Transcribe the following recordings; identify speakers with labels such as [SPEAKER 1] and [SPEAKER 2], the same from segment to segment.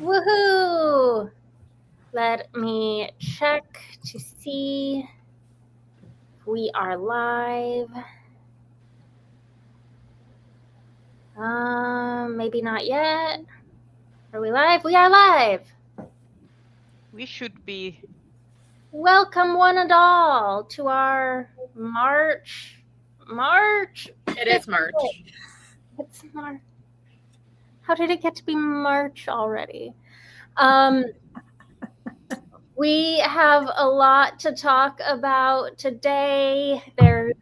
[SPEAKER 1] Woohoo! Let me check to see if we are live. Maybe not yet. Are we live? We are live.
[SPEAKER 2] We should be.
[SPEAKER 1] Welcome one and all to our March.
[SPEAKER 3] It is March.
[SPEAKER 1] It's March. How did it get to be March already? We have a lot to talk about today. There's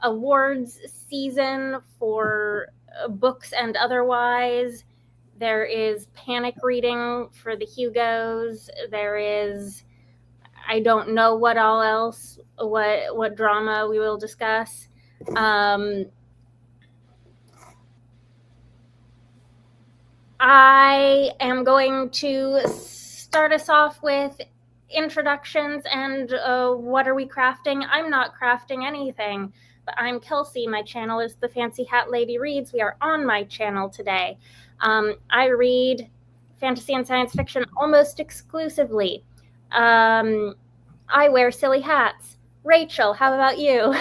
[SPEAKER 1] awards season for books and otherwise. There is panic reading for the Hugos. There is, I don't know what all else, what drama we will discuss. I am going to start us off with introductions and what are we crafting? I'm not crafting anything, but I'm Kelsey. My channel is The Fancy Hat Lady Reads. We are on my channel today. I read fantasy and science fiction almost exclusively. I wear silly hats. Rachel, how about you?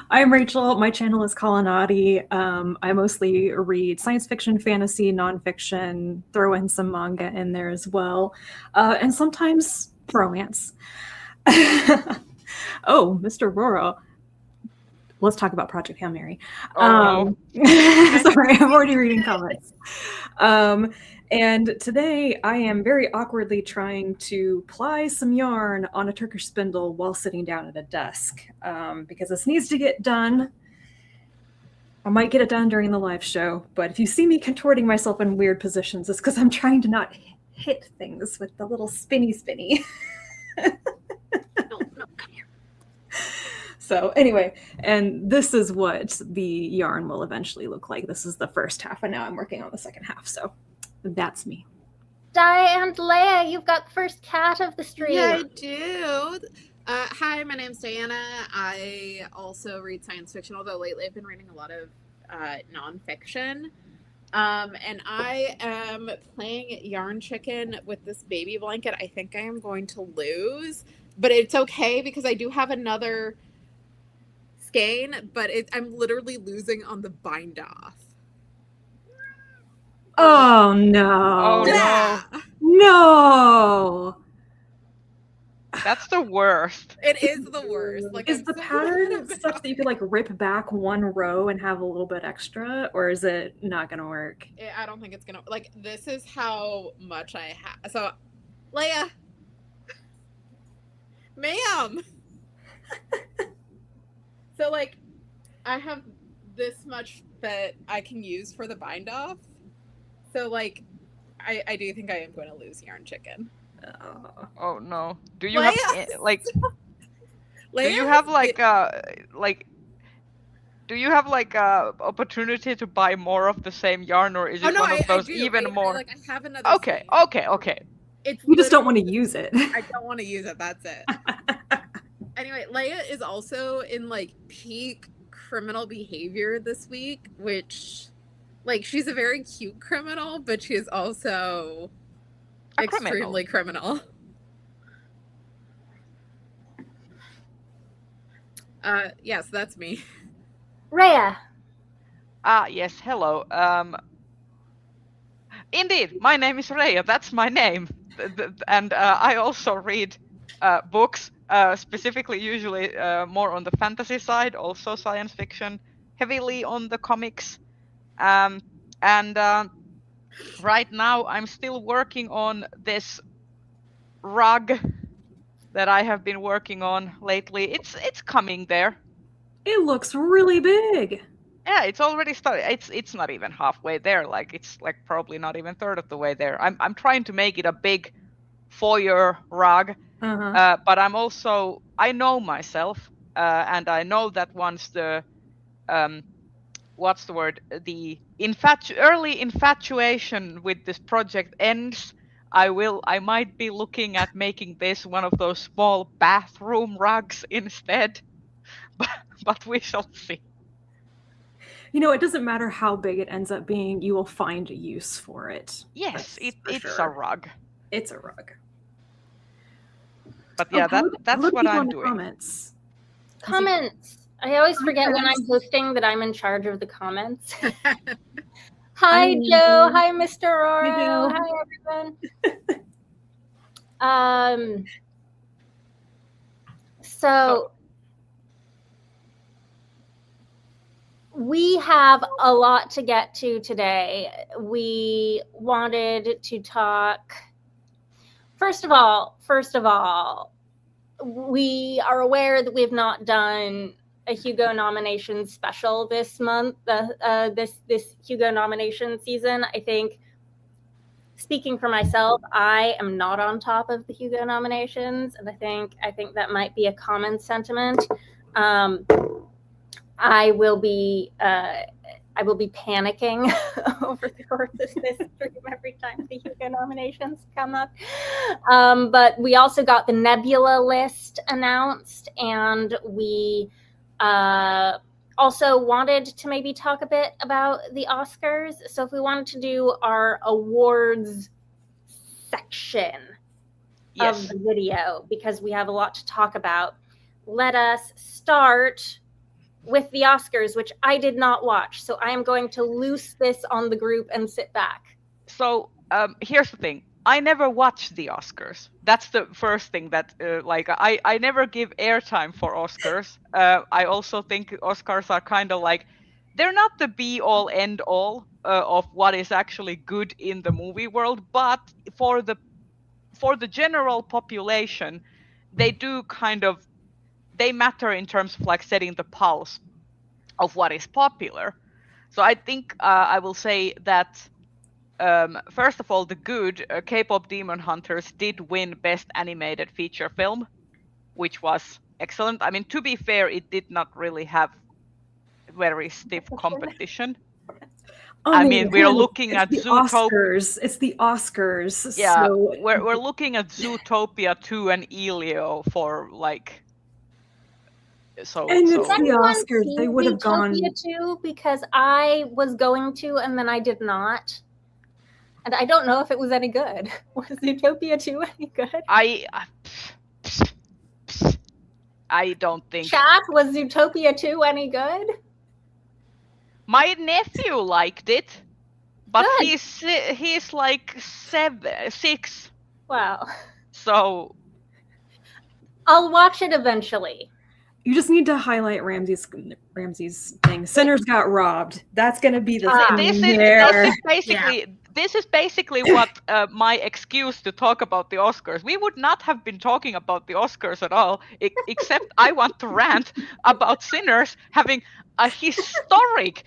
[SPEAKER 4] I'm Rachel. My channel is Colonati. I mostly read science fiction, fantasy, nonfiction, throw in some manga in there as well, and sometimes romance. Oh, Mr. Rora. Let's talk about Project Hail Mary.
[SPEAKER 2] Oh,
[SPEAKER 4] Sorry, I'm already reading comments. And today I am very awkwardly trying to ply some yarn on a Turkish spindle while sitting down at a desk because this needs to get done. I might get it done during the live show, but if you see me contorting myself in weird positions, it's because I'm trying to not hit things with the little spinny.
[SPEAKER 3] No, come here.
[SPEAKER 4] So anyway, and this is what the yarn will eventually look like. This is the first half, and now I'm working on the second half. So that's me.
[SPEAKER 1] Di and Leia, you've got the first cat of the stream.
[SPEAKER 3] Yeah, I do. Hi, my name's Diana. I also read science fiction, although lately I've been reading a lot of nonfiction. And I am playing Yarn Chicken with this baby blanket. I think I am going to lose, but it's okay because I do have another skein, but I'm literally losing on the bind off.
[SPEAKER 4] Oh no.
[SPEAKER 2] Oh
[SPEAKER 3] Yeah.
[SPEAKER 4] No.
[SPEAKER 2] That's the worst.
[SPEAKER 3] It is the worst. Like,
[SPEAKER 4] Is
[SPEAKER 3] I'm
[SPEAKER 4] the
[SPEAKER 3] so
[SPEAKER 4] pattern
[SPEAKER 3] mad about
[SPEAKER 4] such that you could like rip back one row and have a little bit extra, or is it not gonna work?
[SPEAKER 3] I don't think it's gonna, like, this is how much I have. So, Leia, ma'am. So, like, I have this much that I can use for the bind off. So, like, I do think I am going to lose Yarn Chicken.
[SPEAKER 2] Oh no. Do you have
[SPEAKER 3] Leia!
[SPEAKER 2] like?
[SPEAKER 3] Leia,
[SPEAKER 2] Do you have like Do you have like a opportunity to buy more of the same yarn, or is it one of those
[SPEAKER 3] I do.
[SPEAKER 2] even more?
[SPEAKER 3] Like, I have another.
[SPEAKER 2] Okay.
[SPEAKER 3] It's
[SPEAKER 4] You just don't
[SPEAKER 3] literally-
[SPEAKER 4] want to use it.
[SPEAKER 3] I don't want to use it. That's it. Anyway, Leia is also in like peak criminal behavior this week, which, like, she's a very cute criminal, but she's also extremely criminal. Yes, that's me.
[SPEAKER 1] Rhea.
[SPEAKER 2] Yes. Hello. Indeed, my name is Rhea. That's my name, and I also read books. Specifically, usually more on the fantasy side, also science fiction, heavily on the comics. And right now I'm still working on this rug that I have been working on lately. It's coming there.
[SPEAKER 4] It looks really big.
[SPEAKER 2] Yeah, it's already started. It's not even halfway there. Like, it's like probably not even third of the way there. I'm trying to make it a big foyer rug. But I'm also, I know myself, and I know that once the what's the word, the early infatuation with this project ends, I might be looking at making this one of those small bathroom rugs instead. But we shall see.
[SPEAKER 4] it doesn't matter how big it ends up being, you will find a use for it.
[SPEAKER 2] Yes,
[SPEAKER 4] That's for
[SPEAKER 2] it's
[SPEAKER 4] sure.
[SPEAKER 2] a rug.
[SPEAKER 4] It's a rug.
[SPEAKER 2] But yeah, that's
[SPEAKER 4] Who do
[SPEAKER 2] what
[SPEAKER 4] people
[SPEAKER 2] I'm
[SPEAKER 4] in the
[SPEAKER 2] doing.
[SPEAKER 4] Comments.
[SPEAKER 1] Comments. I always forget when I'm hosting that I'm in charge of the comments. Hi, Joe. Hi, Mr. Oro. Hi, everyone. So we have a lot to get to today. We wanted to talk. First of all, we are aware that we have not done a Hugo nomination special this month, this Hugo nomination season. I think, speaking for myself, I am not on top of the Hugo nominations, and I think that might be a common sentiment. I will be panicking over the course of this stream every time the Hugo nominations come up. But we also got the Nebula list announced, and we also wanted to maybe talk a bit about the Oscars. So if we wanted to do our awards section of the video, because we have a lot to talk about, let us start with the Oscars, which I did not watch. So I am going to loose this on the group and sit back.
[SPEAKER 2] So here's the thing. I never watch the Oscars. That's the first thing that, I never give airtime for Oscars. I also think Oscars are kind of like, they're not the be-all, end-all of what is actually good in the movie world, but for the general population, they do they matter in terms of like setting the pulse of what is popular. So I think I will say that first of all, the good K-pop Demon Hunters did win Best Animated Feature Film, which was excellent. I mean, to be fair, it did not really have very stiff competition. I mean, we're looking at
[SPEAKER 4] Zootopia. It's the Oscars.
[SPEAKER 2] Yeah,
[SPEAKER 4] so...
[SPEAKER 2] we're looking at Zootopia 2 and Elio for like.
[SPEAKER 4] It's the Oscars. They would have gone.
[SPEAKER 1] Too, because I was going to, and then I did not. And I don't know if it was any good. Was Zootopia 2 any good?
[SPEAKER 2] I don't think.
[SPEAKER 1] Chat, was Zootopia 2 any good?
[SPEAKER 2] My nephew liked it, but
[SPEAKER 1] good.
[SPEAKER 2] he's like 6.
[SPEAKER 1] Wow.
[SPEAKER 2] So
[SPEAKER 1] I'll watch it eventually.
[SPEAKER 4] You just need to highlight Ramsey's thing. Sinners got robbed. That's going to be the thing.
[SPEAKER 2] This is basically what my excuse to talk about the Oscars. We would not have been talking about the Oscars at all, except I want to rant about Sinners having a historic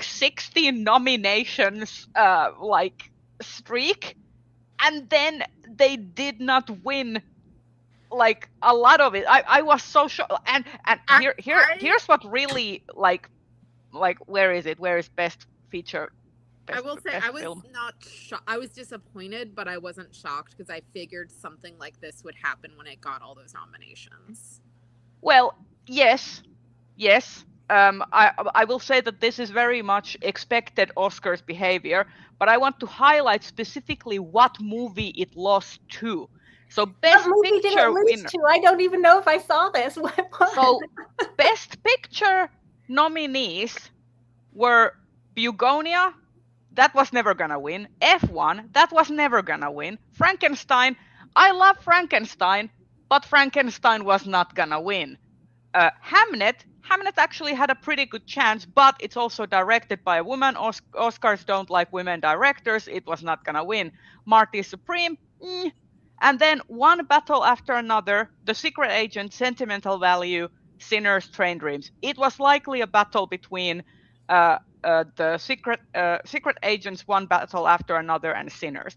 [SPEAKER 2] 16 nominations streak, and then they did not win like a lot of it. I was so shocked. And here's what really like where is it? Where is Best Feature?
[SPEAKER 3] I will say I was
[SPEAKER 2] film.
[SPEAKER 3] not shocked. I was disappointed, but I wasn't shocked because I figured something like this would happen when it got all those nominations.
[SPEAKER 2] Well, yes. I will say that this is very much expected Oscars behavior, but I want to highlight specifically what movie it lost to. So Best Picture winner.
[SPEAKER 1] I don't even know if I saw this.
[SPEAKER 2] So Best Picture nominees were Bugonia. That was never gonna win. F1, that was never gonna win. Frankenstein, I love Frankenstein, but Frankenstein was not gonna win. Hamnet actually had a pretty good chance, but it's also directed by a woman. Oscars don't like women directors. It was not gonna win. Marty Supreme, And then One Battle After Another, The Secret Agent, Sentimental Value, Sinners, Train Dreams. It was likely a battle between the Secret Agents, One Battle After Another, and Sinners.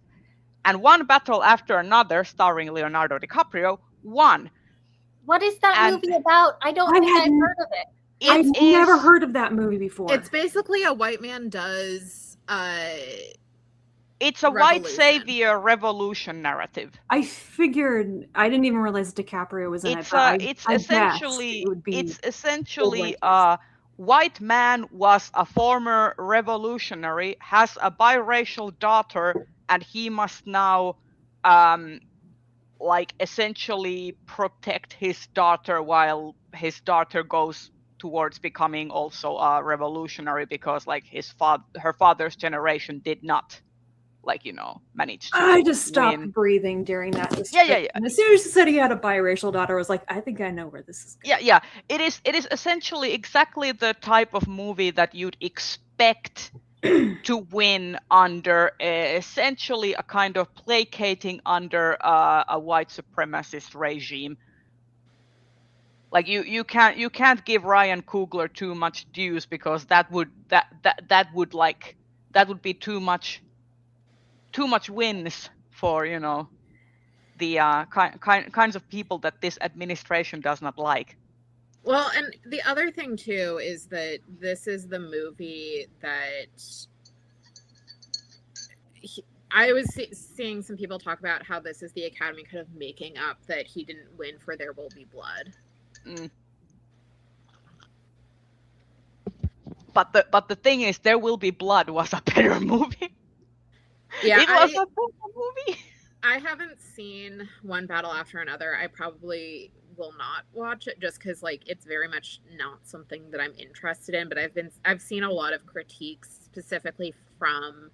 [SPEAKER 2] And One Battle After Another, starring Leonardo DiCaprio, won.
[SPEAKER 1] What is that movie about? I don't think I've heard of it.
[SPEAKER 4] I've never heard of that movie before.
[SPEAKER 3] It's basically a white man does
[SPEAKER 2] it's a white savior revolution narrative.
[SPEAKER 4] I figured. I didn't even realize DiCaprio was in it.
[SPEAKER 2] It's essentially white man was a former revolutionary, has a biracial daughter, and he must now like essentially protect his daughter while his daughter goes towards becoming also a revolutionary, because like her father's generation did not, like, manage to
[SPEAKER 4] I just stopped
[SPEAKER 2] win.
[SPEAKER 4] breathing during that
[SPEAKER 2] Yeah.
[SPEAKER 4] description. As soon as you said he had a biracial daughter, I was like, I think I know where this is going.
[SPEAKER 2] Yeah. It is essentially exactly the type of movie that you'd expect to win under essentially a kind of placating under a white supremacist regime. Like you can't give Ryan Coogler too much dues, because that would be too much wins for the kinds of people that this administration does not like.
[SPEAKER 3] Well, and the other thing too is that this is the movie that I was seeing some people talk about how this is the Academy kind of making up that he didn't win for There Will Be Blood.
[SPEAKER 2] But the thing is, There Will Be Blood was a better movie.
[SPEAKER 3] Yeah,
[SPEAKER 2] it was a better movie.
[SPEAKER 3] I haven't seen One Battle After Another. I probably will not watch it just because like it's very much not something that I'm interested in. But I've seen a lot of critiques specifically from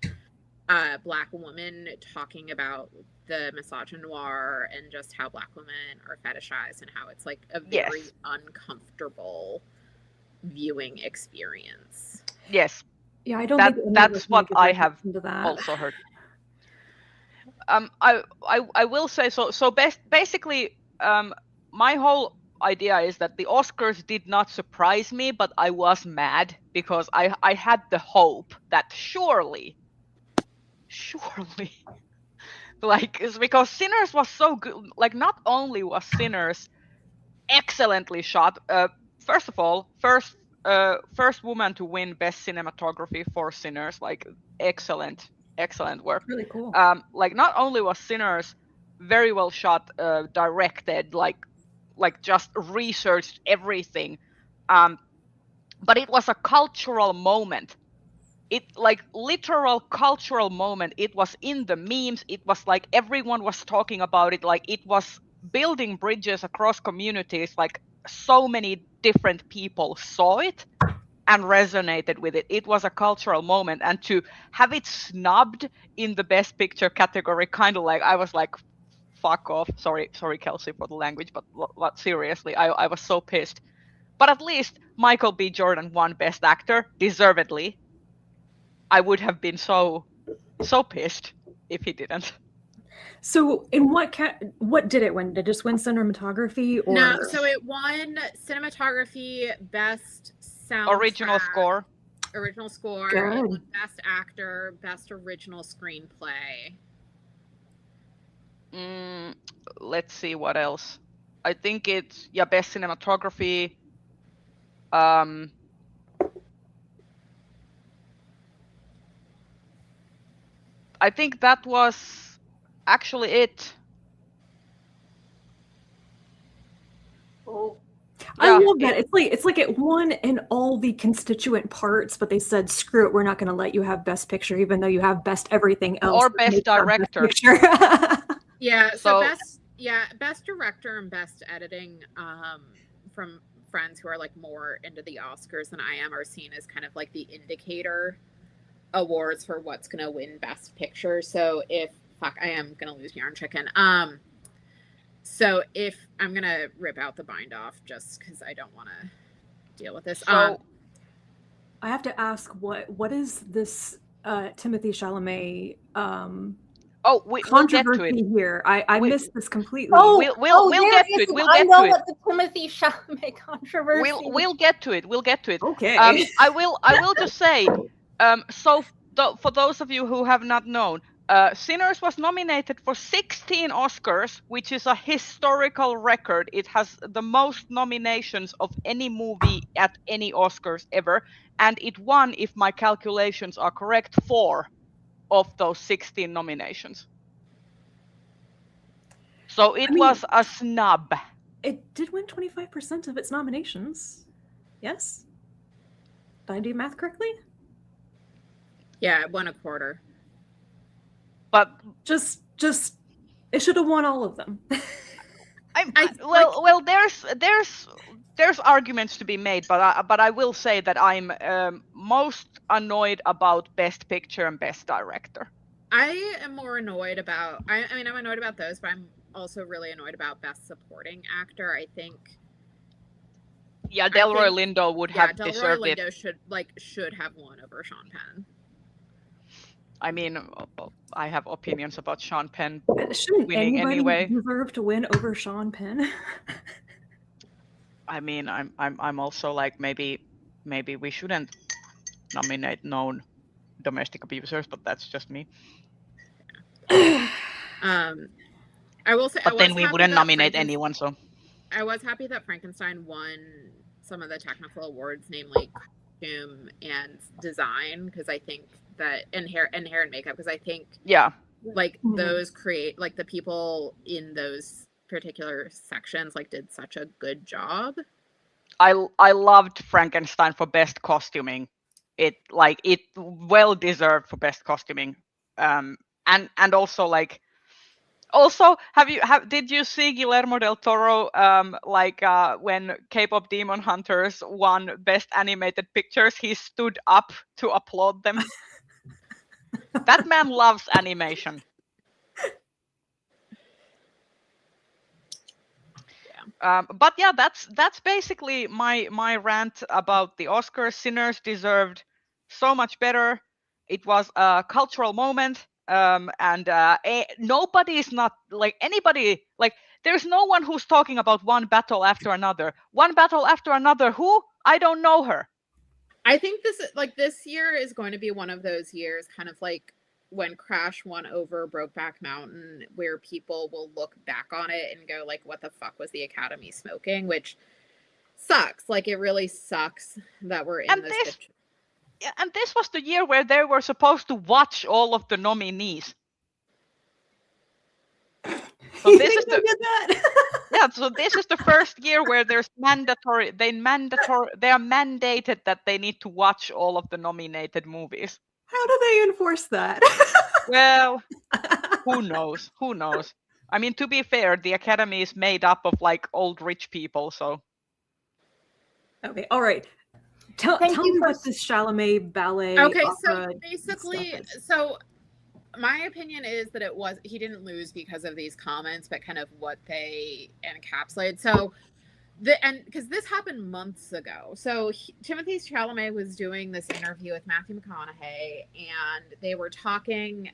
[SPEAKER 3] Black women talking about the misogynoir and just how Black women are fetishized and how it's like a very uncomfortable viewing experience.
[SPEAKER 2] Yes.
[SPEAKER 4] Yeah, I don't think
[SPEAKER 2] that's what I have
[SPEAKER 4] that.
[SPEAKER 2] also heard. I will say so basically my whole idea is that the Oscars did not surprise me, but I was mad because I had the hope that surely like, it's because Sinners was so good. Like, not only was Sinners excellently shot, first of all, first woman to win best cinematography for Sinners, like excellent work.
[SPEAKER 4] Really cool.
[SPEAKER 2] Like, not only was Sinners very well shot, directed, like just researched everything, but it was a cultural moment. It like literal cultural moment. It was in the memes. It was like everyone was talking about it. Like, it was building bridges across communities. Like, so many different people saw it and resonated with it. It was a cultural moment, and to have it snubbed in the best picture category, kind of like, I was like, fuck off. Sorry Kelsey for the language, but seriously, I was so pissed. But at least Michael B. Jordan won best actor, deservedly. I would have been so pissed if he didn't.
[SPEAKER 4] So, in what did it win? Did it just win cinematography? Or...
[SPEAKER 3] No, so it won cinematography, best sound,
[SPEAKER 2] original score,
[SPEAKER 3] it won best actor, best original screenplay.
[SPEAKER 2] Let's see what else. I think it's best cinematography. I think that was actually it.
[SPEAKER 1] Oh.
[SPEAKER 4] I love that. It's like it won in all the constituent parts, but they said, screw it, we're not going to let you have best picture, even though you have best everything else.
[SPEAKER 2] Or best director.
[SPEAKER 4] Best picture.
[SPEAKER 3] Yeah, so best director and best editing, from friends who are like more into the Oscars than I am, are seen as kind of like the indicator awards for what's going to win best picture. So I am going to lose Yarn Chicken. So if I'm going to rip out the bind off just because I don't want to deal with this.
[SPEAKER 4] So I have to ask, what is this Timothée Chalamet
[SPEAKER 2] we'll get to it
[SPEAKER 4] here? I missed this completely.
[SPEAKER 2] We'll get to it.
[SPEAKER 1] I know what the Timothée Chalamet controversy.
[SPEAKER 2] We'll get to it.
[SPEAKER 4] Okay.
[SPEAKER 2] I will just say, for those of you who have not known, Sinners was nominated for 16 Oscars, which is a historical record. It has the most nominations of any movie at any Oscars ever, and it won, if my calculations are correct, 4 of those 16 nominations. So it was a snub.
[SPEAKER 4] It did win 25% of its nominations. Yes? Did I do math correctly?
[SPEAKER 3] Yeah, it won a quarter.
[SPEAKER 2] But
[SPEAKER 4] Just it should have won all of them.
[SPEAKER 2] There's arguments to be made, but I will say that I'm most annoyed about Best Picture and Best Director.
[SPEAKER 3] I am more annoyed about. I mean, I'm annoyed about those, but I'm also really annoyed about Best Supporting Actor. I think.
[SPEAKER 2] Yeah, Delroy Lindo would have deserved it.
[SPEAKER 3] Delroy Lindo should have won over Sean Penn.
[SPEAKER 2] I mean, I have opinions about Sean Penn
[SPEAKER 4] Shouldn't
[SPEAKER 2] winning
[SPEAKER 4] anybody
[SPEAKER 2] anyway.
[SPEAKER 4] deserve to win over Sean Penn?
[SPEAKER 2] I mean, I'm also like maybe we shouldn't nominate known domestic abusers, but that's just me.
[SPEAKER 3] I will say,
[SPEAKER 2] but then we wouldn't nominate anyone. So
[SPEAKER 3] I was happy that Frankenstein won some of the technical awards, namely costume and design, because I think that and hair and makeup, because I think like those create like the people in those particular sections like did such a good job.
[SPEAKER 2] I loved Frankenstein for best costuming. It well deserved for best costuming. And also like did you see Guillermo del Toro when K-pop Demon Hunters won best animated pictures, he stood up to applaud them. That man loves animation. But yeah, that's basically my rant about the Oscars. Sinners deserved so much better. It was a cultural moment, and nobody is not like anybody. Like there's no one who's talking about one battle after another. One battle after another. Who? I don't know her.
[SPEAKER 3] I think this year is going to be one of those years, kind of like when Crash won over Brokeback Mountain, where people will look back on it and go like, what the fuck was the Academy smoking? Which sucks. Like it really sucks that we're in this.
[SPEAKER 2] Yeah, and this was the year where they were supposed to watch all of the nominees. So this is so this is the first year where there's they are mandated that they need to watch all of the nominated movies.
[SPEAKER 4] How do they enforce that?
[SPEAKER 2] Well, who knows? Who knows? I mean, to be fair, the Academy is made up of like old rich people, so.
[SPEAKER 4] Okay, all right. Tell me about this Chalamet ballet.
[SPEAKER 3] Okay, so basically, my opinion is that he didn't lose because of these comments, but kind of what they encapsulate. So, because this happened months ago. So Timothée Chalamet was doing this interview with Matthew McConaughey, and they were talking,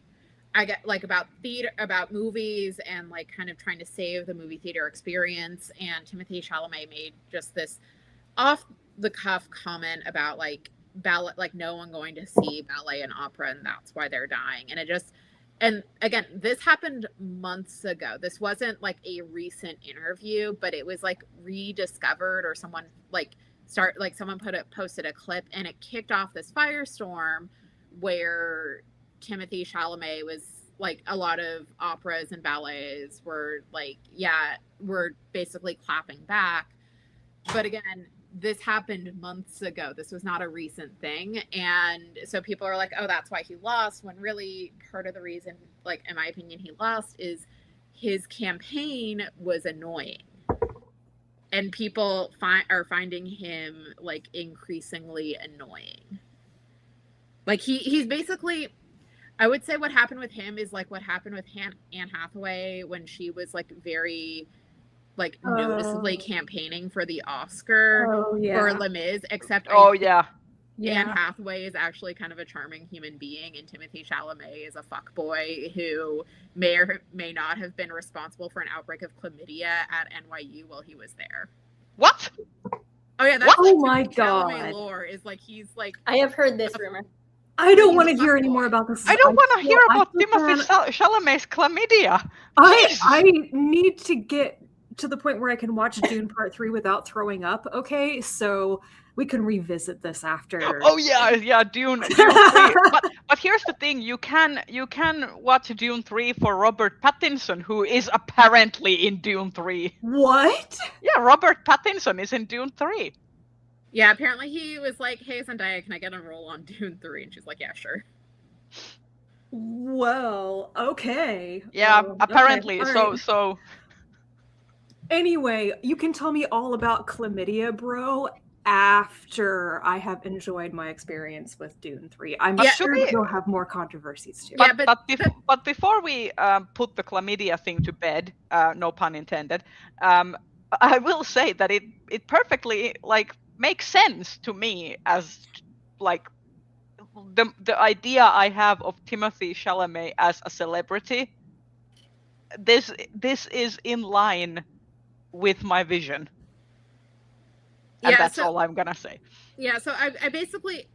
[SPEAKER 3] about theater, about movies, and like kind of trying to save the movie theater experience. And Timothée Chalamet made just this off the cuff comment about like ballet, like no one going to see ballet and opera, and that's why they're dying. And again, this happened months ago. This wasn't like a recent interview, but it was like rediscovered, or someone posted a clip, and it kicked off this firestorm where Timothée Chalamet was like, a lot of operas and ballets were like, we're basically clapping back. But again, this happened months ago. This was not a recent thing. And so people are like, oh, that's why he lost, when really part of the reason, like, in my opinion, he lost is his campaign was annoying. And people are finding him like increasingly annoying. Like he's basically, I would say what happened with him is like what happened with Anne Hathaway when she was like very like noticeably campaigning for the Oscar for Les Mis, except Anne Hathaway is actually kind of a charming human being, and Timothée Chalamet is a fuckboy who may or may not have been responsible for an outbreak of chlamydia at NYU while he was there.
[SPEAKER 2] What?
[SPEAKER 3] Oh yeah, that's
[SPEAKER 4] oh my god.
[SPEAKER 3] Chalamet lore is like he's like.
[SPEAKER 1] I have heard this rumor.
[SPEAKER 4] I don't want to hear any more about this.
[SPEAKER 2] I don't want to hear about Timothée Chalamet's chlamydia.
[SPEAKER 4] I need to get to the point where I can watch Dune Part 3 without throwing up, okay? So we can revisit this after.
[SPEAKER 2] Oh yeah, Dune 3. But here's the thing, you can watch Dune 3 for Robert Pattinson, who is apparently in Dune 3.
[SPEAKER 4] What?
[SPEAKER 2] Yeah, Robert Pattinson is in Dune 3.
[SPEAKER 3] Yeah, apparently he was like, "Hey Zendaya, can I get a role on Dune 3?" And she's like, "Yeah, sure."
[SPEAKER 4] Well, okay.
[SPEAKER 2] Yeah,
[SPEAKER 4] Okay,
[SPEAKER 2] apparently.
[SPEAKER 4] all right.
[SPEAKER 2] So
[SPEAKER 4] Anyway, you can tell me all about chlamydia, bro, after I have enjoyed my experience with Dune 3. I'm
[SPEAKER 2] But
[SPEAKER 4] sure that you'll have more controversies too.
[SPEAKER 3] Yeah,
[SPEAKER 2] but before we put the chlamydia thing to bed, no pun intended, I will say that it perfectly like makes sense to me as like the idea I have of Timothée Chalamet as a celebrity. This is in line with my vision, and
[SPEAKER 3] yeah,
[SPEAKER 2] that's
[SPEAKER 3] so
[SPEAKER 2] all I'm gonna say.
[SPEAKER 3] yeah, so I basically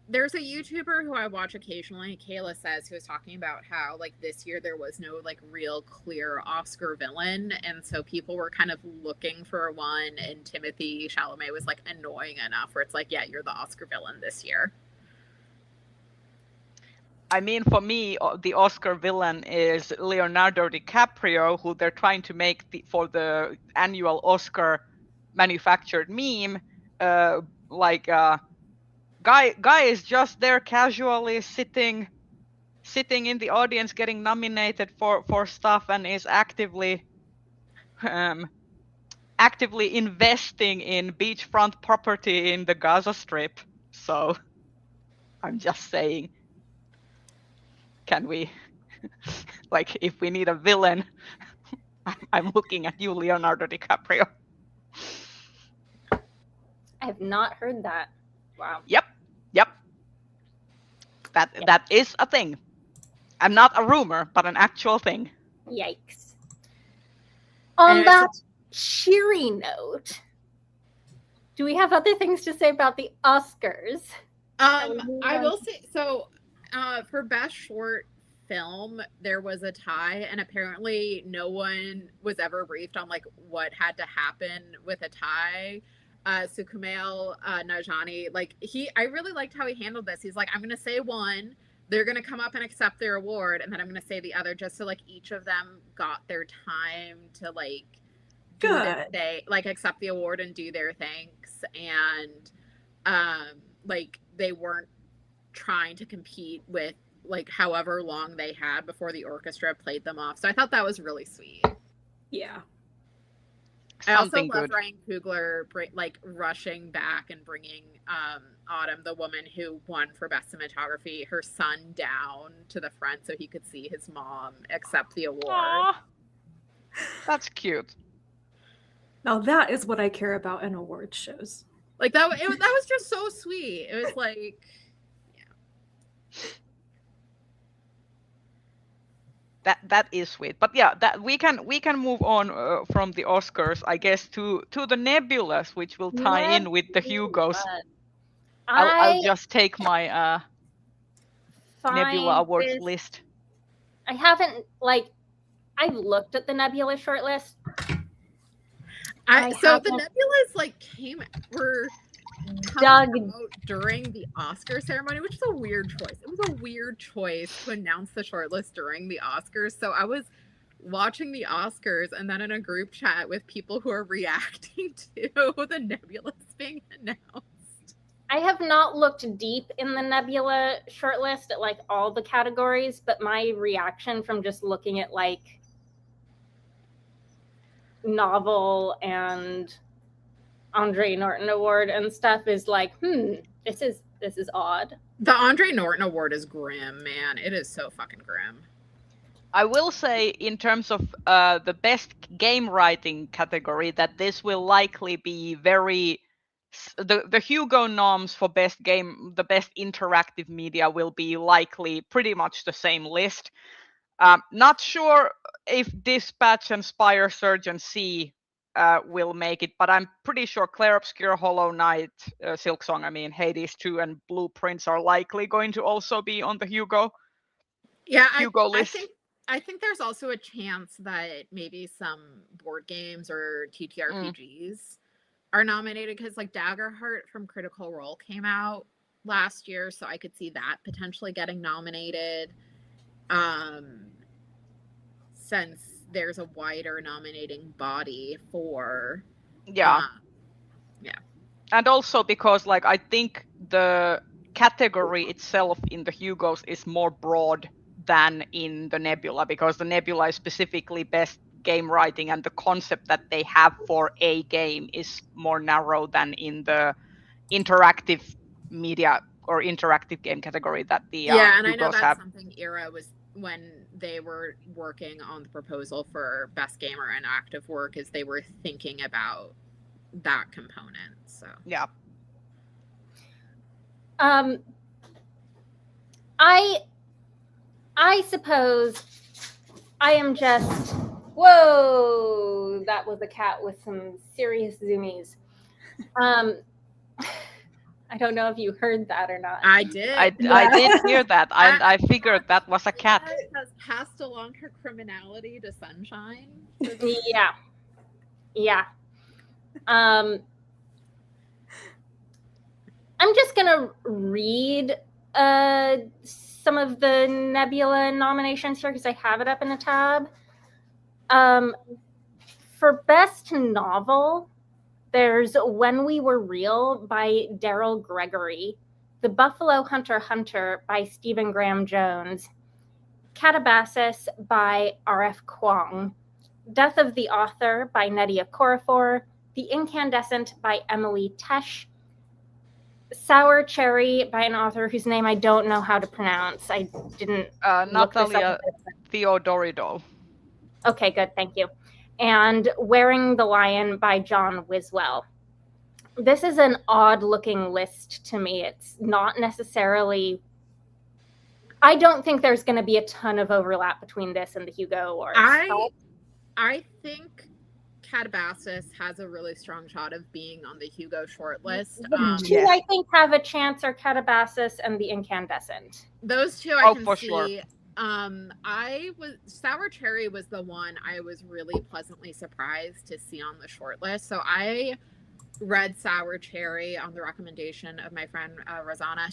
[SPEAKER 3] there's a YouTuber who I watch occasionally, Kayla Says, who was talking about how like this year there was no like real clear Oscar villain, and so people were kind of looking for one, and Timothée Chalamet was like annoying enough where it's like, yeah, you're the Oscar villain this year.
[SPEAKER 2] I mean, for me, the Oscar villain is Leonardo DiCaprio, who they're trying to make for the annual Oscar manufactured meme. Guy is just there casually sitting in the audience, getting nominated for stuff, and is actively investing in beachfront property in the Gaza Strip. So, I'm just saying. Can we, like, if we need a villain, I'm looking at you, Leonardo DiCaprio.
[SPEAKER 1] I have not heard that. Wow.
[SPEAKER 2] Yep. That is a thing. I'm not a rumor, but an actual thing.
[SPEAKER 1] Yikes. On that cheery note, do we have other things to say about the Oscars?
[SPEAKER 3] I will say, so for best short film, there was a tie, and apparently no one was ever briefed on like what had to happen with a tie. So Kumail Nanjiani, like I really liked how he handled this. He's like, I'm gonna say one, they're gonna come up and accept their award, and then I'm gonna say the other, just so like each of them got their time to like accept the award and do their thanks, and like they weren't trying to compete with like however long they had before the orchestra played them off. So I thought that was really sweet.
[SPEAKER 4] Yeah.
[SPEAKER 3] I also love Ryan Coogler like rushing back and bringing Autumn, the woman who won for best cinematography, her son down to the front so he could see his mom accept the award.
[SPEAKER 2] Aww. That's cute.
[SPEAKER 4] Now that is what I care about in award shows.
[SPEAKER 3] Like that was just so sweet. It was like,
[SPEAKER 2] yeah. That is sweet. But yeah, that we can move on from the Oscars, I guess, to the Nebulas, which will tie in with the Hugos. I'll just take my Nebula Awards list.
[SPEAKER 1] I haven't I've looked at the Nebula shortlist.
[SPEAKER 3] So the Nebulas were coming out during the Oscar ceremony, which is a weird choice. It was a weird choice to announce the shortlist during the Oscars. So I was watching the Oscars and then in a group chat with people who are reacting to the Nebulas being announced.
[SPEAKER 1] I have not looked deep in the Nebula shortlist at all the categories, but my reaction from just looking at novel and Andre Norton Award and stuff is this is odd.
[SPEAKER 3] The Andre Norton Award is grim, man. It is so fucking grim.
[SPEAKER 2] I will say, in terms of the best game writing category, that this will likely be the Hugo noms for best game, the best interactive media will be likely pretty much the same list. Not sure if Dispatch and Spire Surgeon C will make it, but I'm pretty sure Clair Obscur, Hollow Knight, Silksong, Hades 2, and Blueprints are likely going to also be on the Hugo list.
[SPEAKER 3] I think there's also a chance that maybe some board games or TTRPGs are nominated, because Daggerheart from Critical Role came out last year, so I could see that potentially getting nominated. Since there's a wider nominating body for
[SPEAKER 2] And also because like I think the category itself in the Hugos is more broad than in the Nebula, because the Nebula is specifically best game writing, and the concept that they have for a game is more narrow than in the interactive media or interactive game category that the
[SPEAKER 3] and I know
[SPEAKER 2] Hugos
[SPEAKER 3] that's
[SPEAKER 2] have.
[SPEAKER 3] something Era was when they were working on the proposal for best gamer and active work, is they were thinking about that component. So
[SPEAKER 2] Yeah.
[SPEAKER 1] I suppose I am just, whoa, that was a cat with some serious zoomies. I don't know if you heard that or not.
[SPEAKER 3] I did.
[SPEAKER 2] I did hear that. I figured that was a cat.
[SPEAKER 3] Has passed along her criminality to Sunshine.
[SPEAKER 1] Yeah. I'm just gonna read some of the Nebula nominations here because I have it up in a tab. For Best Novel, there's When We Were Real by Daryl Gregory, The Buffalo Hunter Hunter by Stephen Graham Jones, Catabasis by R.F. Kuang, Death of the Author by Nydia Corafor, The Incandescent by Emily Tesh, Sour Cherry by an author whose name I don't know how to pronounce. I didn't look this
[SPEAKER 2] Natalia
[SPEAKER 1] up.
[SPEAKER 2] Theodoridou.
[SPEAKER 1] Okay, good, thank you. And Wearing the Lion by John Wiswell. This is an odd-looking list to me. It's not necessarily... I don't think there's going to be a ton of overlap between this and the Hugo Awards.
[SPEAKER 3] I think Catabasis has a really strong shot of being on the Hugo shortlist.
[SPEAKER 1] The two I think have a chance are Catabasis and The Incandescent.
[SPEAKER 3] Those two I can
[SPEAKER 2] for
[SPEAKER 3] see.
[SPEAKER 2] Sure.
[SPEAKER 3] Sour Cherry was the one I was really pleasantly surprised to see on the shortlist. So I read Sour Cherry on the recommendation of my friend Rosanna,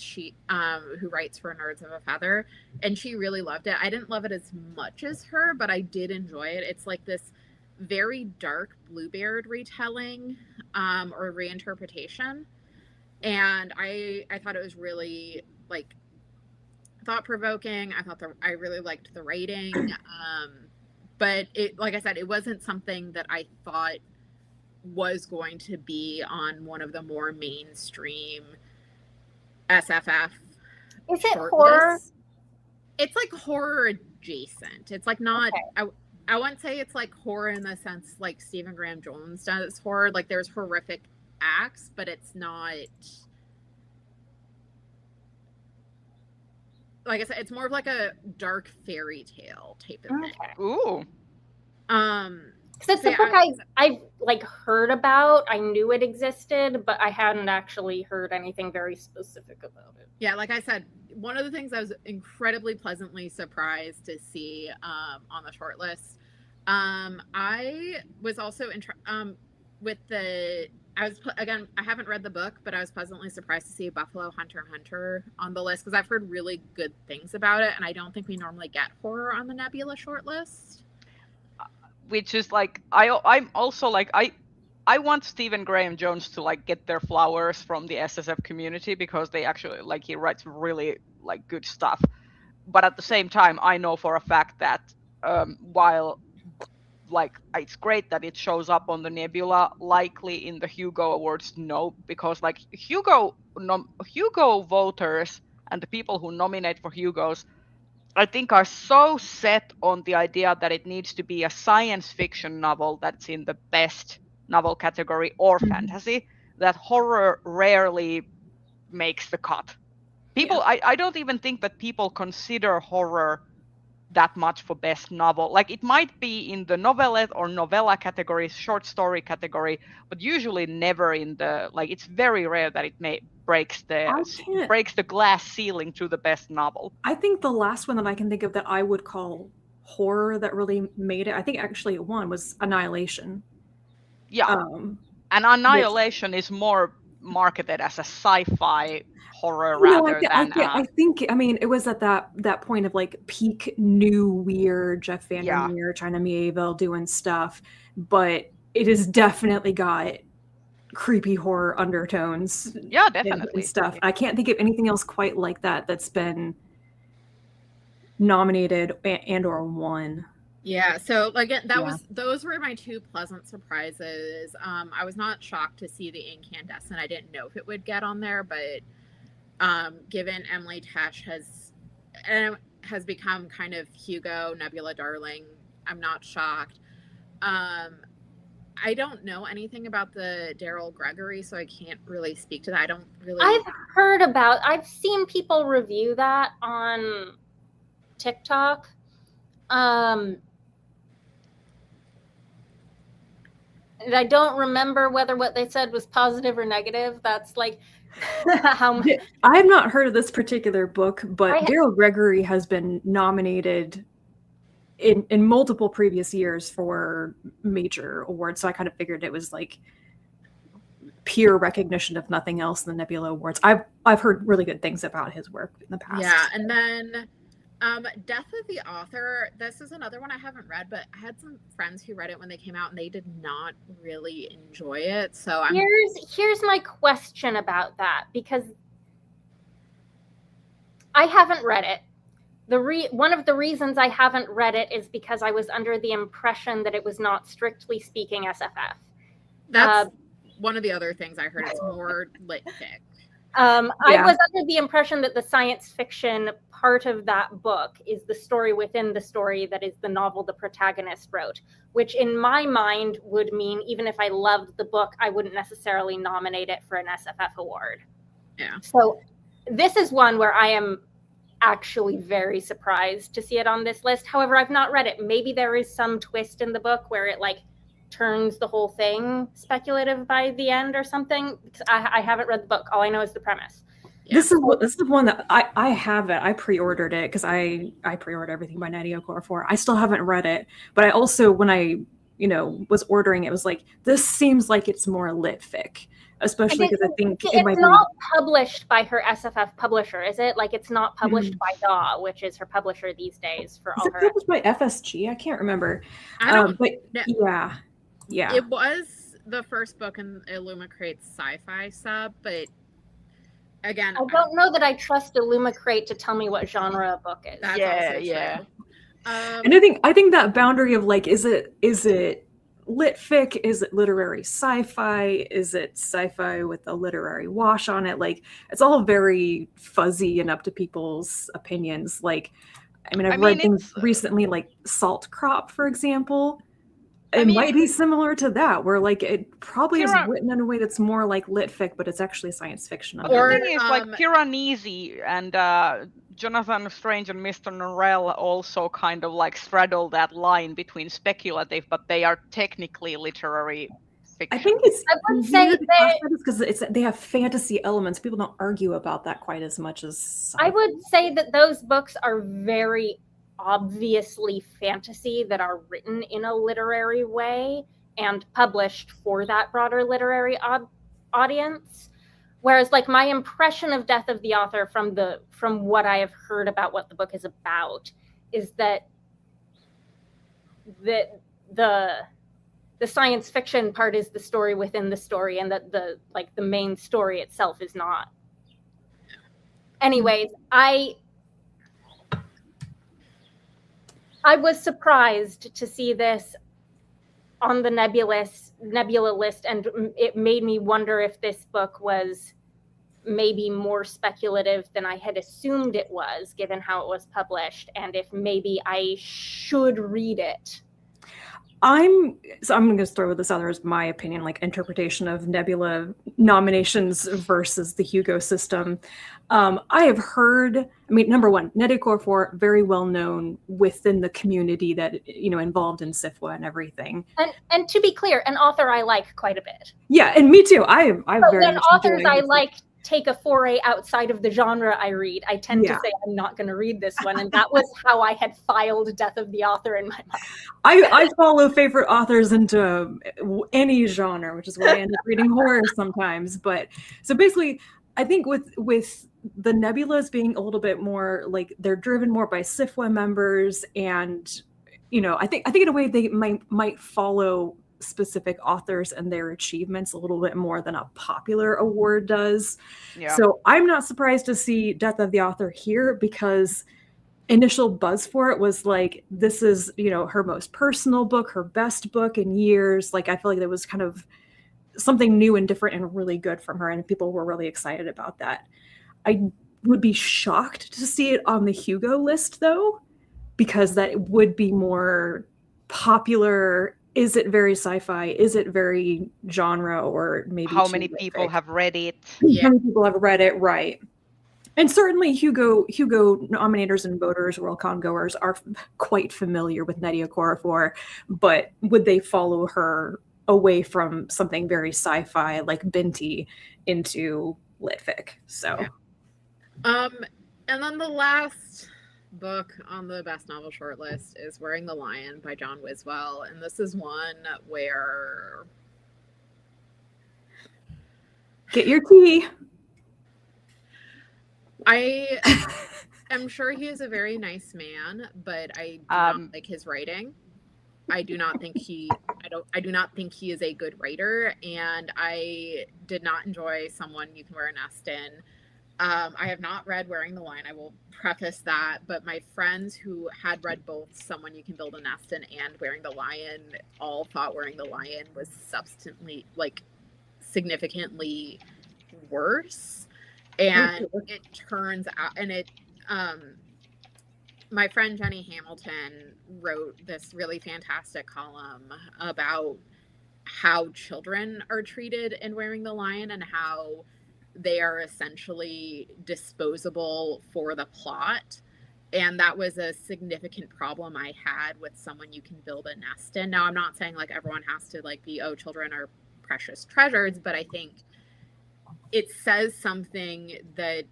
[SPEAKER 3] who writes for Nerds of a Feather, and she really loved it. I didn't love it as much as her, but I did enjoy it. It's like this very dark Bluebeard retelling or reinterpretation, and I thought it was really like thought-provoking. I really liked the writing, but it, like I said, it wasn't something that I thought was going to be on one of the more mainstream SFF.
[SPEAKER 1] Is it horror?
[SPEAKER 3] It's like horror adjacent. It's like not. Okay. I wouldn't say it's like horror in the sense like Stephen Graham Jones does horror. Like there's horrific acts, but it's not. Like I said, it's more of like a dark fairy tale type of thing.
[SPEAKER 2] Ooh.
[SPEAKER 1] Because it's a book I've like heard about. I knew it existed, but I hadn't actually heard anything very specific about it.
[SPEAKER 3] Yeah, like I said, one of the things I was incredibly pleasantly surprised to see on the shortlist. I was also with the. I haven't read the book, but I was pleasantly surprised to see Buffalo Hunter Hunter on the list because I've heard really good things about it, and I don't think we normally get horror on the Nebula shortlist.
[SPEAKER 2] Which is like I'm also like I want Stephen Graham Jones to like get their flowers from the SSF community because they actually like he writes really like good stuff. But at the same time, I know for a fact that while like it's great that it shows up on the Nebula, likely in the Hugo Awards, no, because like Hugo voters and the people who nominate for Hugos, I think are so set on the idea that it needs to be a science fiction novel that's in the best novel category or fantasy, that horror rarely makes the cut. People, I don't even think that people consider horror that much for best novel. Like it might be in the novelette or novella category, short story category, but usually never in the, like it's very rare that it breaks the glass ceiling to the best novel.
[SPEAKER 4] I think the last one that I can think of that I would call horror that really made it, I think actually it won, was Annihilation.
[SPEAKER 2] Yeah. And Annihilation is more marketed as a sci-fi horror rather than
[SPEAKER 4] I think I mean it was at that point of like peak new weird Jeff Vandermeer, China Miéville doing stuff, but it has definitely got creepy horror undertones.
[SPEAKER 2] Yeah,
[SPEAKER 4] and
[SPEAKER 2] definitely.
[SPEAKER 4] stuff. I can't think of anything else quite like that that's been nominated and or won.
[SPEAKER 3] Yeah, so again,
[SPEAKER 4] Yeah.
[SPEAKER 3] those were my two pleasant surprises. I was not shocked to see the Incandescent. I didn't know if it would get on there, but given Emily Tesh has become kind of Hugo Nebula darling, I'm not shocked. I don't know anything about the Daryl Gregory, so I can't really speak to that. I don't really.
[SPEAKER 1] I've seen people review that on TikTok. And I don't remember whether what they said was positive or negative. That's like how
[SPEAKER 4] I have not heard of this particular book, but Daryl Gregory has been nominated in multiple previous years for major awards, so I kind of figured it was like peer recognition, if nothing else, in the Nebula Awards. I've heard really good things about his work in the past.
[SPEAKER 3] Yeah, and then Death of the Author. This is another one I haven't read, but I had some friends who read it when they came out, and they did not really enjoy it. So
[SPEAKER 1] here's my question about that, because I haven't read it. One of the reasons I haven't read it is because I was under the impression that it was not, strictly speaking, SFF.
[SPEAKER 3] That's one of the other things I heard. It's more lit fic.
[SPEAKER 1] I was under the impression that the science fiction part of that book is the story within the story that is the novel the protagonist wrote, which in my mind would mean even if I loved the book, I wouldn't necessarily nominate it for an SFF award.
[SPEAKER 3] Yeah.
[SPEAKER 1] So this is one where I am actually very surprised to see it on this list. However, I've not read it. Maybe there is some twist in the book where it like turns the whole thing speculative by the end or something. I haven't read the book. All I know is the premise.
[SPEAKER 4] Yeah. This is one that I have it. I pre-ordered it because I pre-ordered everything by Nadia Okorafor. I still haven't read it, but I also, when I was ordering it, was like, this seems like it's more lit fic. Especially because I think
[SPEAKER 1] it's not published by her SFF publisher, is it? Like, it's not published by DAW, which is her publisher these days for all her.
[SPEAKER 4] Is it published by FSG? I can't remember.
[SPEAKER 3] I don't.
[SPEAKER 4] But yeah.
[SPEAKER 3] It was the first book in Illumicrate's sci-fi sub, but again,
[SPEAKER 1] I don't know that I trust Illumicrate to tell me what genre a book is.
[SPEAKER 3] That's
[SPEAKER 2] yeah.
[SPEAKER 4] And I think that boundary of like, is it lit fic? Is it literary sci-fi? Is it sci-fi with a literary wash on it? Like, it's all very fuzzy and up to people's opinions. Like, I've read things recently, like Salt Crop, for example. It might be similar to that, where like it probably is written in a way that's more like lit fic, but it's actually science fiction.
[SPEAKER 2] Or the thing is, like, Piranesi and Jonathan Strange and Mr. Norrell also kind of like straddle that line between speculative, but they are technically literary fiction.
[SPEAKER 4] I think it's.
[SPEAKER 1] I would say
[SPEAKER 4] because they have fantasy elements. People don't argue about that quite as much as sci-fi.
[SPEAKER 1] I would say that those books are very obviously fantasy that are written in a literary way and published for that broader literary audience. Whereas, like, my impression of Death of the Author from what I have heard about what the book is about is that the science fiction part is the story within the story, and that the main story itself is not. Anyways, I was surprised to see this on the Nebula list, and it made me wonder if this book was maybe more speculative than I had assumed it was, given how it was published, and if maybe I should read it.
[SPEAKER 4] I'm going to start with this other as my opinion, like interpretation of Nebula nominations versus the Hugo system. I have heard, number one, Nadia Okorafor, very well known within the community that, involved in SFWA and everything.
[SPEAKER 1] And to be clear, an author I like quite a bit.
[SPEAKER 4] Yeah, and me too. But
[SPEAKER 1] when authors I like take a foray outside of the genre I read, I tend to say I'm not going to read this one, and that was how I had filed Death of the Author in my mind.
[SPEAKER 4] I follow favorite authors into any genre, which is why I end up reading horror sometimes. But so basically, I think with the Nebulas being a little bit more like they're driven more by SFWA members, and I think in a way they might follow specific authors and their achievements a little bit more than a popular award does.
[SPEAKER 2] Yeah.
[SPEAKER 4] So I'm not surprised to see Death of the Author here, because initial buzz for it was like, this is, you know, her most personal book, her best book in years. Like, I feel like there was kind of something new and different and really good from her, and people were really excited about that. I would be shocked to see it on the Hugo list, though, because that would be more popular. Is it very sci-fi? Is it very genre? Or maybe
[SPEAKER 2] how many people have read it?
[SPEAKER 4] How many people have read it, right? And certainly Hugo nominators and voters, Worldcon goers, are quite familiar with Nnedi Okorafor, but would they follow her away from something very sci-fi like Binti into litfic? So
[SPEAKER 3] and then the last book on the best novel shortlist is Wearing the Lion by John Wiswell, and this is one where
[SPEAKER 4] get your tea.
[SPEAKER 3] I am sure he is a very nice man, but I do not like his writing. I do not think he is a good writer, and I did not enjoy Someone You Can Wear a Nest In. I have not read Wearing the Lion, I will preface that, but my friends who had read both Someone You Can Build a Nest In and Wearing the Lion all thought Wearing the Lion was significantly worse. And it turns out, my friend Jenny Hamilton wrote this really fantastic column about how children are treated in Wearing the Lion and how they are essentially disposable for the plot. And that was a significant problem I had with Someone You Can Build a Nest In. Now, I'm not saying like everyone has to like be, oh, children are precious treasures, but I think it says something that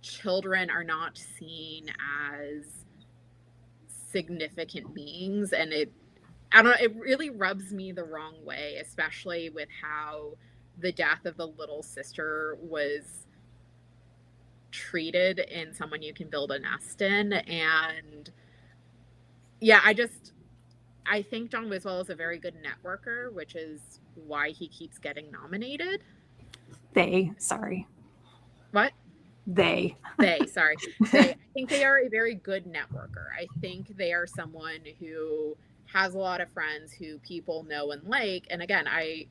[SPEAKER 3] children are not seen as significant beings, and it really rubs me the wrong way, especially with how the death of the little sister was treated in Someone You Can Build a Nest In. And yeah, I think John Wiswell is a very good networker, which is why he keeps getting nominated.
[SPEAKER 4] Sorry.
[SPEAKER 3] What?
[SPEAKER 4] They,
[SPEAKER 3] sorry. I think they are a very good networker. I think they are someone who has a lot of friends who people know and like. And again, I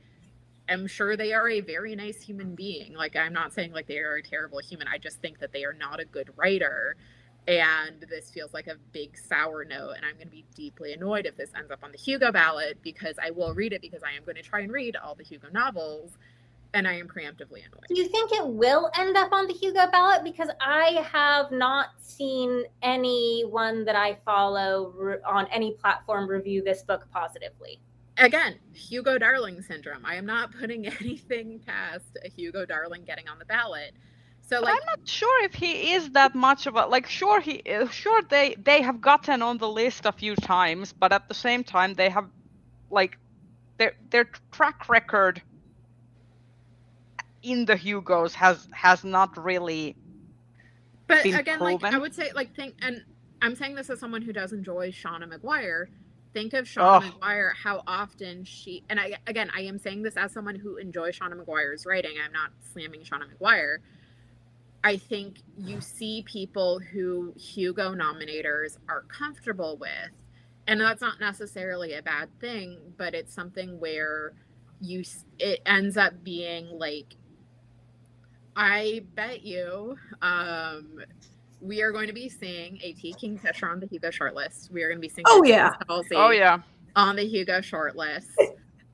[SPEAKER 3] am sure they are a very nice human being. Like, I'm not saying like they are a terrible human. I just think that they are not a good writer. And this feels like a big sour note. And I'm going to be deeply annoyed if this ends up on the Hugo ballot, because I will read it, because I am going to try and read all the Hugo novels. And I am preemptively annoyed.
[SPEAKER 1] Do you think it will end up on the Hugo ballot? Because I have not seen anyone that I follow on any platform review this book positively.
[SPEAKER 3] Again, Hugo Darling syndrome. I am not putting anything past a Hugo Darling getting on the ballot. So, like,
[SPEAKER 2] I'm not sure if he is that much of a, like, sure they have gotten on the list a few times, but at the same time they have, like, their track record in the Hugos has not really been
[SPEAKER 3] again
[SPEAKER 2] proven.
[SPEAKER 3] Like, I would say, like, and I'm saying this as someone who does enjoy Shauna Maguire. Think of Shauna Maguire, how often she, and I am saying this as someone who enjoys Shauna Maguire's writing. I'm not slamming Shauna Maguire. I think you see people who Hugo nominators are comfortable with, and that's not necessarily a bad thing, but it's something where it ends up being like, I bet you we are going to be seeing A.T. Kingfisher on the Hugo shortlist. We are going to be seeing on the Hugo shortlist.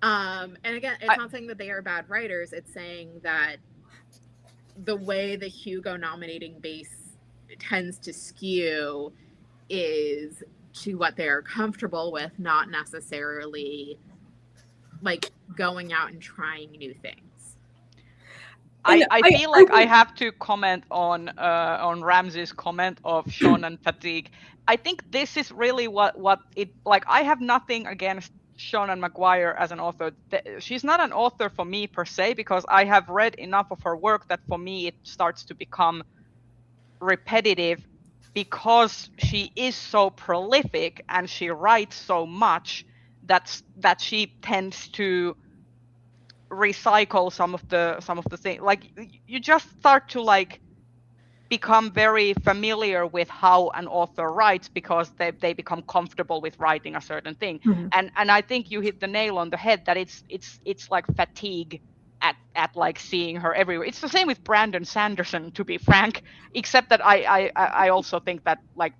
[SPEAKER 3] And again, it's not saying that they are bad writers. It's saying that the way the Hugo nominating base tends to skew is to what they're comfortable with, not necessarily like going out and trying new things.
[SPEAKER 2] I feel like I have to comment on Ramsey's comment of shonen fatigue. I think this is really what it, like, I have nothing against Shauna Maguire as an author. She's not an author for me per se, because I have read enough of her work that for me it starts to become repetitive, because she is so prolific and she writes so much that she tends to recycle some of the things. Like you just start to like become very familiar with how an author writes because they become comfortable with writing a certain thing.
[SPEAKER 4] Mhm.
[SPEAKER 2] And I think you hit the nail on the head that it's like fatigue at like seeing her everywhere. It's the same with Brandon Sanderson, to be frank, except that I also think that like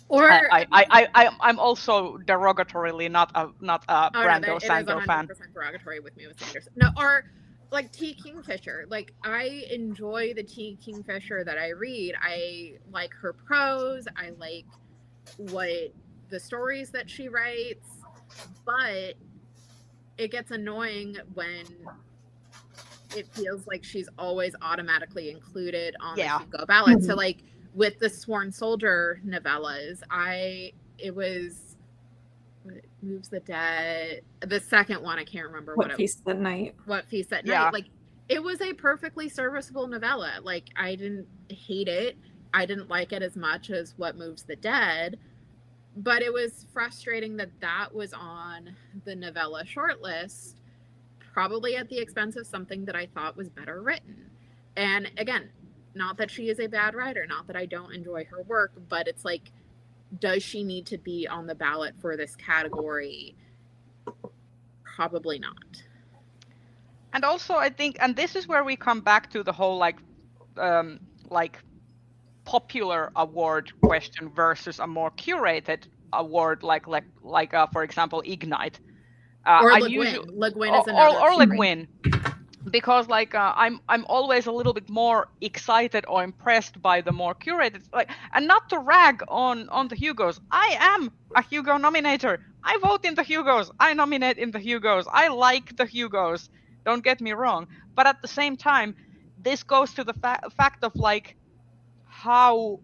[SPEAKER 3] Or
[SPEAKER 2] I'm also derogatorily not a Brando
[SPEAKER 3] it is
[SPEAKER 2] Sando
[SPEAKER 3] 100%
[SPEAKER 2] fan.
[SPEAKER 3] derogatory with me with Sanderson. No, or like T. Kingfisher. Like I enjoy the T. Kingfisher that I read. I like her prose. I like what the stories that she writes, but it gets annoying when it feels like she's always automatically included on the Hugo ballot. So like with the Sworn Soldier novellas, it was Moves the Dead. The second one, I can't remember
[SPEAKER 4] What Feast at Night.
[SPEAKER 3] What Feast at Night. Like it was a perfectly serviceable novella. Like I didn't hate it. I didn't like it as much as What Moves the Dead, but it was frustrating that was on the novella shortlist, probably at the expense of something that I thought was better written. And again, not that she is a bad writer, not that I don't enjoy her work, but it's like, does she need to be on the ballot for this category? Probably not.
[SPEAKER 2] And also I think, and this is where we come back to the whole like popular award question versus a more curated award like for example Ignite.
[SPEAKER 3] Or Le Guin. Le Guin is another.
[SPEAKER 2] Or Le Guin. Because like I'm always a little bit more excited or impressed by the more curated, like, and not to rag on the Hugos. I am a Hugo nominator. I vote in the Hugos. I nominate in the Hugos. I like the Hugos. Don't get me wrong. But at the same time, this goes to the fact of like how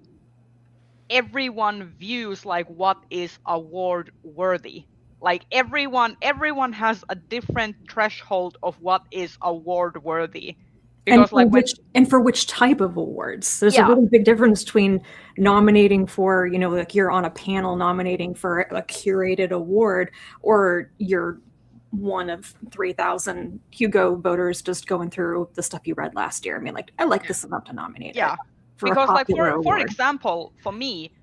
[SPEAKER 2] everyone views like what is award worthy. Like everyone has a different threshold of what is award worthy. Because
[SPEAKER 4] and for which type of awards. There's a really big difference between nominating for, like you're on a panel nominating for a curated award, or you're one of 3,000 Hugo voters just going through the stuff you read last year. I mean, like, I like this enough to nominate it.
[SPEAKER 2] Because like for example, for me,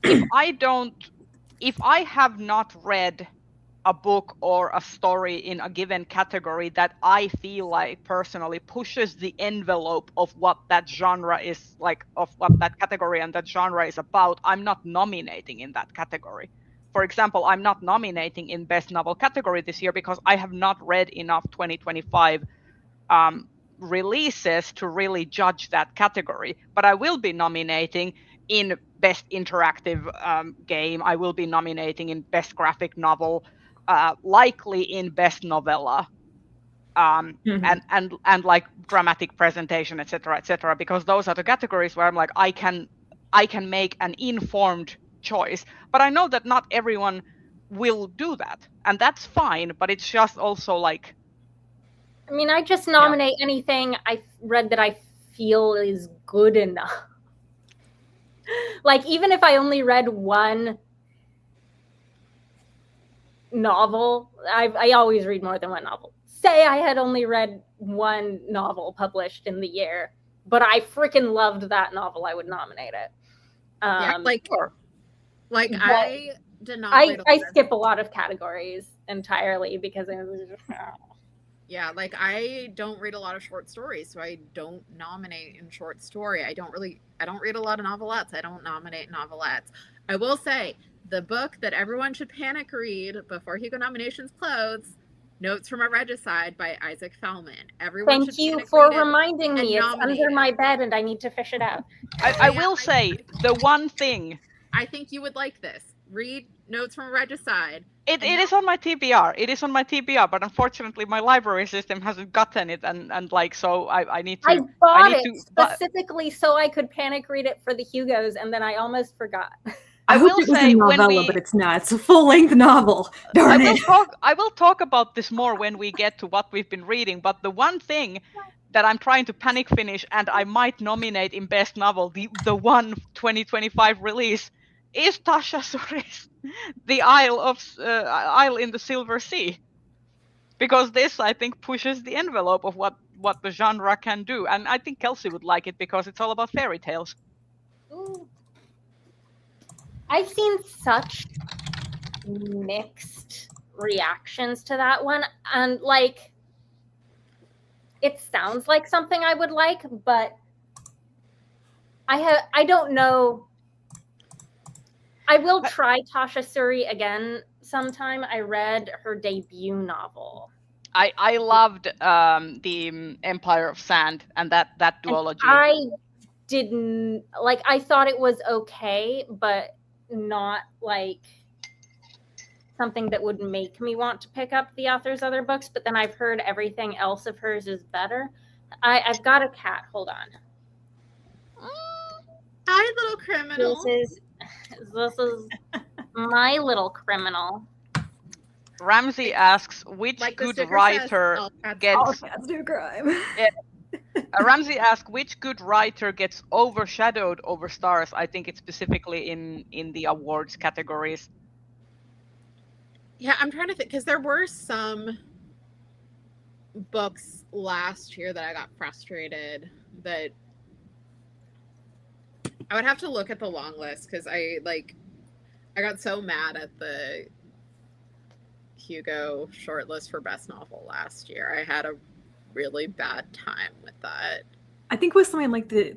[SPEAKER 2] if I have not read a book or a story in a given category that I feel like personally pushes the envelope of what that genre is like, of what that category and that genre is about, I'm not nominating in that category. For example, I'm not nominating in Best Novel category this year because I have not read enough 2025 releases to really judge that category. But I will be nominating in Best Interactive Game. I will be nominating in Best Graphic Novel. Likely in Best Novella, and like dramatic presentation, etc., because those are the categories where I'm like I can make an informed choice. But I know that not everyone will do that, and that's fine. But it's just also like,
[SPEAKER 1] I mean, I just nominate anything I read that I feel is good enough. Like even if I only read one novel, I always read more than one novel. Say I had only read one novel published in the year, but I freaking loved that novel, I would nominate it.
[SPEAKER 3] I did not.
[SPEAKER 1] I skip a lot of categories entirely because I was just,
[SPEAKER 3] like I don't read a lot of short stories, so I don't nominate in short story. I don't read a lot of novelettes. I don't nominate novelettes. I will say, the book that everyone should panic read before Hugo nominations close, Notes from a Regicide by Isaac Fellman. Everyone
[SPEAKER 1] Thank you for reminding me. It's under my bed and I need to fish it out.
[SPEAKER 2] I will say the one thing.
[SPEAKER 3] I think you would like this. Read Notes from a Regicide.
[SPEAKER 2] It is on my TBR. It is on my TBR, but unfortunately my library system hasn't gotten it, and like so I need to.
[SPEAKER 1] I bought it specifically so I could panic read it for the Hugos, and then I almost forgot.
[SPEAKER 4] I will say novella, but it's not. It's a full-length novel. Darn it.
[SPEAKER 2] I will talk about this more when we get to what we've been reading. But the one thing that I'm trying to panic finish, and I might nominate in Best Novel, the one 2025 release, is Tasha Suri's The Isle in the Silver Sea? Because this, I think, pushes the envelope of what the genre can do, and I think Kelsey would like it because it's all about fairy tales.
[SPEAKER 1] Ooh. I've seen such mixed reactions to that one, and like, it sounds like something I would like, but I don't know. I will try Tasha Suri again sometime. I read her debut novel.
[SPEAKER 2] I loved the Empire of Sand and that duology.
[SPEAKER 1] And I didn't like. I thought it was okay, but not like something that would make me want to pick up the author's other books. But then I've heard everything else of hers is better. I've got a cat. Hold on.
[SPEAKER 3] Hi, little criminal.
[SPEAKER 1] This is my little criminal.
[SPEAKER 2] Ramsey asks which
[SPEAKER 3] Like the
[SPEAKER 2] good
[SPEAKER 3] sticker
[SPEAKER 2] writer
[SPEAKER 3] says,
[SPEAKER 2] gets.
[SPEAKER 4] All cats do crime.
[SPEAKER 2] Ramsey asks which good writer gets overshadowed over stars. I think it's specifically in the awards categories.
[SPEAKER 3] Yeah, I'm trying to think because there were some books last year that I got frustrated that I would have to look at the long list because I got so mad at the Hugo shortlist for best novel last year. I had a really bad time with that.
[SPEAKER 4] I think with something like the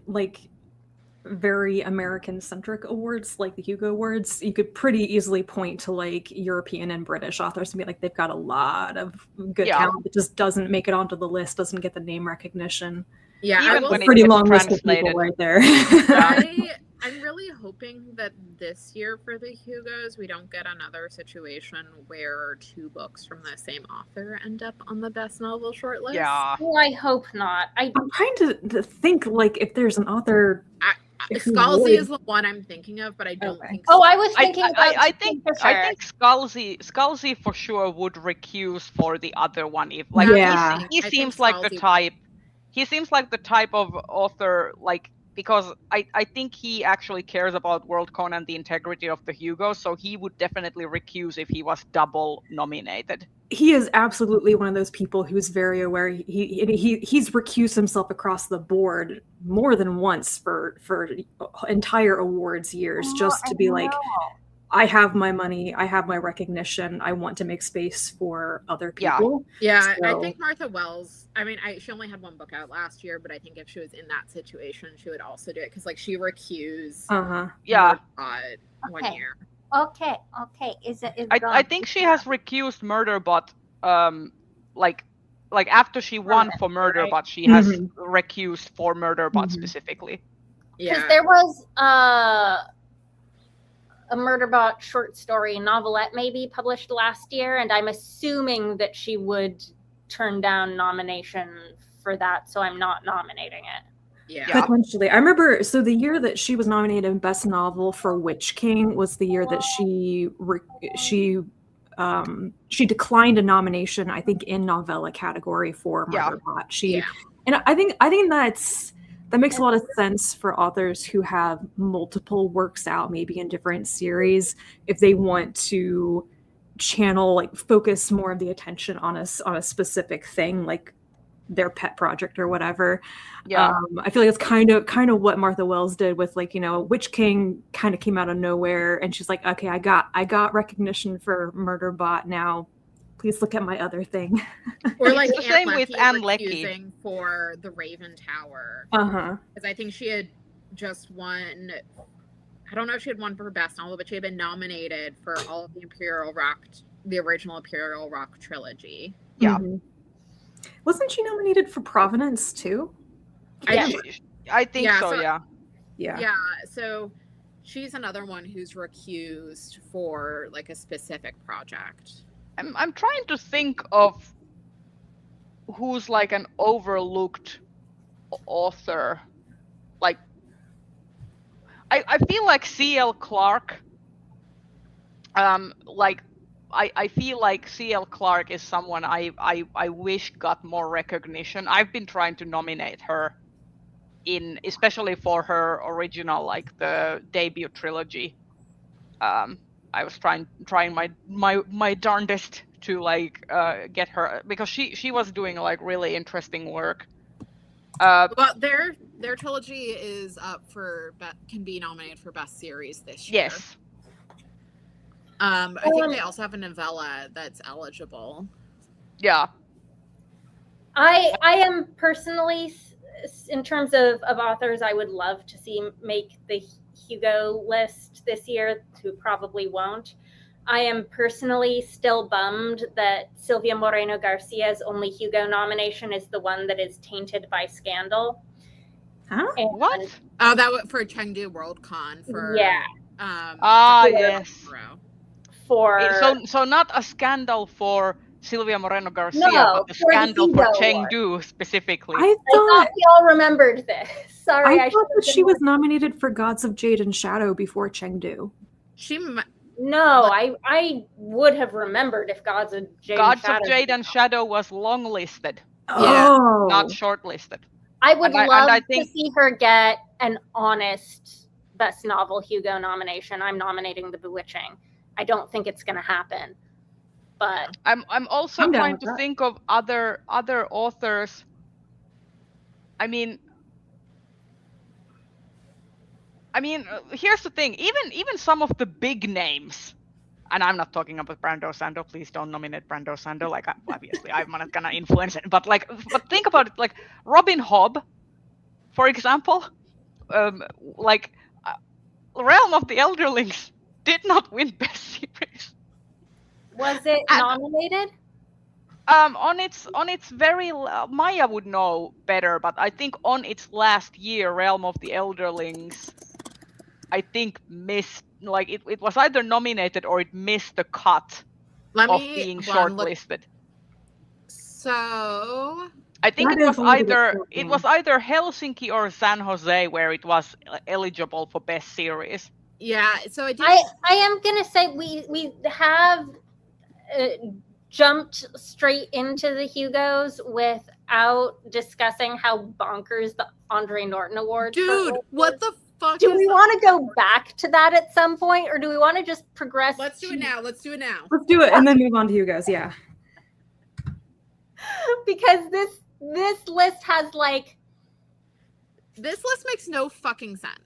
[SPEAKER 4] very American centric awards like the Hugo Awards, you could pretty easily point to like European and British authors and be like, they've got a lot of good talent that just doesn't make it onto the list, doesn't get the name recognition.
[SPEAKER 3] Yeah,
[SPEAKER 2] Even
[SPEAKER 3] I will
[SPEAKER 2] when
[SPEAKER 4] Pretty
[SPEAKER 2] it
[SPEAKER 4] long
[SPEAKER 2] gets
[SPEAKER 4] list of people
[SPEAKER 2] translated.
[SPEAKER 4] right there.
[SPEAKER 3] I'm really hoping that this year for the Hugos, we don't get another situation where two books from the same author end up on the best novel shortlist.
[SPEAKER 2] Yeah.
[SPEAKER 1] Oh, I hope not.
[SPEAKER 4] I'm trying to think like if there's an author.
[SPEAKER 3] Scalzi is the one I'm thinking of, but I don't think.
[SPEAKER 1] Oh, I was thinking about.
[SPEAKER 2] I think Scalzi for sure would recuse for the other one if like
[SPEAKER 4] Yeah.
[SPEAKER 2] he
[SPEAKER 3] I
[SPEAKER 2] seems
[SPEAKER 3] think
[SPEAKER 2] like the
[SPEAKER 3] Scalzi-
[SPEAKER 2] type. He seems like the type of author like because I think he actually cares about Worldcon and the integrity of the Hugo, so he would definitely recuse if he was double nominated.
[SPEAKER 4] He is absolutely one of those people who's very aware. He's recused himself across the board more than once for entire awards years, just to be like, I have my money, I have my recognition, I want to make space for other people.
[SPEAKER 3] Yeah,
[SPEAKER 4] So-
[SPEAKER 3] I think Martha Wells. I mean, she only had one book out last year, but I think if she was in that situation, she would also do it because, like, she recused.
[SPEAKER 2] Yeah.
[SPEAKER 3] One
[SPEAKER 1] Okay.
[SPEAKER 3] year.
[SPEAKER 1] Okay. Is
[SPEAKER 2] I think she has recused Murderbot like after she won for Murderbot,
[SPEAKER 1] right?
[SPEAKER 2] she has
[SPEAKER 4] Mhm.
[SPEAKER 2] recused for Murderbot
[SPEAKER 4] Mhm.
[SPEAKER 2] specifically.
[SPEAKER 1] Because
[SPEAKER 3] Yeah.
[SPEAKER 1] there was a Murderbot short story novelette maybe published last year, and I'm assuming that she would turn down nomination for that, so I'm not nominating it.
[SPEAKER 3] Yeah.
[SPEAKER 2] Yeah.
[SPEAKER 4] Potentially. I remember, so the year that she was nominated in Best Novel for Witch King was the year that she declined a nomination, I think, in novella category for
[SPEAKER 2] Yeah.
[SPEAKER 4] Murderbot.
[SPEAKER 3] Yeah.
[SPEAKER 4] And I think that makes a lot of sense for authors who have multiple works out, maybe in different series, if they want to channel, like, focus more of the attention on a specific thing, like their pet project or whatever.
[SPEAKER 2] Yeah.
[SPEAKER 4] I feel like it's kind of what Martha Wells did with, like, Witch King kind of came out of nowhere, and she's like, okay, I got recognition for Murderbot now. Please look at my other thing.
[SPEAKER 3] Or like
[SPEAKER 2] It's the same with Anne Leckie.
[SPEAKER 3] recusing for The Raven Tower,
[SPEAKER 4] Uh-huh.
[SPEAKER 3] because I think she had just won. I don't know if she had won for best novel, but she had been nominated for all of the original Imperial Rock trilogy.
[SPEAKER 2] Yeah.
[SPEAKER 4] Mhm. Wasn't she nominated for Provenance too?
[SPEAKER 1] Yeah.
[SPEAKER 2] I think
[SPEAKER 3] Yeah,
[SPEAKER 2] so,
[SPEAKER 3] so-
[SPEAKER 2] yeah.
[SPEAKER 4] Yeah.
[SPEAKER 3] So she's another one who's recused for like a specific project.
[SPEAKER 2] I'm trying to think of who's like an overlooked author. Like I feel like C.L. Clark. I feel like C.L. Clark is someone I wish got more recognition. I've been trying to nominate her especially for her original, like the debut trilogy. I was trying my darndest to like get her, because she was doing like really interesting work.
[SPEAKER 3] Well, their trilogy is up for can be nominated for best series this year.
[SPEAKER 2] Yes.
[SPEAKER 3] I think they also have a novella that's eligible.
[SPEAKER 2] Yeah.
[SPEAKER 1] I am personally, in terms of authors I would love to see make the Hugo list this year, who probably won't. I am personally still bummed that Silvia Moreno Garcia's only Hugo nomination is the one that is tainted by scandal.
[SPEAKER 4] Huh?
[SPEAKER 1] And
[SPEAKER 2] What?
[SPEAKER 3] Oh, that was for Chengdu Worldcon for
[SPEAKER 1] yeah.
[SPEAKER 2] Yes.
[SPEAKER 1] For
[SPEAKER 2] So not a scandal for Silvia Moreno Garcia,
[SPEAKER 1] No,
[SPEAKER 2] but a
[SPEAKER 1] for the
[SPEAKER 2] scandal for
[SPEAKER 1] Hugo
[SPEAKER 2] Chengdu specifically.
[SPEAKER 4] I
[SPEAKER 1] I
[SPEAKER 4] thought
[SPEAKER 1] thought we all remembered this. Sorry,
[SPEAKER 4] I
[SPEAKER 1] I
[SPEAKER 4] thought
[SPEAKER 1] should
[SPEAKER 4] that she was nominated for Gods of Jade and Shadow before Chengdu.
[SPEAKER 1] No, I would have remembered if Gods of Jade
[SPEAKER 2] Gods
[SPEAKER 1] and Shadow.
[SPEAKER 2] of Jade and Shadow was longlisted,
[SPEAKER 4] Oh,
[SPEAKER 2] not shortlisted.
[SPEAKER 1] I would
[SPEAKER 2] And
[SPEAKER 1] love
[SPEAKER 2] I think
[SPEAKER 1] to see her get an honest Best Novel Hugo nomination. I'm nominating The Bewitching. I don't think it's going to happen, but
[SPEAKER 2] I'm also
[SPEAKER 4] I'm down
[SPEAKER 2] trying
[SPEAKER 4] with
[SPEAKER 2] to
[SPEAKER 4] that.
[SPEAKER 2] think of other authors. I mean, here's the thing. Even some of the big names, and I'm not talking about Brando Sando. Please don't nominate Brando Sando. Like, obviously, I'm not gonna influence it. But think about it. Like Robin Hobb, for example. Realm of the Elderlings did not win Best Series.
[SPEAKER 1] was it nominated?
[SPEAKER 2] On its very Maya would know better, but I think on its last year, Realm of the Elderlings, I think missed, like it was either nominated or it missed the cut of being shortlisted.
[SPEAKER 3] So
[SPEAKER 2] I think
[SPEAKER 4] That
[SPEAKER 2] it
[SPEAKER 4] is
[SPEAKER 2] was
[SPEAKER 4] a little bit
[SPEAKER 2] either Helsinki or San Jose where it was eligible for Best Series.
[SPEAKER 3] yeah, so
[SPEAKER 1] I am gonna say we have jumped straight into the Hugos without discussing how bonkers the Andre Norton Award.
[SPEAKER 3] Dude, what the fuck?
[SPEAKER 1] Do we want to go back to that at some point, or do we want to just progress?
[SPEAKER 3] Let's do it now.
[SPEAKER 4] Let's do it and then move on to Hugo's. Yeah.
[SPEAKER 1] Because this list has
[SPEAKER 3] this list makes no fucking sense.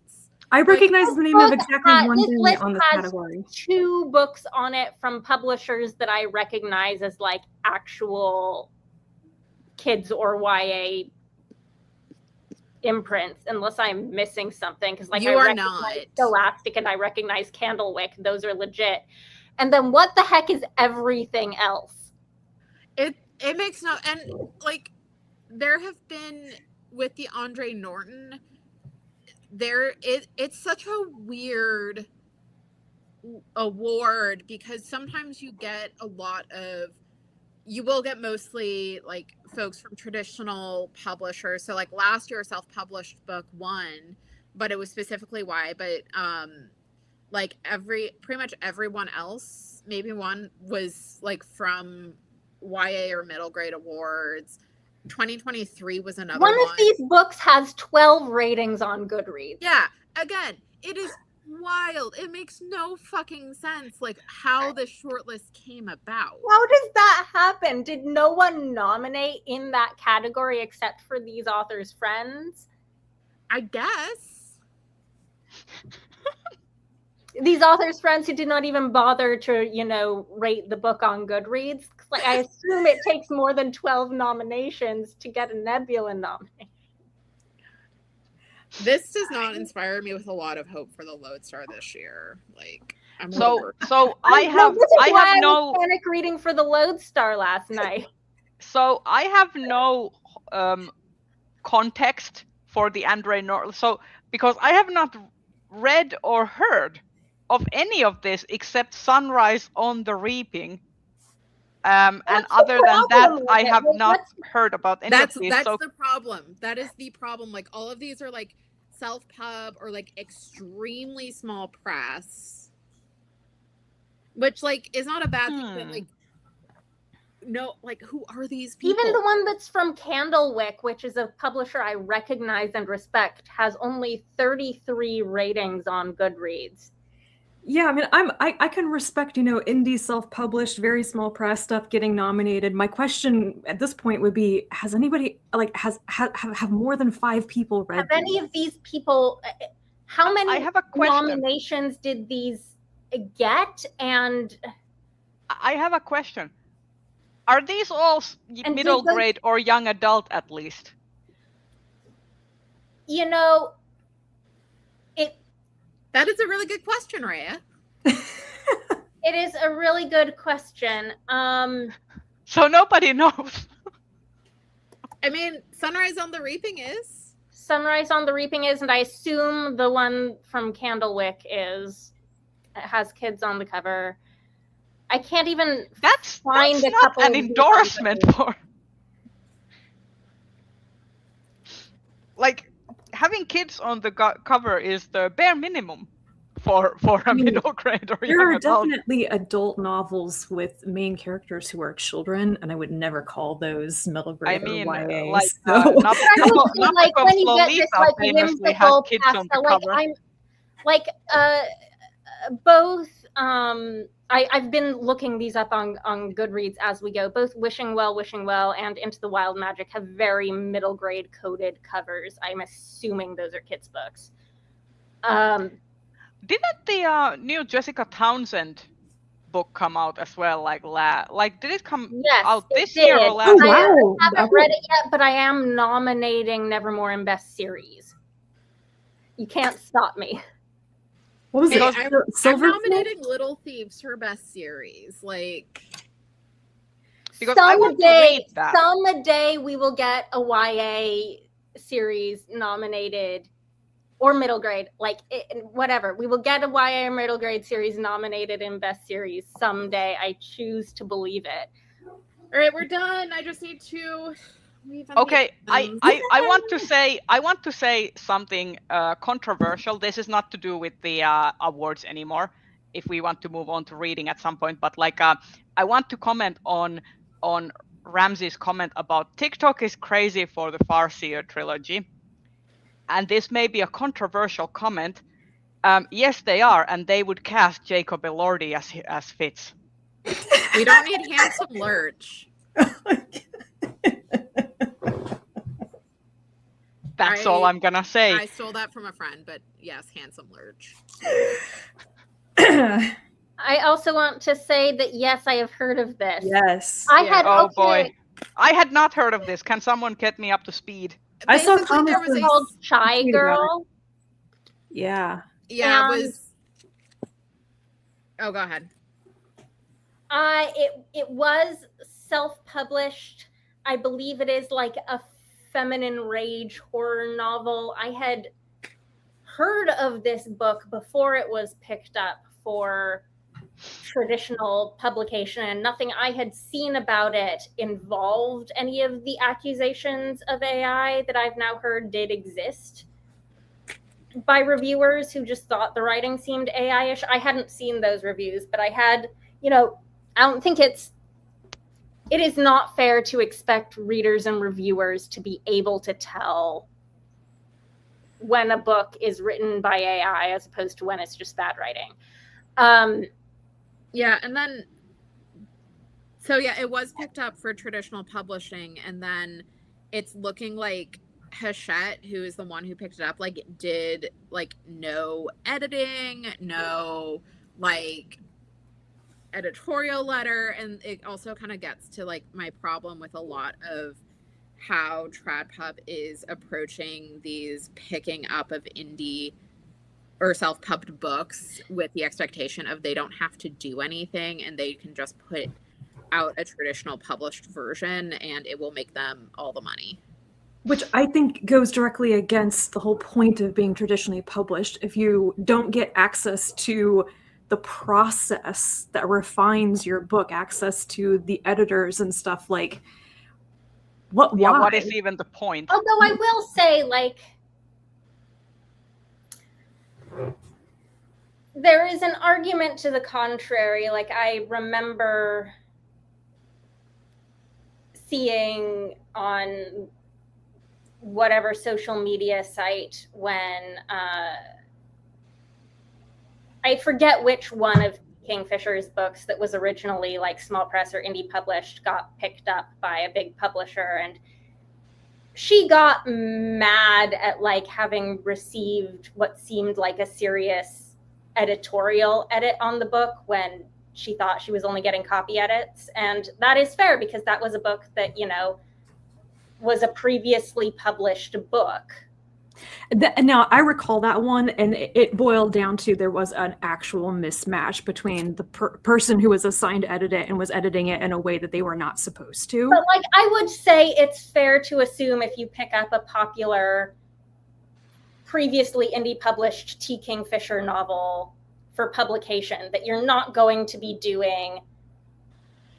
[SPEAKER 4] I recognize the name of exactly one
[SPEAKER 1] this
[SPEAKER 4] thing
[SPEAKER 1] list
[SPEAKER 4] on this
[SPEAKER 1] has
[SPEAKER 4] category.
[SPEAKER 1] 2 books on it from publishers that I recognize as like actual kids or YA imprints, unless I'm missing something. Because like
[SPEAKER 3] you
[SPEAKER 1] I
[SPEAKER 3] are
[SPEAKER 1] recognize
[SPEAKER 3] not
[SPEAKER 1] Scholastic and I recognize Candlewick; those are legit. And then what the heck is everything else?
[SPEAKER 3] It makes no, and like there have been with the Andre Norton, it's such a weird award because sometimes you will get mostly like folks from traditional publishers. So like last year, a self-published book won, but it was specifically YA. But like pretty much everyone else, maybe one was like from YA or middle grade awards. 2023 was another one.
[SPEAKER 1] One of these books has 12 ratings on Goodreads.
[SPEAKER 3] Yeah, again, it is wild. It makes no fucking sense, like how this shortlist came about.
[SPEAKER 1] How does that happen? Did no one nominate in that category except for these authors' friends?
[SPEAKER 3] I guess.
[SPEAKER 1] These authors' friends who did not even bother to, rate the book on Goodreads. Like, I assume it takes more than 12 nominations to get a Nebula nomination.
[SPEAKER 3] This does not inspire me with a lot of hope for the Lodestar this year. Like,
[SPEAKER 2] So I have no
[SPEAKER 1] panic reading for the Lodestar last night.
[SPEAKER 2] So I have no context for the Andre Norton. So because I have not read or heard of any of this except Sunrise on the Reaping. And other than that, I have not heard about any of these.
[SPEAKER 3] That's the problem. That is the problem. Like all of these are like self-pub or like extremely small press, which like is not a bad thing. But like, no, like who are these people?
[SPEAKER 1] Even the one that's from Candlewick, which is a publisher I recognize and respect, has only 33 ratings on Goodreads.
[SPEAKER 4] Yeah, I mean, I can respect, indie self-published, very small press stuff getting nominated. My question at this point would be, has anybody have more than 5 people read
[SPEAKER 1] Have any
[SPEAKER 4] these?
[SPEAKER 1] of these people? How many
[SPEAKER 2] I have a question.
[SPEAKER 1] nominations did these get? And
[SPEAKER 2] I have a question. Are these all
[SPEAKER 1] And
[SPEAKER 2] middle
[SPEAKER 1] did those-
[SPEAKER 2] grade or young adult at least?
[SPEAKER 3] That is a really good question, Raya.
[SPEAKER 1] It is a really good question.
[SPEAKER 2] So nobody knows.
[SPEAKER 3] I mean, Sunrise on the Reaping is.
[SPEAKER 1] Sunrise on the Reaping is, and I assume the one from Candlewick is. It has kids on the cover. I can't even
[SPEAKER 2] That's
[SPEAKER 1] find a
[SPEAKER 2] not
[SPEAKER 1] couple
[SPEAKER 2] an
[SPEAKER 1] of
[SPEAKER 2] endorsement for. Like, having kids on the cover is the bare minimum for a middle grade or
[SPEAKER 4] There
[SPEAKER 2] young
[SPEAKER 4] are
[SPEAKER 2] adult.
[SPEAKER 4] definitely adult novels with main characters who are children, and I would never call those middle grade
[SPEAKER 2] I mean,
[SPEAKER 4] or YA.
[SPEAKER 2] like,
[SPEAKER 4] so.
[SPEAKER 1] like when you get this like
[SPEAKER 2] famously has
[SPEAKER 1] whimsical
[SPEAKER 2] kids on the
[SPEAKER 1] pastel, like
[SPEAKER 2] cover.
[SPEAKER 1] I'm like both I've been looking these up on Goodreads as we go. Both Wishing Well, and Into the Wild Magic have very middle grade coded covers. I'm assuming those are kids' books.
[SPEAKER 2] Didn't the new Jessica Townsend book come out as well? Like did it come out this year or last
[SPEAKER 4] Oh,
[SPEAKER 2] year?
[SPEAKER 4] wow.
[SPEAKER 1] I haven't read it yet, but I am nominating Nevermore in Best Series. You can't stop me.
[SPEAKER 4] What was
[SPEAKER 3] Hey,
[SPEAKER 4] it?
[SPEAKER 3] I'm
[SPEAKER 4] Silver
[SPEAKER 3] nominating Little Thieves for Best Series. Like,
[SPEAKER 2] Because I want to read that.
[SPEAKER 1] Someday we will get a YA series nominated, or middle grade, whatever. We will get a YA or middle grade series nominated in Best Series someday. I choose to believe it.
[SPEAKER 3] all right, we're done. I just need to.
[SPEAKER 2] Okay, I want to say something controversial. This is not to do with the awards anymore. If we want to move on to reading at some point, but I want to comment on Ramsey's comment about TikTok is crazy for the Farseer trilogy, and this may be a controversial comment. Yes, they are, and they would cast Jacob Elordi as Fitz.
[SPEAKER 3] We don't need Handsome Lurch.
[SPEAKER 2] That's all I'm gonna say.
[SPEAKER 3] I stole that from a friend, but yes, Handsome Lurch.
[SPEAKER 1] I also want to say that yes, I have heard of this.
[SPEAKER 4] Yes.
[SPEAKER 2] Boy, I had not heard of this. Can someone get me up to speed?
[SPEAKER 4] I saw
[SPEAKER 3] Basically,
[SPEAKER 4] comments
[SPEAKER 3] there was a
[SPEAKER 1] Called Shy Girl.
[SPEAKER 4] Yeah.
[SPEAKER 3] Yeah,
[SPEAKER 1] And-
[SPEAKER 3] it was. Oh, go ahead.
[SPEAKER 1] It was self-published. I believe it is like a feminine rage horror novel. I had heard of this book before it was picked up for traditional publication, and nothing I had seen about it involved any of the accusations of AI that I've now heard did exist by reviewers who just thought the writing seemed AI-ish. I hadn't seen those reviews, but I had, I don't think it is not fair to expect readers and reviewers to be able to tell when a book is written by AI as opposed to when it's just bad writing.
[SPEAKER 3] Yeah, and then, so yeah, it was picked up for traditional publishing, and then it's looking like Hachette, who is the one who picked it up, did no editing, no editorial letter, and it also kind of gets to my problem with a lot of how TradPub is approaching these picking up of indie or self-pubbed books with the expectation of they don't have to do anything and they can just put out a traditional published version and it will make them all the money.
[SPEAKER 4] Which I think goes directly against the whole point of being traditionally published. If you don't get access to the process that refines your book, access to the editors and stuff, why?
[SPEAKER 2] What is even the point?
[SPEAKER 1] Although I will say, there is an argument to the contrary. I remember seeing on whatever social media site when I forget which one of Kingfisher's books that was originally like small press or indie published got picked up by a big publisher, and she got mad at like having received what seemed like a serious editorial edit on the book when she thought she was only getting copy edits. And that is fair because that was a book that, you know, was a previously published book.
[SPEAKER 4] Now, I recall that one, and it boiled down to there was an actual mismatch between the person who was assigned to edit it and was editing it in a way that they were not supposed to.
[SPEAKER 1] But like, I would say it's fair to assume if you pick up a popular, previously indie published T. Kingfisher novel for publication, that you're not going to be doing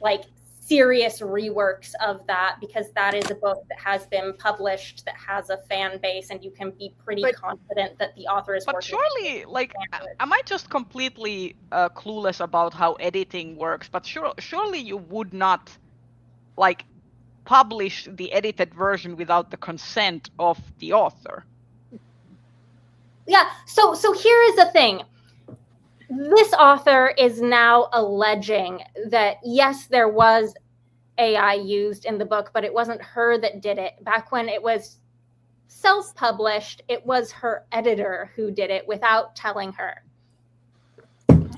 [SPEAKER 1] like serious reworks of that, because that is a book that has been published, that has a fan base, and you can be pretty confident that the author is
[SPEAKER 2] But surely, like, am I just completely clueless about how editing works? But surely you would not, like, publish the edited version without the consent of the author.
[SPEAKER 1] Yeah, so here is the thing. This author is now alleging that, yes, there was AI used in the book, but it wasn't her that did it. Back when it was self-published, it was her editor who did it without telling her.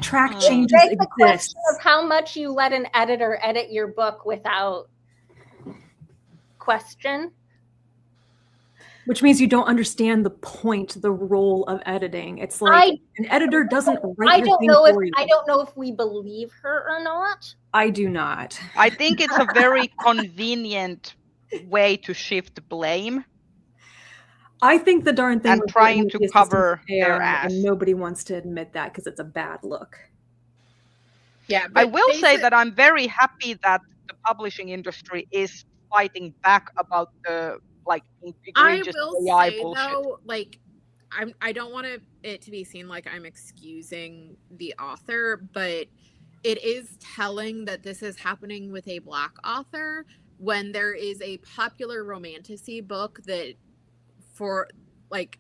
[SPEAKER 4] Track changes
[SPEAKER 1] It's a question of how much you let an editor edit your book without question.
[SPEAKER 4] Which means you don't understand the point, the role of editing. It's like an editor doesn't write your thing for you.
[SPEAKER 1] I don't know if we believe her or not.
[SPEAKER 4] I do not.
[SPEAKER 2] I think it's a very convenient way to shift blame.
[SPEAKER 4] I think the darn thing
[SPEAKER 2] and trying to cover their ass.
[SPEAKER 4] And nobody wants to admit that because it's a bad look.
[SPEAKER 3] Yeah,
[SPEAKER 2] I will say that I'm very happy that the publishing industry is fighting back about the egregious AI bullshit.
[SPEAKER 3] Though, like, I don't want it to be seen like I'm excusing the author, but it is telling that this is happening with a Black author when there is a popular romantasy book that, for like,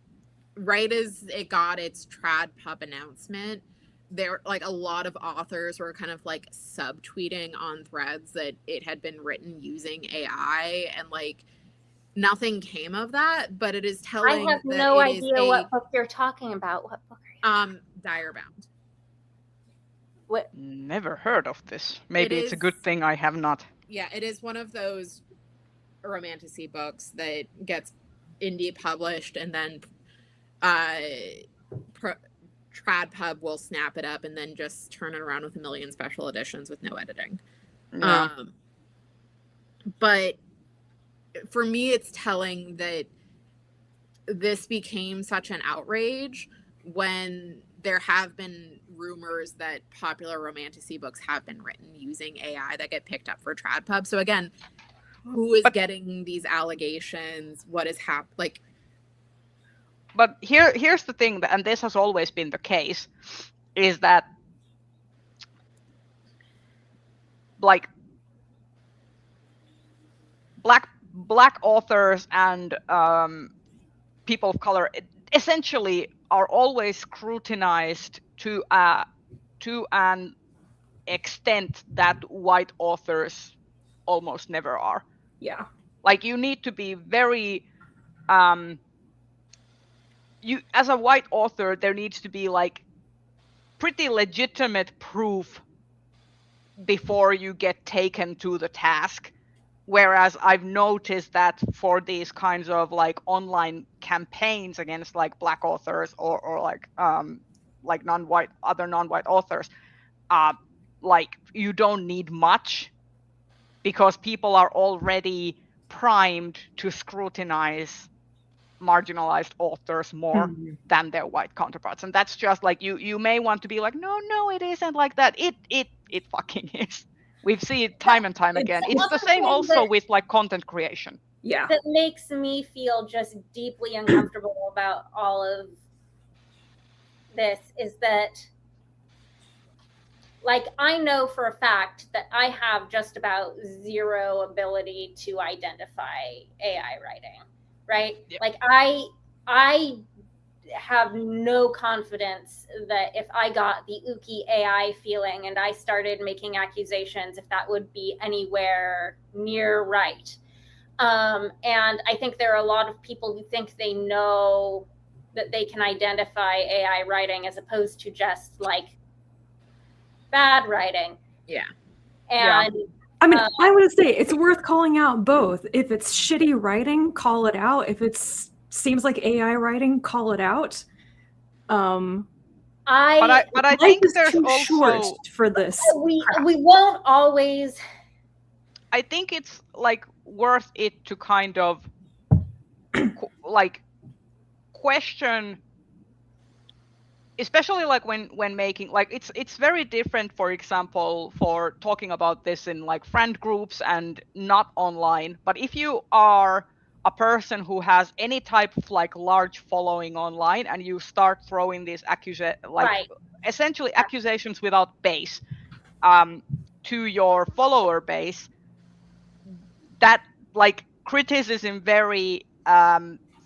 [SPEAKER 3] right as it got its trad pub announcement, there, like, a lot of authors were kind of like subtweeting on threads that it had been written using AI, and like nothing came of that, but it is telling.
[SPEAKER 1] I have no idea what book you're talking about. What book are you
[SPEAKER 3] Direbound.
[SPEAKER 1] What?
[SPEAKER 2] Never heard of this. Maybe it's a good thing I have not.
[SPEAKER 3] Yeah, it is one of those romantasy books that gets indie published, and then TradPub will snap it up and then just turn it around with a million special editions with no editing.
[SPEAKER 2] Yeah.
[SPEAKER 3] But for me, it's telling that this became such an outrage when there have been rumors that popular romantasy books have been written using AI that get picked up for TradPub. So again, who is getting these allegations? What is happening? Like,
[SPEAKER 2] but here's the thing, and this has always been the case, is that like black authors and people of color essentially are always scrutinized to an extent that white authors almost never are.
[SPEAKER 4] Yeah.
[SPEAKER 2] Like, you need to be very you as a white author, there needs to be like pretty legitimate proof before you get taken to the task. Whereas I've noticed that for these kinds of like online campaigns against like black authors or like other non-white authors, like, you don't need much because people are already primed to scrutinize marginalized authors more than their white counterparts. And that's just like, you may want to be like, no, it isn't like that. It fucking is. We've seen it time and time again. It's the same also with like content creation.
[SPEAKER 4] Yeah.
[SPEAKER 1] That makes me feel just deeply uncomfortable about all of this is that, like, I know for a fact that I have just about zero ability to identify AI writing, right? Yep. Like, I have no confidence that if I got the Uki AI feeling and I started making accusations, if that would be anywhere near right. And I think there are a lot of people who think they know that they can identify AI writing as opposed to just like bad writing.
[SPEAKER 3] Yeah.
[SPEAKER 1] And
[SPEAKER 4] I mean, I would say it's worth calling out both. If it's shitty writing, call it out. If it seems like AI writing, call it out.
[SPEAKER 2] But I think there's
[SPEAKER 4] too
[SPEAKER 2] also
[SPEAKER 4] short for this.
[SPEAKER 1] We won't always.
[SPEAKER 2] I think it's like worth it to kind of like question, especially like when making, like it's very different, for example, for talking about this in like friend groups and not online. But if you are a person who has any type of like large following online and you start throwing these essentially accusations without base to your follower base, that like criticism very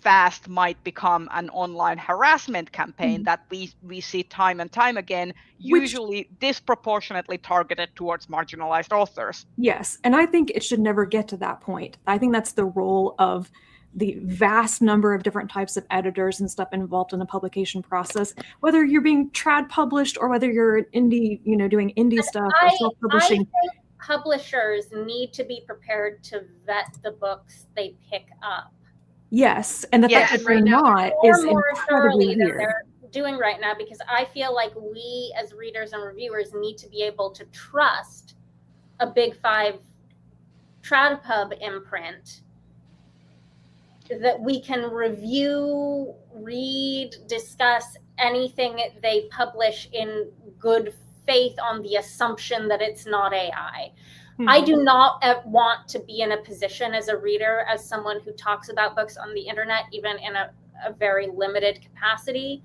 [SPEAKER 2] fast might become an online harassment campaign that we see time and time again, usually disproportionately targeted towards marginalized authors.
[SPEAKER 4] Yes, and I think it should never get to that point. I think that's the role of the vast number of different types of editors and stuff involved in the publication process, whether you're being trad published or whether you're an indie, doing indie stuff or self-publishing.
[SPEAKER 1] I think publishers need to be prepared to vet the books they pick up.
[SPEAKER 4] Yes, and the fact that they're not is incredibly weird.
[SPEAKER 1] They're doing right now, because I feel like we as readers and reviewers need to be able to trust a Big Five TradPub imprint that we can review, read, discuss anything they publish in good faith on the assumption that it's not AI. I do not want to be in a position as a reader, as someone who talks about books on the internet, even in a very limited capacity,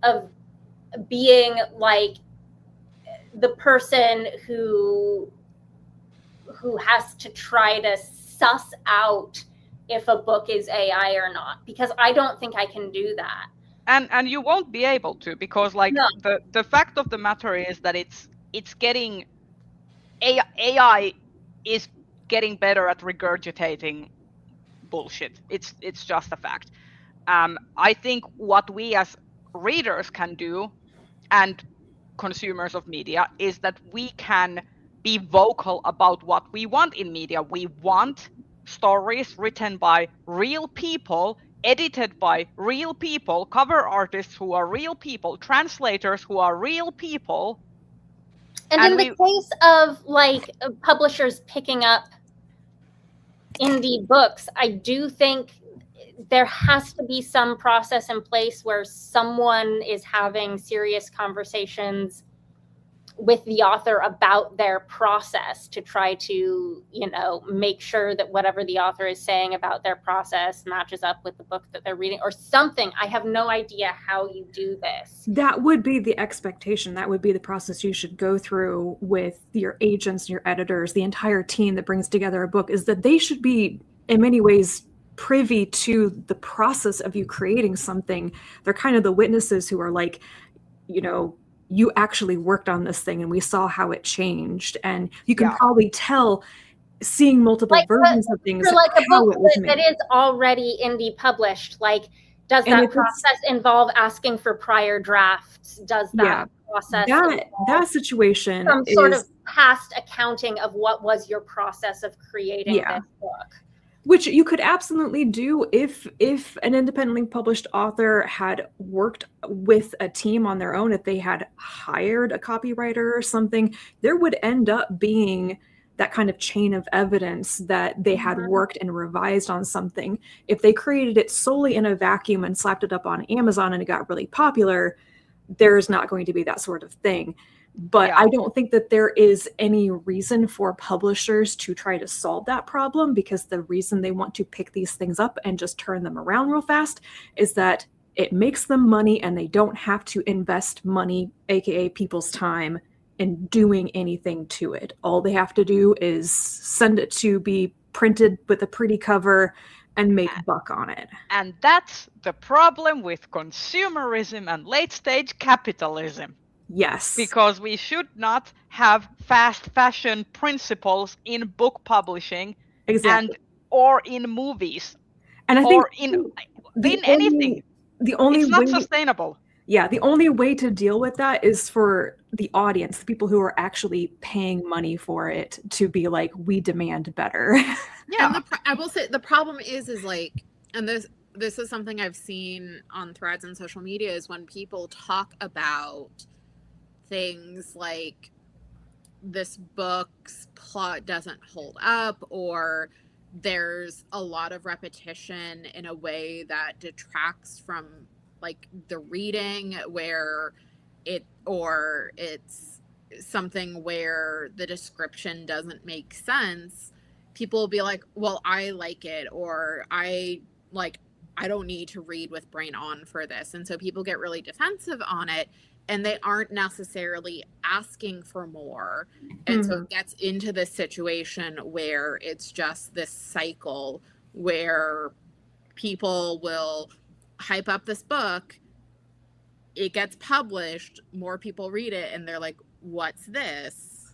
[SPEAKER 1] of being like the person who has to try to suss out if a book is AI or not, because I don't think I can do that.
[SPEAKER 2] And you won't be able to, because like the fact of the matter is that it's getting AI is getting better at regurgitating bullshit. It's just a fact. I think what we as readers can do, and consumers of media, is that we can be vocal about what we want in media. We want stories written by real people, edited by real people, cover artists who are real people, translators who are real people.
[SPEAKER 1] And in the case of like publishers picking up indie books, I do think there has to be some process in place where someone is having serious conversations with the author about their process to try to, make sure that whatever the author is saying about their process matches up with the book that they're reading or something. I have no idea how you do this.
[SPEAKER 4] That would be the expectation. That would be the process you should go through with your agents, your editors, the entire team that brings together a book, is that they should be in many ways privy to the process of you creating something. They're kind of the witnesses who are like, you actually worked on this thing and we saw how it changed. And you can probably tell, seeing multiple versions of things,
[SPEAKER 1] for like a book that is already indie published, like, does that process involve asking for prior drafts? Does that process
[SPEAKER 4] that situation
[SPEAKER 1] some sort of past accounting of what was your process of creating this book?
[SPEAKER 4] Which you could absolutely do if an independently published author had worked with a team on their own, if they had hired a copywriter or something, there would end up being that kind of chain of evidence that they had worked and revised on something. If they created it solely in a vacuum and slapped it up on Amazon and it got really popular, there's not going to be that sort of thing. But I don't think that there is any reason for publishers to try to solve that problem, because the reason they want to pick these things up and just turn them around real fast is that it makes them money and they don't have to invest money, aka people's time, in doing anything to it. All they have to do is send it to be printed with a pretty cover and make buck on it.
[SPEAKER 2] And that's the problem with consumerism and late-stage capitalism.
[SPEAKER 4] Yes.
[SPEAKER 2] Because we should not have fast fashion principles in book publishing or in movies.
[SPEAKER 4] And I
[SPEAKER 2] or
[SPEAKER 4] think
[SPEAKER 2] in anything.
[SPEAKER 4] The only
[SPEAKER 2] it's not sustainable.
[SPEAKER 4] Yeah, the only way to deal with that is for the audience, the people who are actually paying money for it, to be like, we demand better.
[SPEAKER 3] Yeah. And I will say the problem is like, and this is something I've seen on threads and social media, is when people talk about things like this book's plot doesn't hold up, or there's a lot of repetition in a way that detracts from like the reading, where it's something where the description doesn't make sense. People will be like, well, I like it, or I don't need to read with brain on for this. And so people get really defensive on it, and they aren't necessarily asking for more. And so it gets into this situation where it's just this cycle where people will hype up this book, it gets published, more people read it, and they're like, what's this?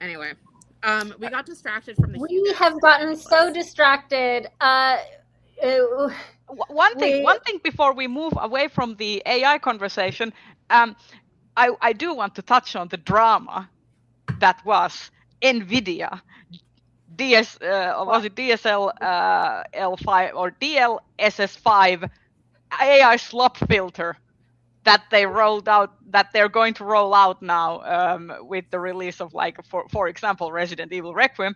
[SPEAKER 3] Anyway, we got distracted from the
[SPEAKER 1] We have gotten so distracted.
[SPEAKER 2] One thing before we move away from the AI conversation, I do want to touch on the drama that was NVIDIA was it DSL L5 or DLSS5 AI slop filter that they rolled out, that they're going to roll out now with the release of, like, for example, Resident Evil Requiem.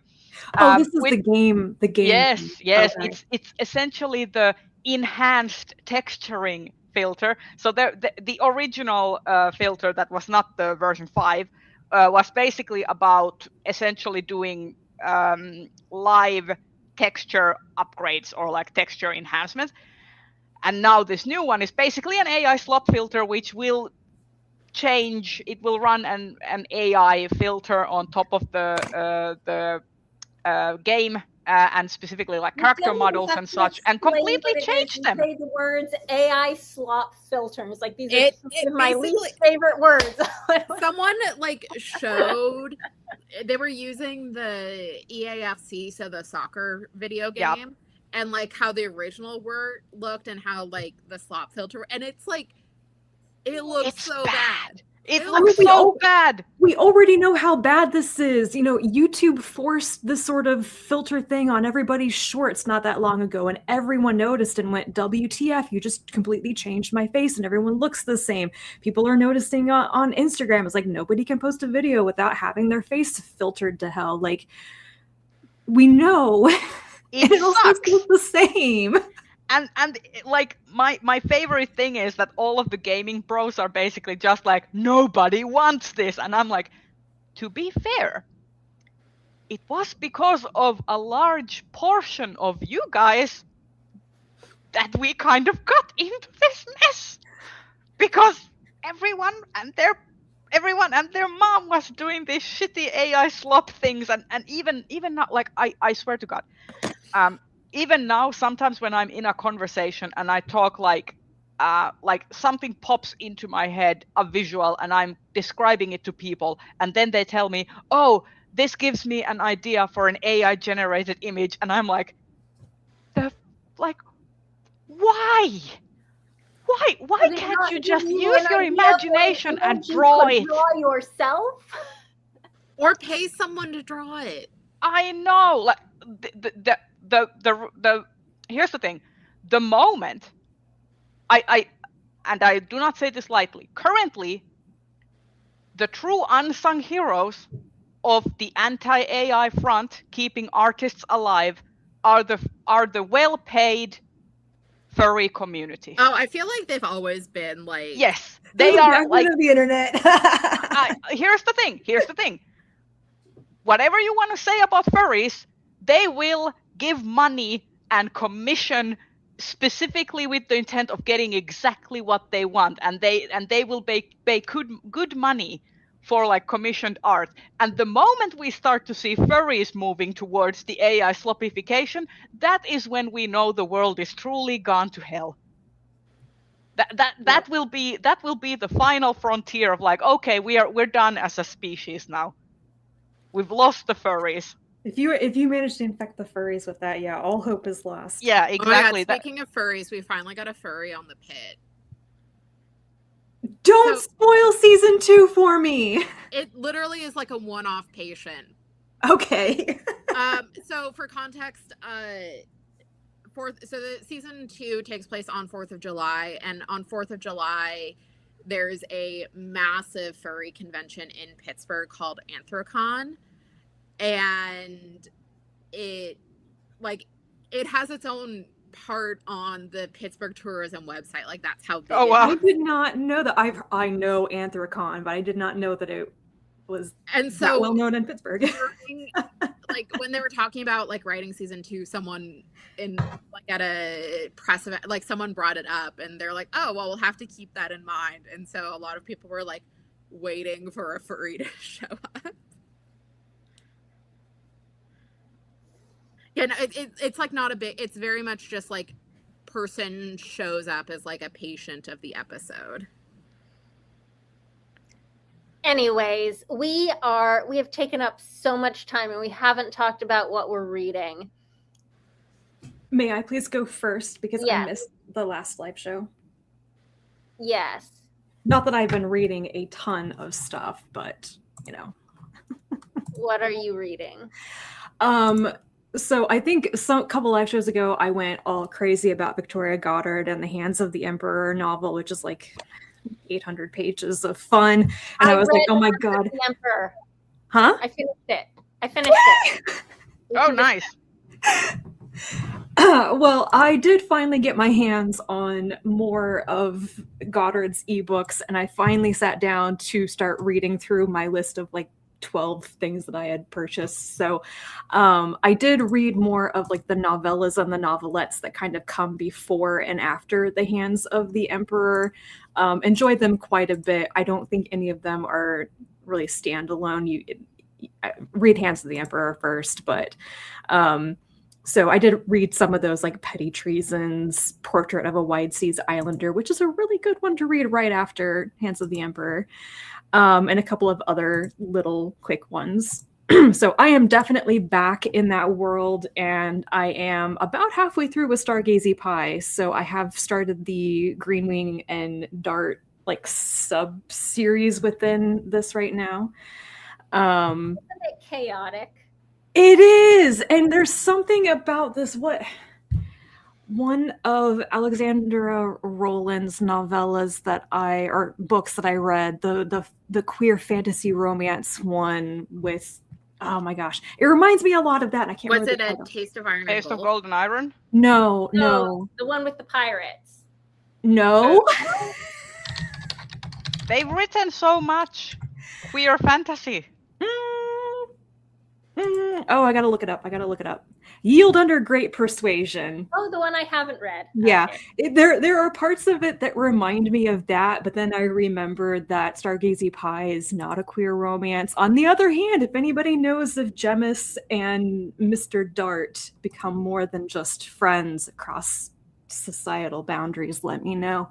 [SPEAKER 4] This is the game.
[SPEAKER 2] Yes.
[SPEAKER 4] Okay.
[SPEAKER 2] It's essentially the enhanced texturing filter. So the original filter that was not the version 5 was basically about essentially doing live texture upgrades or like texture enhancements. And now this new one is basically an AI slop filter, which will change. It will run an AI filter on top of the game and specifically like character models and such, and completely change them.
[SPEAKER 1] Say the words AI slop filters. Like, these are my least favorite words.
[SPEAKER 3] Someone like showed they were using the EAFC, so the soccer video game. Yep. And like how the original looked and how like the slop filter, and it's like it looks so bad.
[SPEAKER 2] It looks so bad.
[SPEAKER 4] We already know how bad this is. You know, YouTube forced this sort of filter thing on everybody's shorts not that long ago, and everyone noticed and went, WTF, you just completely changed my face and everyone looks the same. People are noticing on Instagram. It's like, nobody can post a video without having their face filtered to hell. Like, we know
[SPEAKER 2] it
[SPEAKER 4] sucks. Looks the same.
[SPEAKER 2] And like my favorite thing is that all of the gaming bros are basically just like, nobody wants this. And I'm like, to be fair, it was because of a large portion of you guys that we kind of got into this mess. Because everyone and their mom was doing these shitty AI slop things, and even not, like, I swear to God, even now, sometimes when I'm in a conversation and I talk like something pops into my head, a visual, and I'm describing it to people, and then they tell me, oh, this gives me an idea for an AI generated image, and I'm like, why? Why can't you just use your imagination and draw it?
[SPEAKER 1] Draw yourself?
[SPEAKER 3] Or pay someone to draw it.
[SPEAKER 2] I know, like the here's the thing. The moment I do not say this lightly, currently the true unsung heroes of the anti-AI front keeping artists alive are the well-paid furry community.
[SPEAKER 3] Oh, I feel like they've always been like,
[SPEAKER 2] yes, they are like
[SPEAKER 4] the internet.
[SPEAKER 2] Here's the thing. Whatever you want to say about furries, they will give money and commission specifically with the intent of getting exactly what they want, and they will pay good money for like commissioned art. And the moment we start to see furries moving towards the AI sloppification, that is when we know the world is truly gone to hell. That will be the final frontier of like, okay, we're done as a species now. We've lost the furries.
[SPEAKER 4] If you manage to infect the furries with that, yeah, all hope is lost.
[SPEAKER 2] Yeah, exactly.
[SPEAKER 3] Oh my God, speaking of furries, we finally got a furry on the pit.
[SPEAKER 4] Don't spoil season 2 for me.
[SPEAKER 3] It literally is like a one-off patient.
[SPEAKER 4] Okay.
[SPEAKER 3] So for context, the season 2 takes place on 4th of July, and on 4th of July, there's a massive furry convention in Pittsburgh called Anthrocon, and it has its own part on the Pittsburgh tourism website. Like, that's how big.
[SPEAKER 2] Oh wow!
[SPEAKER 4] I did not know that. I know Anthrocon, but I did not know that it was that well known in Pittsburgh.
[SPEAKER 3] Like, when they were talking about like writing season 2, someone in like at a press event, like someone brought it up, and they're like, "Oh, well, we'll have to keep that in mind." And so a lot of people were like waiting for a furry to show up. Yeah, no, it's like not a big. It's very much just like person shows up as like a patient of the episode.
[SPEAKER 1] Anyways, we have taken up so much time and we haven't talked about what we're reading.
[SPEAKER 4] May I please go first because I missed the last live show?
[SPEAKER 1] Yes.
[SPEAKER 4] Not that I've been reading a ton of stuff, but you know.
[SPEAKER 1] What are you reading?
[SPEAKER 4] So I think a couple live shows ago, I went all crazy about Victoria Goddard and the Hands of the Emperor novel, which is like 800 pages of fun. And I was like, oh my God.
[SPEAKER 1] The Emperor.
[SPEAKER 4] Huh?
[SPEAKER 1] I finished it.
[SPEAKER 2] Oh, nice.
[SPEAKER 4] Well, I did finally get my hands on more of Goddard's ebooks, and I finally sat down to start reading through my list of like 12 things that I had purchased. So I did read more of like the novellas and the novelettes that kind of come before and after The Hands of the Emperor. Enjoyed them quite a bit. I don't think any of them are really standalone. You read Hands of the Emperor first, but so I did read some of those, like Petty Treason's Portrait of a Wide Seas Islander, which is a really good one to read right after Hands of the Emperor. And a couple of other little quick ones. So I am definitely back in that world, and I am about halfway through with Stargazy Pie. So I have started the Greenwing and Dart like sub-series within this right now.
[SPEAKER 1] Isn't it chaotic?
[SPEAKER 4] It is, and there's something about this. One of Alexandra Rowland's novellas or books that I read, the queer fantasy romance one with, oh my gosh, it reminds me a lot of that. And I can't.
[SPEAKER 3] Was it a Taste of Iron?
[SPEAKER 2] Taste of Gold and Iron?
[SPEAKER 4] No.
[SPEAKER 1] The one with the pirates.
[SPEAKER 4] No.
[SPEAKER 2] They've written so much queer fantasy.
[SPEAKER 4] Oh, I gotta look it up. Yield Under Great Persuasion.
[SPEAKER 1] Oh, the one I haven't read.
[SPEAKER 4] Yeah,
[SPEAKER 1] Okay.
[SPEAKER 4] There are parts of it that remind me of that, but then I remembered that Stargazy Pie is not a queer romance. On the other hand, if anybody knows if Gemmis and Mr. Dart become more than just friends across societal boundaries, let me know.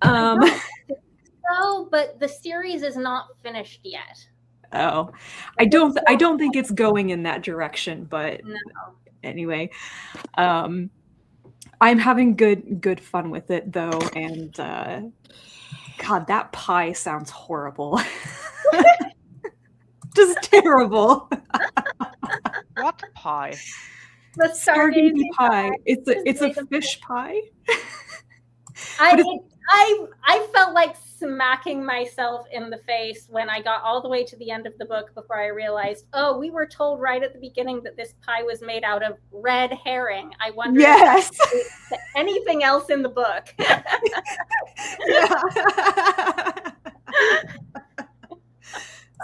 [SPEAKER 1] No, but the series is not finished yet.
[SPEAKER 4] Oh, I don't think it's going in that direction, but
[SPEAKER 1] No.
[SPEAKER 4] Anyway, I'm having good fun with it though, and God, that pie sounds horrible. Just terrible.
[SPEAKER 2] What pie?
[SPEAKER 1] The
[SPEAKER 4] Stargazy pie. It's a fish pie.
[SPEAKER 1] I felt like smacking myself in the face when I got all the way to the end of the book before I realized, oh, we were told right at the beginning that this pie was made out of red herring. I wonder
[SPEAKER 4] Yes.
[SPEAKER 1] if anything else in the book.
[SPEAKER 4] Yeah.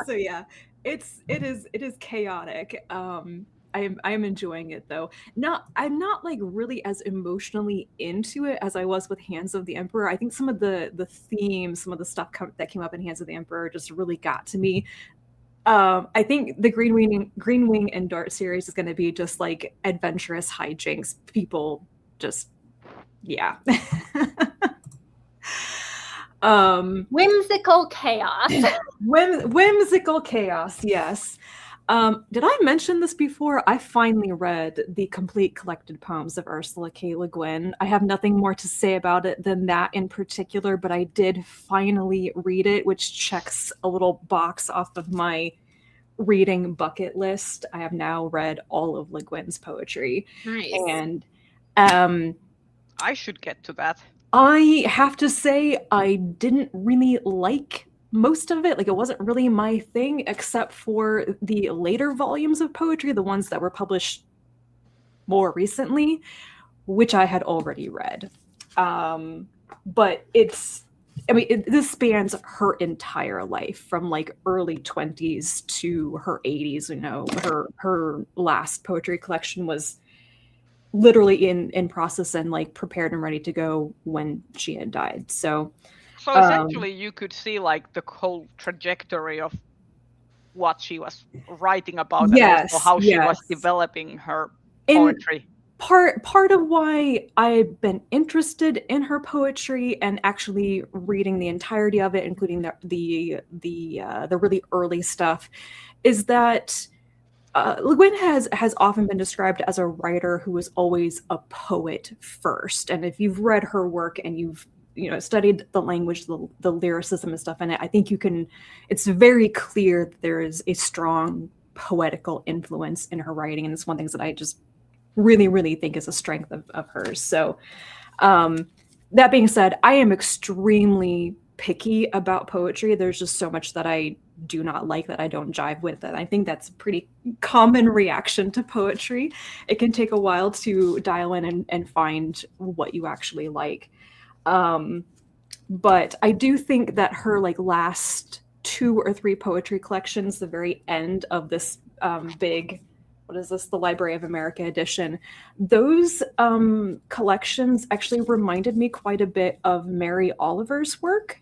[SPEAKER 4] So yeah, it is chaotic. I'm enjoying it though. I'm not like really as emotionally into it as I was with Hands of the Emperor. I think some of the themes, some of the stuff that came up in Hands of the Emperor just really got to me. I think the Green Wing and Dart series is going to be just like adventurous hijinks. People just, yeah.
[SPEAKER 1] Whimsical chaos.
[SPEAKER 4] Whimsical chaos, yes. Did I mention this before? I finally read the complete collected poems of Ursula K. Le Guin. I have nothing more to say about it than that in particular, but I did finally read it, which checks a little box off of my reading bucket list. I have now read all of Le Guin's poetry.
[SPEAKER 3] Nice.
[SPEAKER 4] And
[SPEAKER 2] I should get to that.
[SPEAKER 4] I have to say I didn't really like most of it. Like, it wasn't really my thing, except for the later volumes of poetry, the ones that were published more recently, which I had already read. But this spans her entire life, from like early 20s to her 80s. You know, her last poetry collection was literally in process and like prepared and ready to go when she had died. So
[SPEAKER 2] essentially you could see like the whole trajectory of what she was writing about,
[SPEAKER 4] yes,
[SPEAKER 2] and also how she was developing her poetry.
[SPEAKER 4] Part of why I've been interested in her poetry and actually reading the entirety of it, including the really early stuff, is that Le Guin has often been described as a writer who was always a poet first. And if you've read her work and you've studied the language, the lyricism and stuff in it, I think it's very clear that there is a strong poetical influence in her writing. And it's one of the things that I just really, really think is a strength of hers. So that being said, I am extremely picky about poetry. There's just so much that I do not like, that I don't jive with it. I think that's a pretty common reaction to poetry. It can take a while to dial in and find what you actually like. But I do think that her like last 2 or 3 poetry collections, the very end of this big, what is this, the Library of America edition, those collections actually reminded me quite a bit of Mary Oliver's work,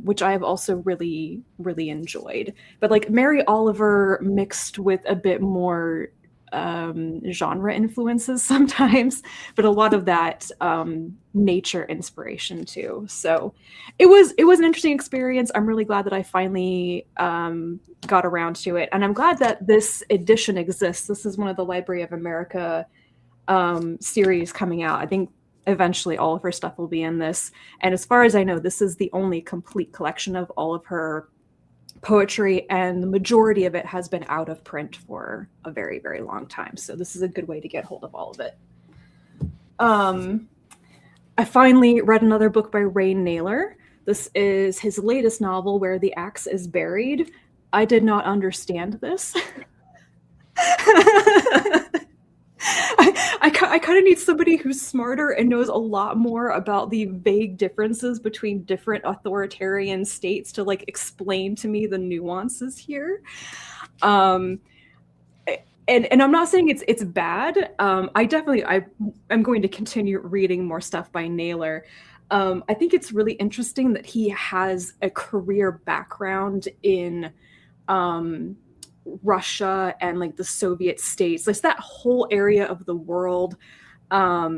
[SPEAKER 4] which I have also really, really enjoyed. But like Mary Oliver mixed with a bit more genre influences sometimes, but a lot of that nature inspiration too. So it was an interesting experience. I'm really glad that I finally got around to it, and I'm glad that this edition exists. This is one of the Library of America series coming out. I think eventually all of her stuff will be in this, and as far as I know, this is the only complete collection of all of her poetry, and the majority of it has been out of print for a very, very long time. So this is a good way to get hold of all of it. I finally read another book by Ray Naylor. This is his latest novel, Where the Axe is Buried. I did not understand this. I kind of need somebody who's smarter and knows a lot more about the vague differences between different authoritarian states to like explain to me the nuances here. And I'm not saying it's bad. I'm going to continue reading more stuff by Naylor. I think it's really interesting that he has a career background in Russia and like the Soviet states, like that whole area of the world.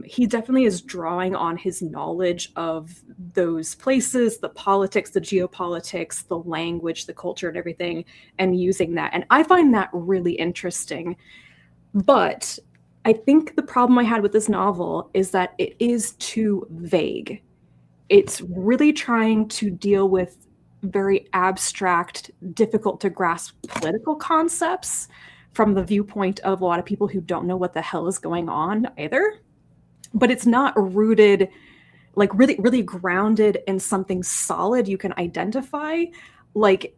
[SPEAKER 4] He definitely is drawing on his knowledge of those places, the politics, the geopolitics, the language, the culture, and everything, and using that. And I find that really interesting. But I think the problem I had with this novel is that it is too vague. It's really trying to deal with very abstract, difficult to grasp political concepts from the viewpoint of a lot of people who don't know what the hell is going on either. But it's not rooted, like really, really grounded in something solid you can identify. Like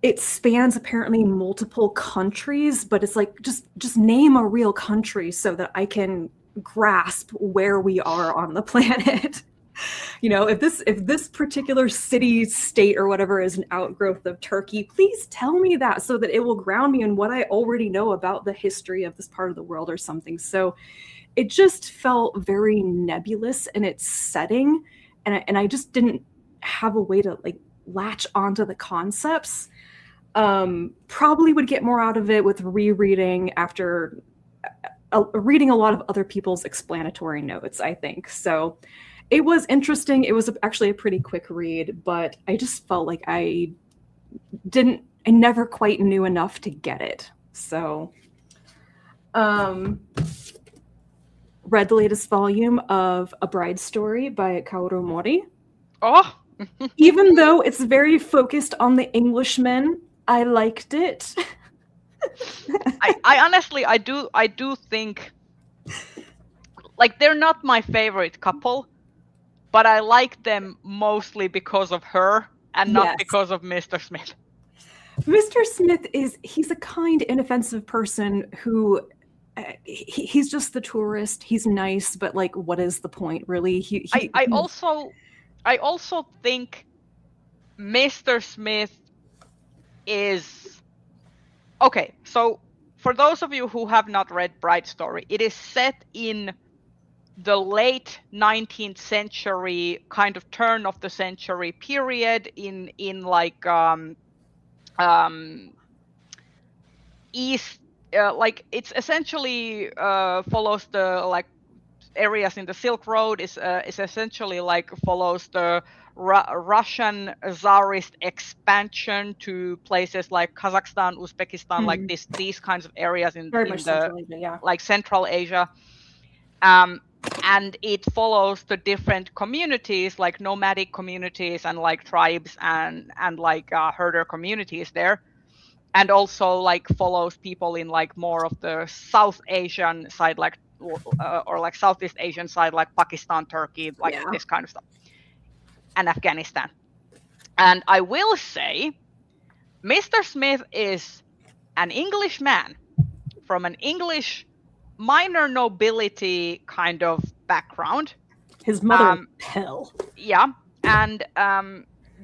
[SPEAKER 4] it spans apparently multiple countries, but it's like, just name a real country so that I can grasp where we are on the planet. if this particular city, state, or whatever is an outgrowth of Turkey, please tell me that so that it will ground me in what I already know about the history of this part of the world or something. So it just felt very nebulous in its setting, and I just didn't have a way to like latch onto the concepts. Probably would get more out of it with rereading after reading a lot of other people's explanatory notes, I think. So it was interesting. It was actually a pretty quick read, but I just felt like I never quite knew enough to get it. So read the latest volume of A Bride's Story by Kaoru Mori.
[SPEAKER 2] Oh!
[SPEAKER 4] Even though it's very focused on the Englishmen, I liked it.
[SPEAKER 2] I honestly, I do think, like, they're not my favorite couple, but I like them mostly because of her and not because of Mr. Smith.
[SPEAKER 4] Mr. Smith he's a kind, inoffensive person who he's just the tourist. He's nice, but like, what is the point, really? I
[SPEAKER 2] also think Mr. Smith is okay. So for those of you who have not read Bride's Story, it is set in the late 19th century, kind of turn of the century period in like east, like it's essentially follows the like areas in the Silk Road, is essentially like follows the Russian Tsarist expansion to places like Kazakhstan, Uzbekistan, like these kinds of areas in the like Central Asia. And it follows the different communities, like nomadic communities and like tribes and like herder communities there, and also like follows people in like more of the South Asian side, like or like Southeast Asian side, like Pakistan, Turkey, like this kind of stuff, and Afghanistan. And I will say, Mr. Smith is an English man from an English minor nobility kind of background.
[SPEAKER 4] His mother, Pell.
[SPEAKER 2] Yeah, and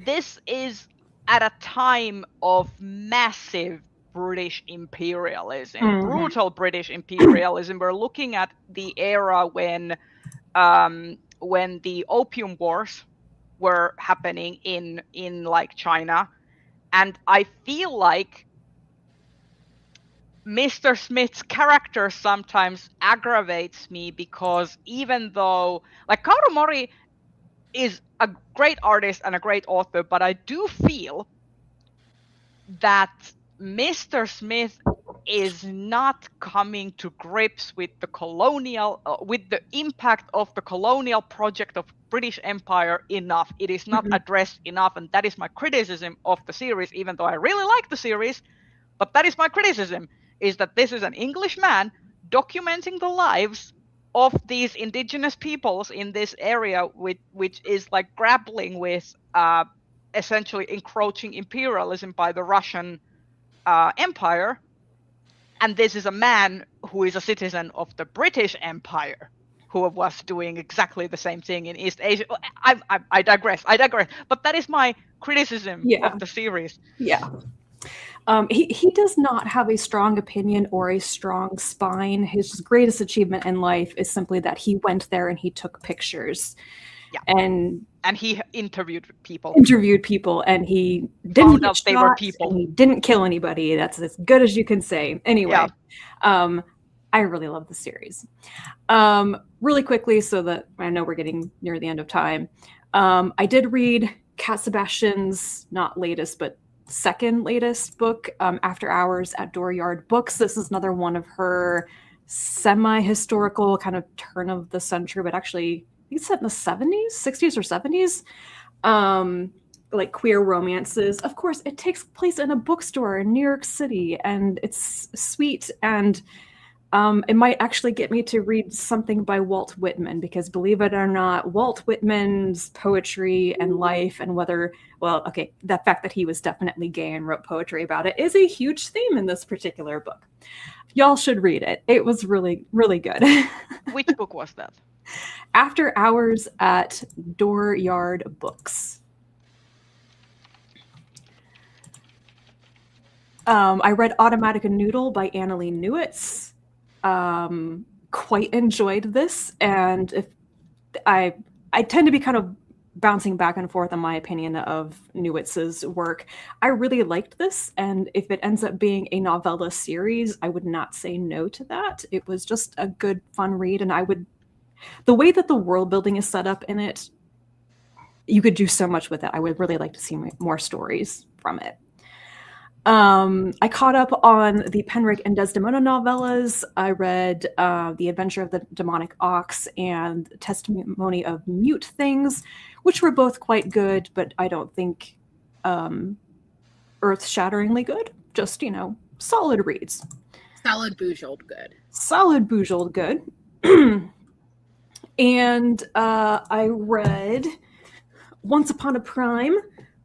[SPEAKER 2] this is at a time of massive British imperialism, brutal British imperialism. We're looking at the era when the Opium Wars were happening in like China, and I feel like Mr. Smith's character sometimes aggravates me, because even though like Kaoru Mori is a great artist and a great author, but I do feel that Mr. Smith is not coming to grips with the colonial, with the impact of the colonial project of British Empire enough. It is not addressed enough, and that is my criticism of the series, even though I really like the series. But that is my criticism, is that this is an English man documenting the lives of these indigenous peoples in this area, which is like grappling with essentially encroaching imperialism by the Russian Empire. And this is a man who is a citizen of the British Empire, who was doing exactly the same thing in East Asia. I digress. But that is my criticism of the series.
[SPEAKER 4] Yeah. He does not have a strong opinion or a strong spine. His greatest achievement in life is simply that he went there and he took pictures. Yeah. And he interviewed people and he didn't get shot, they were people. And he didn't kill anybody. That's as good as you can say. Anyway, I really love the series. Really quickly, so that I know we're getting near the end of time. I did read Cat Sebastian's not latest, but second latest book, After Hours at Dooryard Books. This is another one of her semi-historical kind of turn of the century, but actually I think it's set in the 60s or 70s, like queer romances. Of course, it takes place in a bookstore in New York City, and it's sweet, and it might actually get me to read something by Walt Whitman, because believe it or not, Walt Whitman's poetry and life and the fact that he was definitely gay and wrote poetry about it is a huge theme in this particular book. Y'all should read it. It was really, really good.
[SPEAKER 2] Which book was that?
[SPEAKER 4] After Hours at Dooryard Books. I read Automatica Noodle by Annalee Newitz. Quite enjoyed this, and if I tend to be kind of bouncing back and forth on my opinion of Newitz's work. I really liked this, and if it ends up being a novella series, I would not say no to that. It was just a good, fun read, and the way that the world building is set up in it, you could do so much with it. I would really like to see more stories from it. I caught up on the Penric and Desdemona novellas. I read The Adventure of the Demonic Ox and Testimony of Mute Things, which were both quite good, but I don't think earth-shatteringly good. Just, solid reads.
[SPEAKER 3] Solid bouged good.
[SPEAKER 4] Solid bouged good. And I read Once Upon a Prime,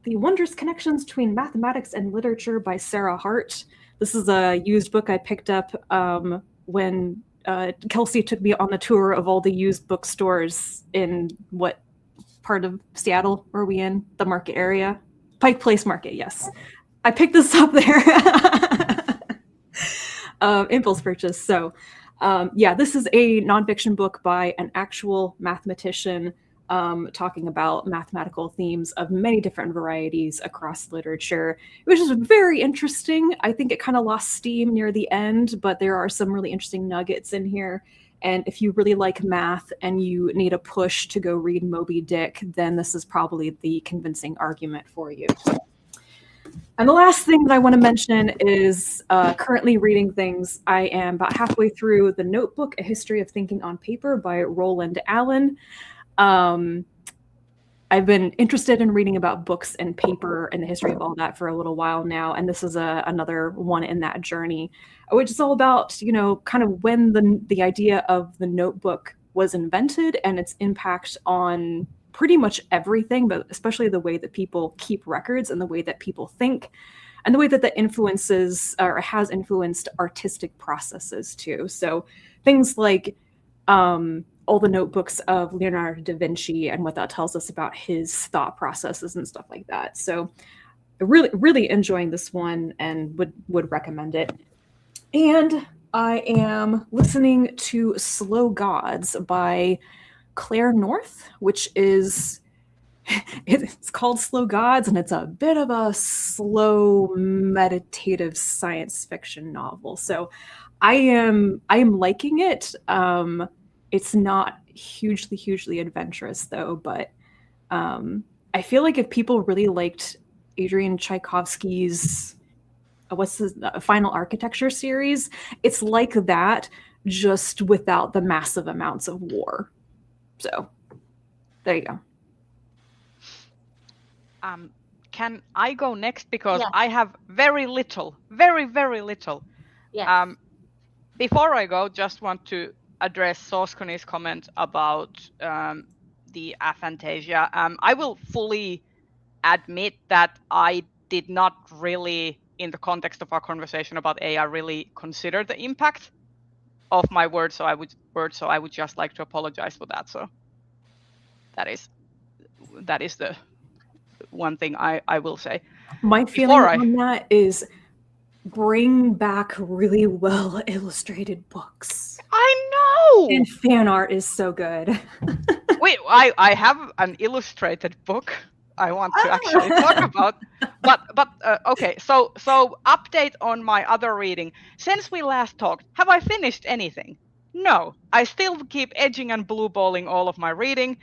[SPEAKER 4] The Wondrous Connections Between Mathematics and Literature by Sarah Hart. This is a used book I picked up when Kelsey took me on the tour of all the used bookstores in what part of Seattle were we in? The market area? Pike Place Market, yes. I picked this up there. Impulse purchase. So this is a nonfiction book by an actual mathematician talking about mathematical themes of many different varieties across literature, which is very interesting. I think it kind of lost steam near the end, but there are some really interesting nuggets in here. And if you really like math and you need a push to go read Moby Dick, then this is probably the convincing argument for you. And the last thing that I want to mention is currently reading things. I am about halfway through The Notebook, A History of Thinking on Paper by Roland Allen. I've been interested in reading about books and paper and the history of all that for a little while now, and this is another one in that journey, which is all about, kind of when the idea of the notebook was invented and its impact on pretty much everything, but especially the way that people keep records and the way that people think, and the way that influences or has influenced artistic processes too. So things like all the notebooks of Leonardo da Vinci and what that tells us about his thought processes and stuff like that. So really, really enjoying this one and would recommend it. And I am listening to Slow Gods by Claire North, which is, it's called Slow Gods, and it's a bit of a slow meditative science fiction novel. So I am liking it. It's not hugely adventurous though, but I feel like if people really liked Adrian Tchaikovsky's Final Architecture series, it's like that, just without the massive amounts of war. So there you go.
[SPEAKER 2] Can I go next? Because
[SPEAKER 1] Yes.
[SPEAKER 2] I have very little, very little.
[SPEAKER 1] Yes.
[SPEAKER 2] Before I go, just want to address Soskoni's comment about the aphantasia. I will fully admit that I did not really, in the context of our conversation about AI, really consider the impact of my words. So I would just like to apologize for that. So that is the one thing I will say.
[SPEAKER 4] My feeling on that is bring back really well illustrated books.
[SPEAKER 2] I know!
[SPEAKER 4] And fan art is so good.
[SPEAKER 2] Wait, I have an illustrated book I want to actually talk about. But okay, so update on my other reading. Since we last talked, have I finished anything? No, I still keep edging and blue balling all of my reading.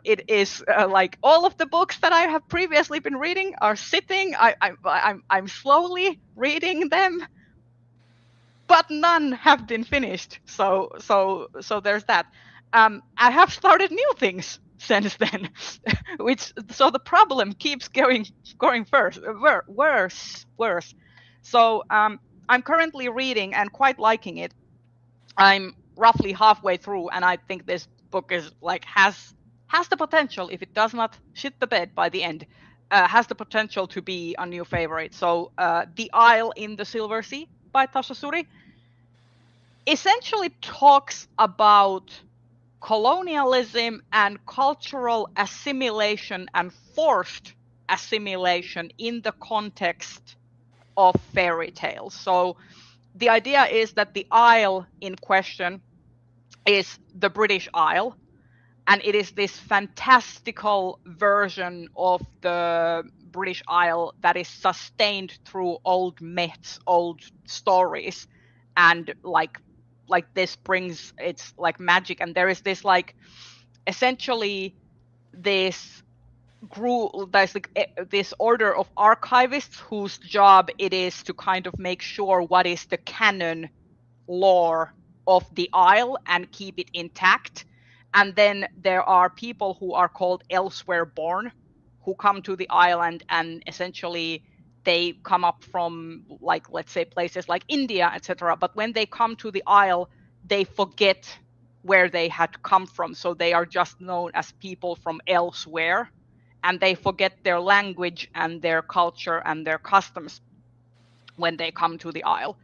[SPEAKER 2] It is like all of the books that I have previously been reading are sitting. I'm slowly reading them, but none have been finished. So there's that. I have started new things since then, so the problem keeps going worse. So I'm currently reading and quite liking it. I'm roughly halfway through, and I think this book is like has the potential, if it does not shit the bed by the end, has the potential to be a new favorite. So The Isle in the Silver Sea by Tasha Suri essentially talks about colonialism and cultural assimilation and forced assimilation in the context of fairy tales. So the idea is that the Isle in question is the British Isle, and it is this fantastical version of the British Isle that is sustained through old myths, old stories, and like this brings it's like magic. And there is this like essentially this group, there's like this order of archivists whose job it is to kind of make sure what is the canon lore of the Isle and keep it intact. And then there are people who are called Elsewhere Born, who come to the island, and essentially they come up from, like, let's say places like India, etc. But when they come to the Isle, they forget where they had come from. So they are just known as people from elsewhere, and they forget their language and their culture and their customs when they come to the Isle.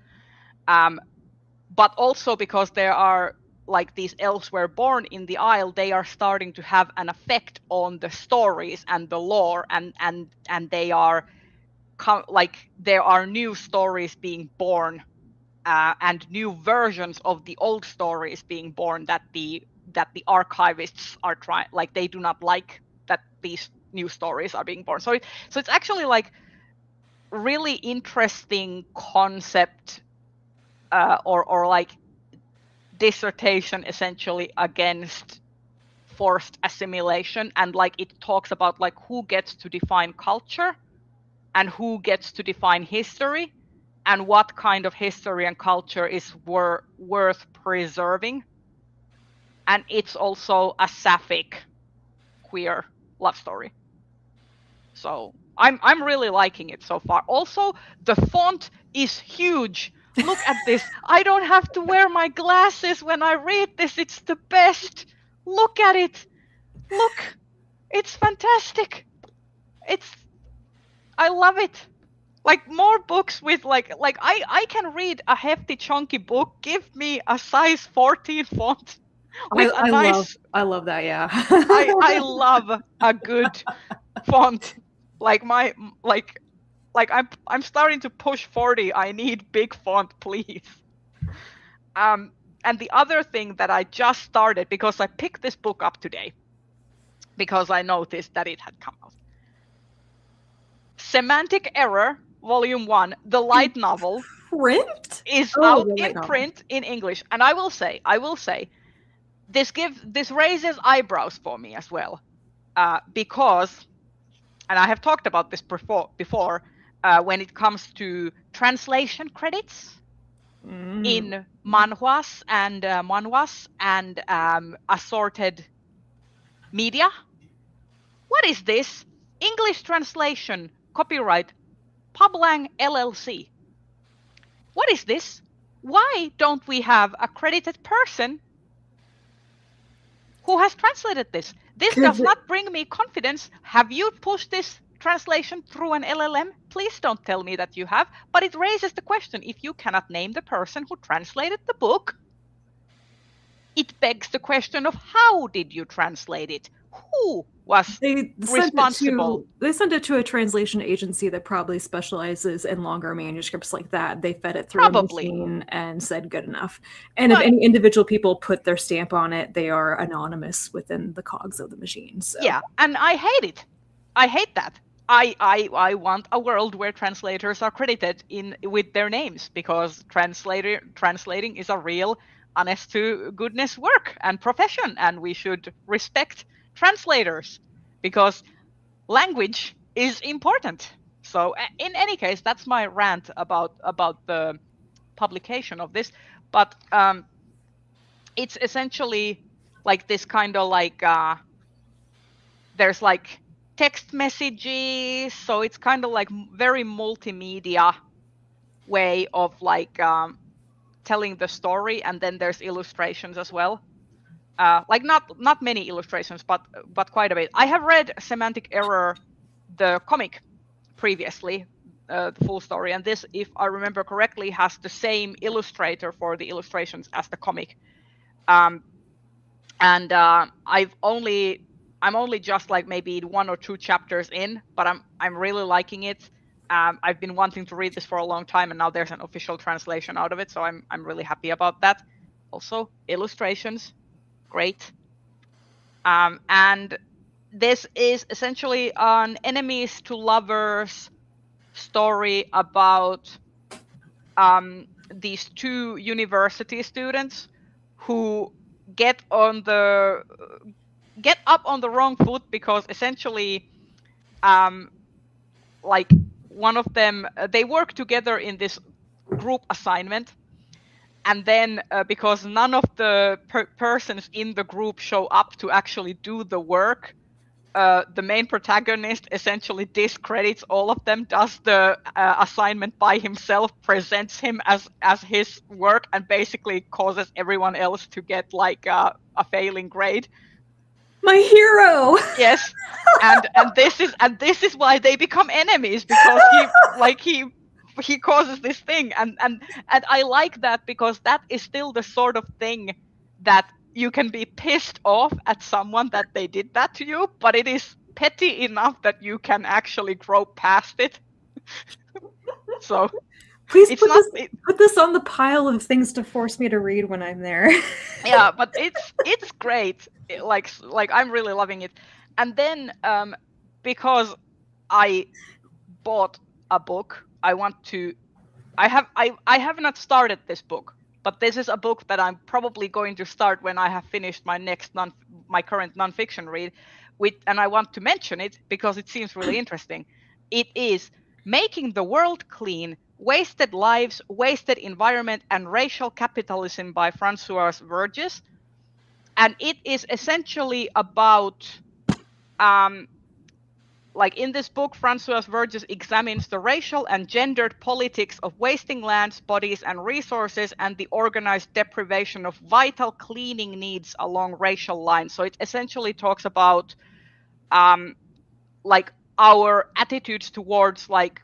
[SPEAKER 2] But also because there are like these Elsewhere Born in the Isle, they are starting to have an effect on the stories and the lore, and they are like there are new stories being born, and new versions of the old stories being born that the archivists are trying, like they do not like that these new stories are being born. So it's actually like really interesting concept, or like dissertation essentially against forced assimilation. And like it talks about like who gets to define culture and who gets to define history, and what kind of history and culture is worth preserving. And it's also a sapphic queer love story. So I'm really liking it so far. Also, the font is huge. Look at this. I don't have to wear my glasses when I read this. It's the best. Look at it. Look. It's fantastic. I love it. Like more books with like I can read a hefty chunky book. Give me a size 14 font with a nice.
[SPEAKER 4] I love that. Yeah.
[SPEAKER 2] I love a good font. I'm starting to push 40. I need big font, please. And the other thing that I just started, because I picked this book up today, because I noticed that it had come out. Semantic Error, Volume 1, the light novel,
[SPEAKER 4] Print
[SPEAKER 2] is out in print in English. And I will say, this raises eyebrows for me as well, because, and I have talked about this before, when it comes to translation credits in manhwas and assorted media. What is this? English translation, copyright, Publang LLC. What is this? Why don't we have a credited person who has translated this? This does not bring me confidence. Have you pushed this translation through an LLM? Please don't tell me that you have. But it raises the question, if you cannot name the person who translated the book, it begs the question of how did you translate it? Who was responsible?
[SPEAKER 4] They sent it to a translation agency that probably specializes in longer manuscripts like that. They fed it through a machine and said good enough. And if any individual people put their stamp on it, they are anonymous within the cogs of the machine. So.
[SPEAKER 2] Yeah, and I hate it. I hate that. I want a world where translators are credited with their names, because translating is a real, honest to goodness work and profession, and we should respect translators because language is important. So in any case, that's my rant about the publication of this. But it's essentially like this kind of like there's like text messages, so it's kind of like very multimedia way of like telling the story, and then there's illustrations as well. Like not many illustrations, but quite a bit. I have read Semantic Error, the comic, previously, the full story, and this, if I remember correctly, has the same illustrator for the illustrations as the comic. and I'm only just like maybe 1 or 2 chapters in, but I'm really liking it. I've been wanting to read this for a long time, and now there's an official translation out of it, so I'm really happy about that. Also, illustrations, great. And this is essentially an enemies to lovers story about these 2 university students who get up on the wrong foot, because essentially like one of them, they work together in this group assignment, and then because none of the persons in the group show up to actually do the work, the main protagonist essentially discredits all of them, does the assignment by himself, presents him as his work, and basically causes everyone else to get like a failing grade.
[SPEAKER 4] My hero.
[SPEAKER 2] Yes, and this is why they become enemies, because he causes this thing, and I like that, because that is still the sort of thing that you can be pissed off at someone that they did that to you, but it is petty enough that you can actually grow past it. So
[SPEAKER 4] Please
[SPEAKER 2] it's
[SPEAKER 4] put this on the pile of things to force me to read when I'm there.
[SPEAKER 2] Yeah, but it's great. Like I'm really loving it. And then because I bought a book, I have not started this book, but this is a book that I'm probably going to start when I have finished my current nonfiction read, and I want to mention it because it seems really interesting. It is Making the World Clean: Wasted Lives, Wasted Environment, and Racial Capitalism by Françoise Vergès. And it is essentially about, like in this book, Françoise Vergès examines the racial and gendered politics of wasting lands, bodies, and resources, and the organized deprivation of vital cleaning needs along racial lines. So it essentially talks about like our attitudes towards like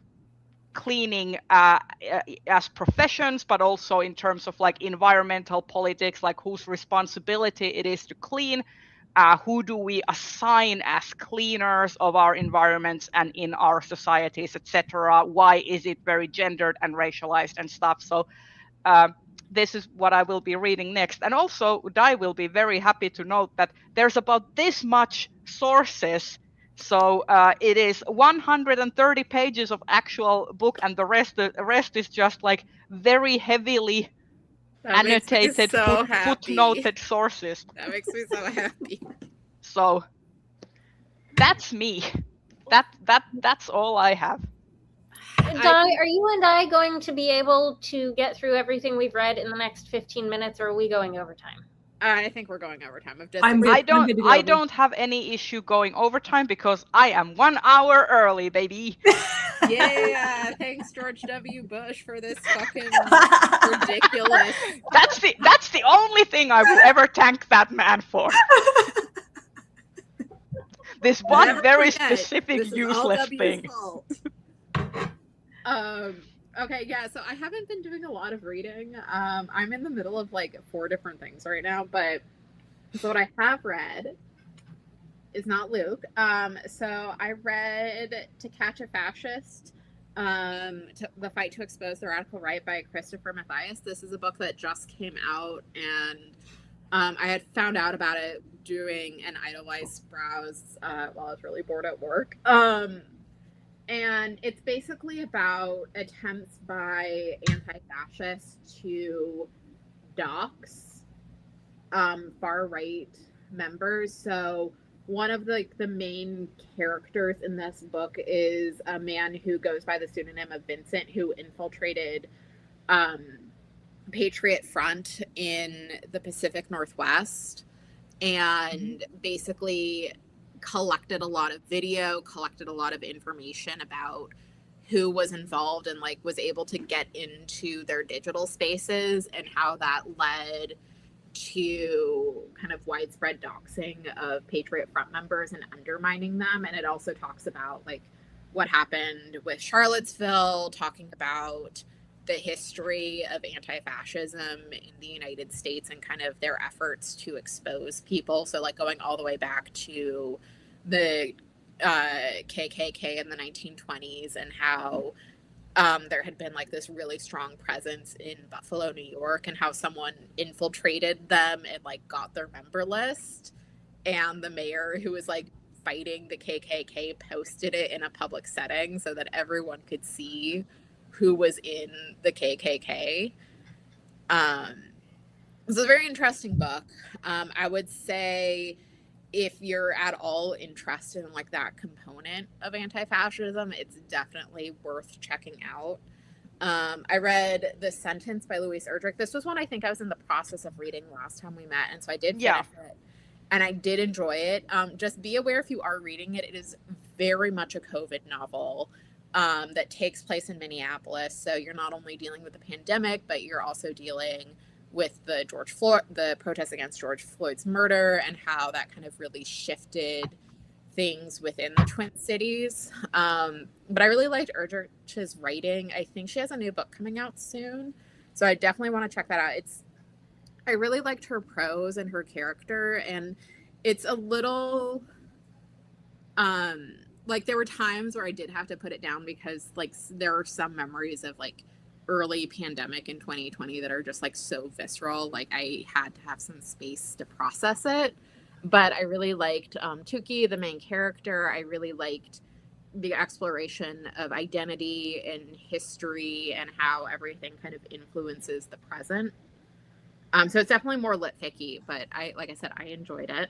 [SPEAKER 2] cleaning as professions, but also in terms of like environmental politics, like whose responsibility it is to clean, who do we assign as cleaners of our environments and in our societies, etc. Why is it very gendered and racialized and stuff? So this is what I will be reading next. And also Dai will be very happy to note that there's about this much sources. So it is 130 pages of actual book, and the rest is just like very heavily annotated, footnoted sources.
[SPEAKER 3] That makes me so happy.
[SPEAKER 2] So that's me. That's all I have.
[SPEAKER 1] Dai, are you and I going to be able to get through everything we've read in the next 15 minutes, or are we going overtime?
[SPEAKER 3] I think we're going overtime.
[SPEAKER 2] I don't have any issue going overtime because I am 1 hour early, baby.
[SPEAKER 3] Yeah, thanks George W. Bush for this fucking ridiculous.
[SPEAKER 2] That's the only thing I will ever thank that man for. This one very specific useless thing.
[SPEAKER 3] Okay, yeah, so I haven't been doing a lot of reading. I'm in the middle of like 4 different things right now, but so what I have read is not Luke. So I read To Catch a Fascist, The Fight to Expose the Radical Right by Christopher Mathias. This is a book that just came out, and I had found out about it doing an Idolize browse while I was really bored at work. And it's basically about attempts by anti-fascists to dox far-right members. So one of the main characters in this book is a man who goes by the pseudonym of Vincent, who infiltrated Patriot Front in the Pacific Northwest and basically collected a lot of video, collected a lot of information about who was involved, and like was able to get into their digital spaces, and how that led to kind of widespread doxing of Patriot Front members and undermining them. And it also talks about like what happened with Charlottesville, talking about the history of anti-fascism in the United States and kind of their efforts to expose people. So like going all the way back to the KKK in the 1920s and how there had been like this really strong presence in Buffalo, New York, and how someone infiltrated them and like got their member list. And the mayor who was like fighting the KKK posted it in a public setting so that everyone could see who was in the KKK. It's a very interesting book. I would say if you're at all interested in like that component of anti-fascism, it's definitely worth checking out. I read The Sentence by Louise Erdrich. This was one I think I was in the process of reading last time we met, and so I did finish it. And I did enjoy it. Just be aware if you are reading it, it is very much a COVID novel that takes place in Minneapolis. So you're not only dealing with the pandemic, but you're also dealing with the protests against George Floyd's murder and how that kind of really shifted things within the Twin Cities. But I really liked Erdrich's writing. I think she has a new book coming out soon, so I definitely want to check that out. I really liked her prose and her character, and it's a little like there were times where I did have to put it down because like there are some memories of like early pandemic in 2020 that are just like so visceral. Like I had to have some space to process it. But I really liked Tuki, the main character. I really liked the exploration of identity and history and how everything kind of influences the present. So it's definitely more lit ficky, but like I said, I enjoyed it.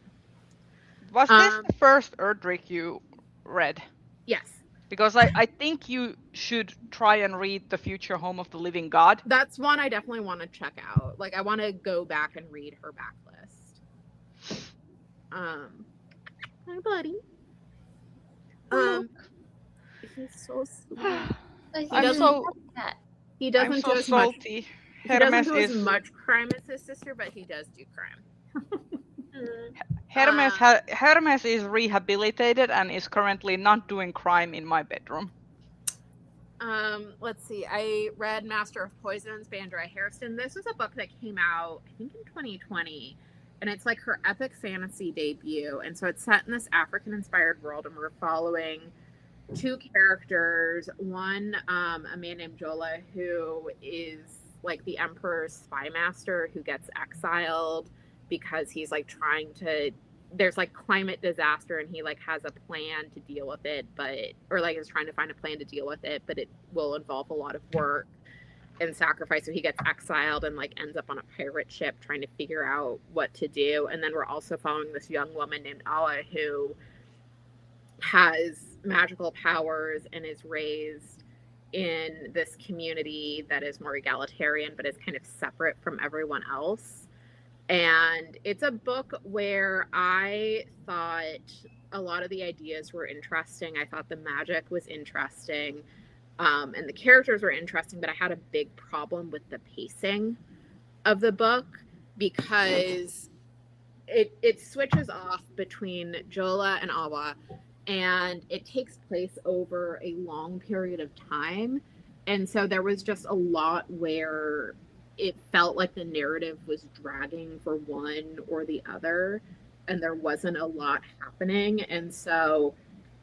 [SPEAKER 2] Was this the first Erdrich you read?
[SPEAKER 3] Yes.
[SPEAKER 2] Because I think you should try and read The Future Home of the Living God.
[SPEAKER 3] That's one I definitely want to check out. Like, I want to go back and read her backlist. Hi, buddy. He's so sweet. He doesn't do as
[SPEAKER 2] salty.
[SPEAKER 3] He doesn't do as much crime as his sister, but he does do crime.
[SPEAKER 2] Hermes is rehabilitated and is currently not doing crime in my bedroom.
[SPEAKER 3] Let's see. I read Master of Poisons by Andrea Hairston. This was a book that came out, I think, in 2020. And it's like her epic fantasy debut. And so it's set in this African-inspired world, and we're following two characters. One, a man named Jola, who is like the emperor's spy master who gets exiled because he's like there's like climate disaster and he like has a plan to deal with it, or like is trying to find a plan to deal with it, but it will involve a lot of work and sacrifice. So he gets exiled and like ends up on a pirate ship trying to figure out what to do. And then we're also following this young woman named Ala who has magical powers and is raised in this community that is more egalitarian, but is kind of separate from everyone else. And it's a book where I thought a lot of the ideas were interesting. I thought the magic was interesting, and the characters were interesting, but I had a big problem with the pacing of the book because it switches off between Jola and Awa, and it takes place over a long period of time. And so there was just a lot where it felt like the narrative was dragging for one or the other, and there wasn't a lot happening. And so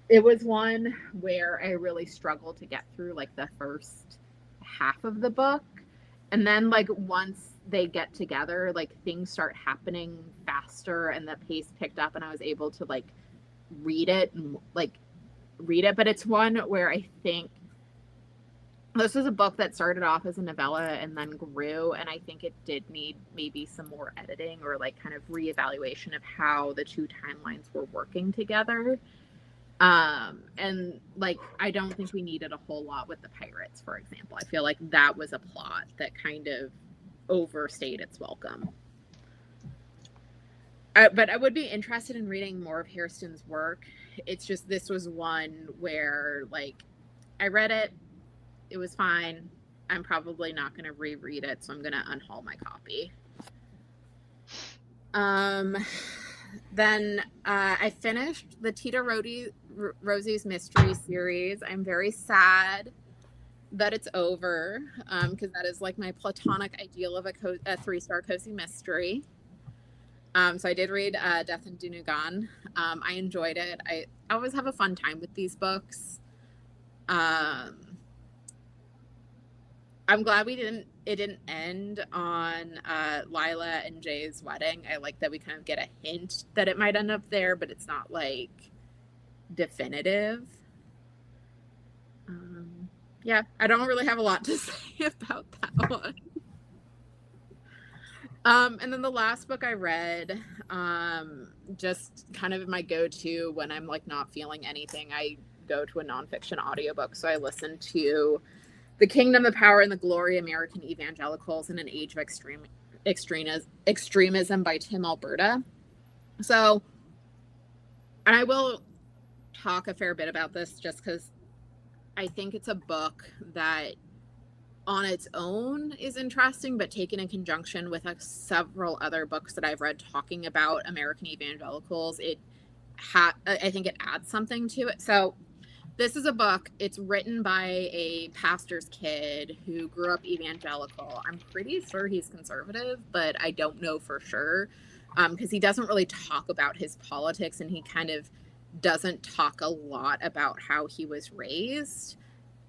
[SPEAKER 3] it was one where I really struggled to get through like the first half of the book. And then like once they get together, like things start happening faster and the pace picked up and I was able to like read it. But it's one where I think this was a book that started off as a novella and then grew, and I think it did need maybe some more editing or like kind of reevaluation of how the two timelines were working together. And like I don't think we needed a whole lot with the pirates, for example. I feel like that was a plot that kind of overstayed its welcome. But I would be interested in reading more of Hairston's work. It's just this was one where like I read it. It was fine. I'm probably not going to reread it, so I'm going to unhaul my copy. Then I finished the Tita Rosie's Mystery series. I'm very sad that it's over, because that is like my platonic ideal of a 3-star cozy mystery. So I did read Death in Dunugan. I enjoyed it. I always have a fun time with these books. I'm glad it didn't end on Lila and Jay's wedding. I like that we kind of get a hint that it might end up there, but it's not like definitive. Yeah, I don't really have a lot to say about that one. And then the last book I read, just kind of my go-to when I'm like not feeling anything, I go to a nonfiction audiobook. So I listened to The Kingdom, the Power, and the Glory, American Evangelicals in an Age of Extremism by Tim Alberta. So, and I will talk a fair bit about this just because I think it's a book that on its own is interesting, but taken in conjunction with several other books that I've read talking about American evangelicals, I think it adds something to it. So this is a book. It's written by a pastor's kid who grew up evangelical. I'm pretty sure he's conservative, but I don't know for sure because he doesn't really talk about his politics, and he kind of doesn't talk a lot about how he was raised.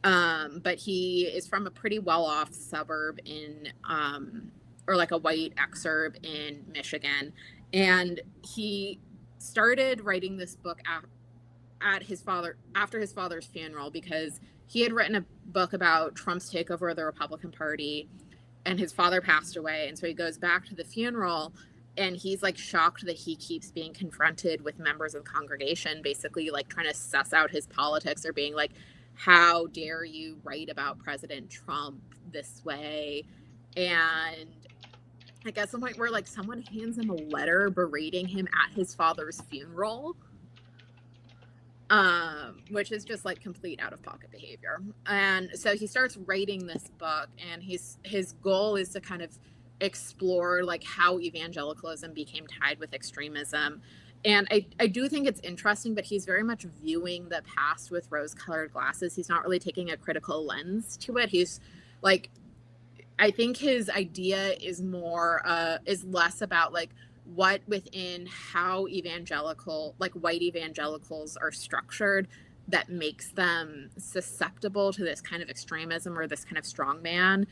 [SPEAKER 3] But he is from a pretty well-off suburb or like a white exurb in Michigan. And he started writing this book after his father's funeral, because he had written a book about Trump's takeover of the Republican Party, and his father passed away. And so he goes back to the funeral, and he's like shocked that he keeps being confronted with members of the congregation, basically like trying to suss out his politics, or being like, how dare you write about President Trump this way? And I guess some point where like someone hands him a letter berating him at his father's funeral, which is just like complete out of pocket behavior. And so he starts writing this book, and his goal is to kind of explore like how evangelicalism became tied with extremism. And I do think it's interesting, but he's very much viewing the past with rose-colored glasses. He's not really taking a critical lens to it. He's like, I think his idea is less about like what within how white evangelicals are structured that makes them susceptible to this kind of extremism or this kind of strongman,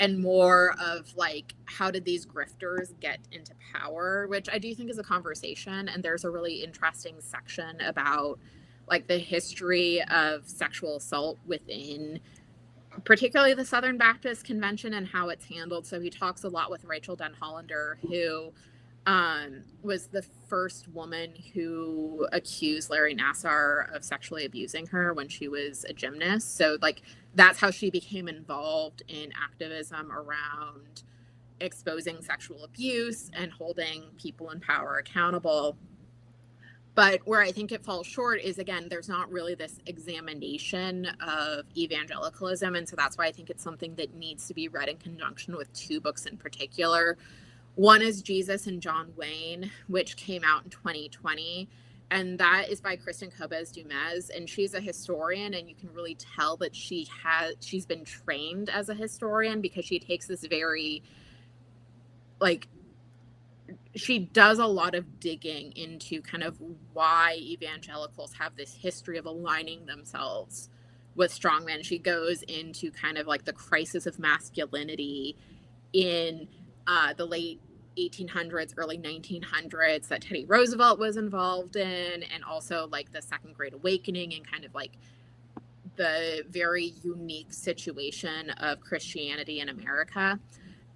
[SPEAKER 3] and more of like, how did these grifters get into power, which I do think is a conversation. And there's a really interesting section about like the history of sexual assault within particularly the Southern Baptist Convention and how it's handled. So he talks a lot with Rachel Denhollander, who was the first woman who accused Larry Nassar of sexually abusing her when she was a gymnast. So like that's how she became involved in activism around exposing sexual abuse and holding people in power accountable. But where I think it falls short is, again, there's not really this examination of evangelicalism. And so that's why I think it's something that needs to be read in conjunction with two books in particular. One is Jesus and John Wayne, which came out in 2020. And that is by Kristen Kobes-Dumez. And she's a historian, and you can really tell that she's been trained as a historian, because she takes this very, like, she does a lot of digging into kind of why evangelicals have this history of aligning themselves with strongmen. She goes into kind of like the crisis of masculinity in the late 1800s, early 1900s that Teddy Roosevelt was involved in, and also like the Second Great Awakening and kind of like the very unique situation of Christianity in America.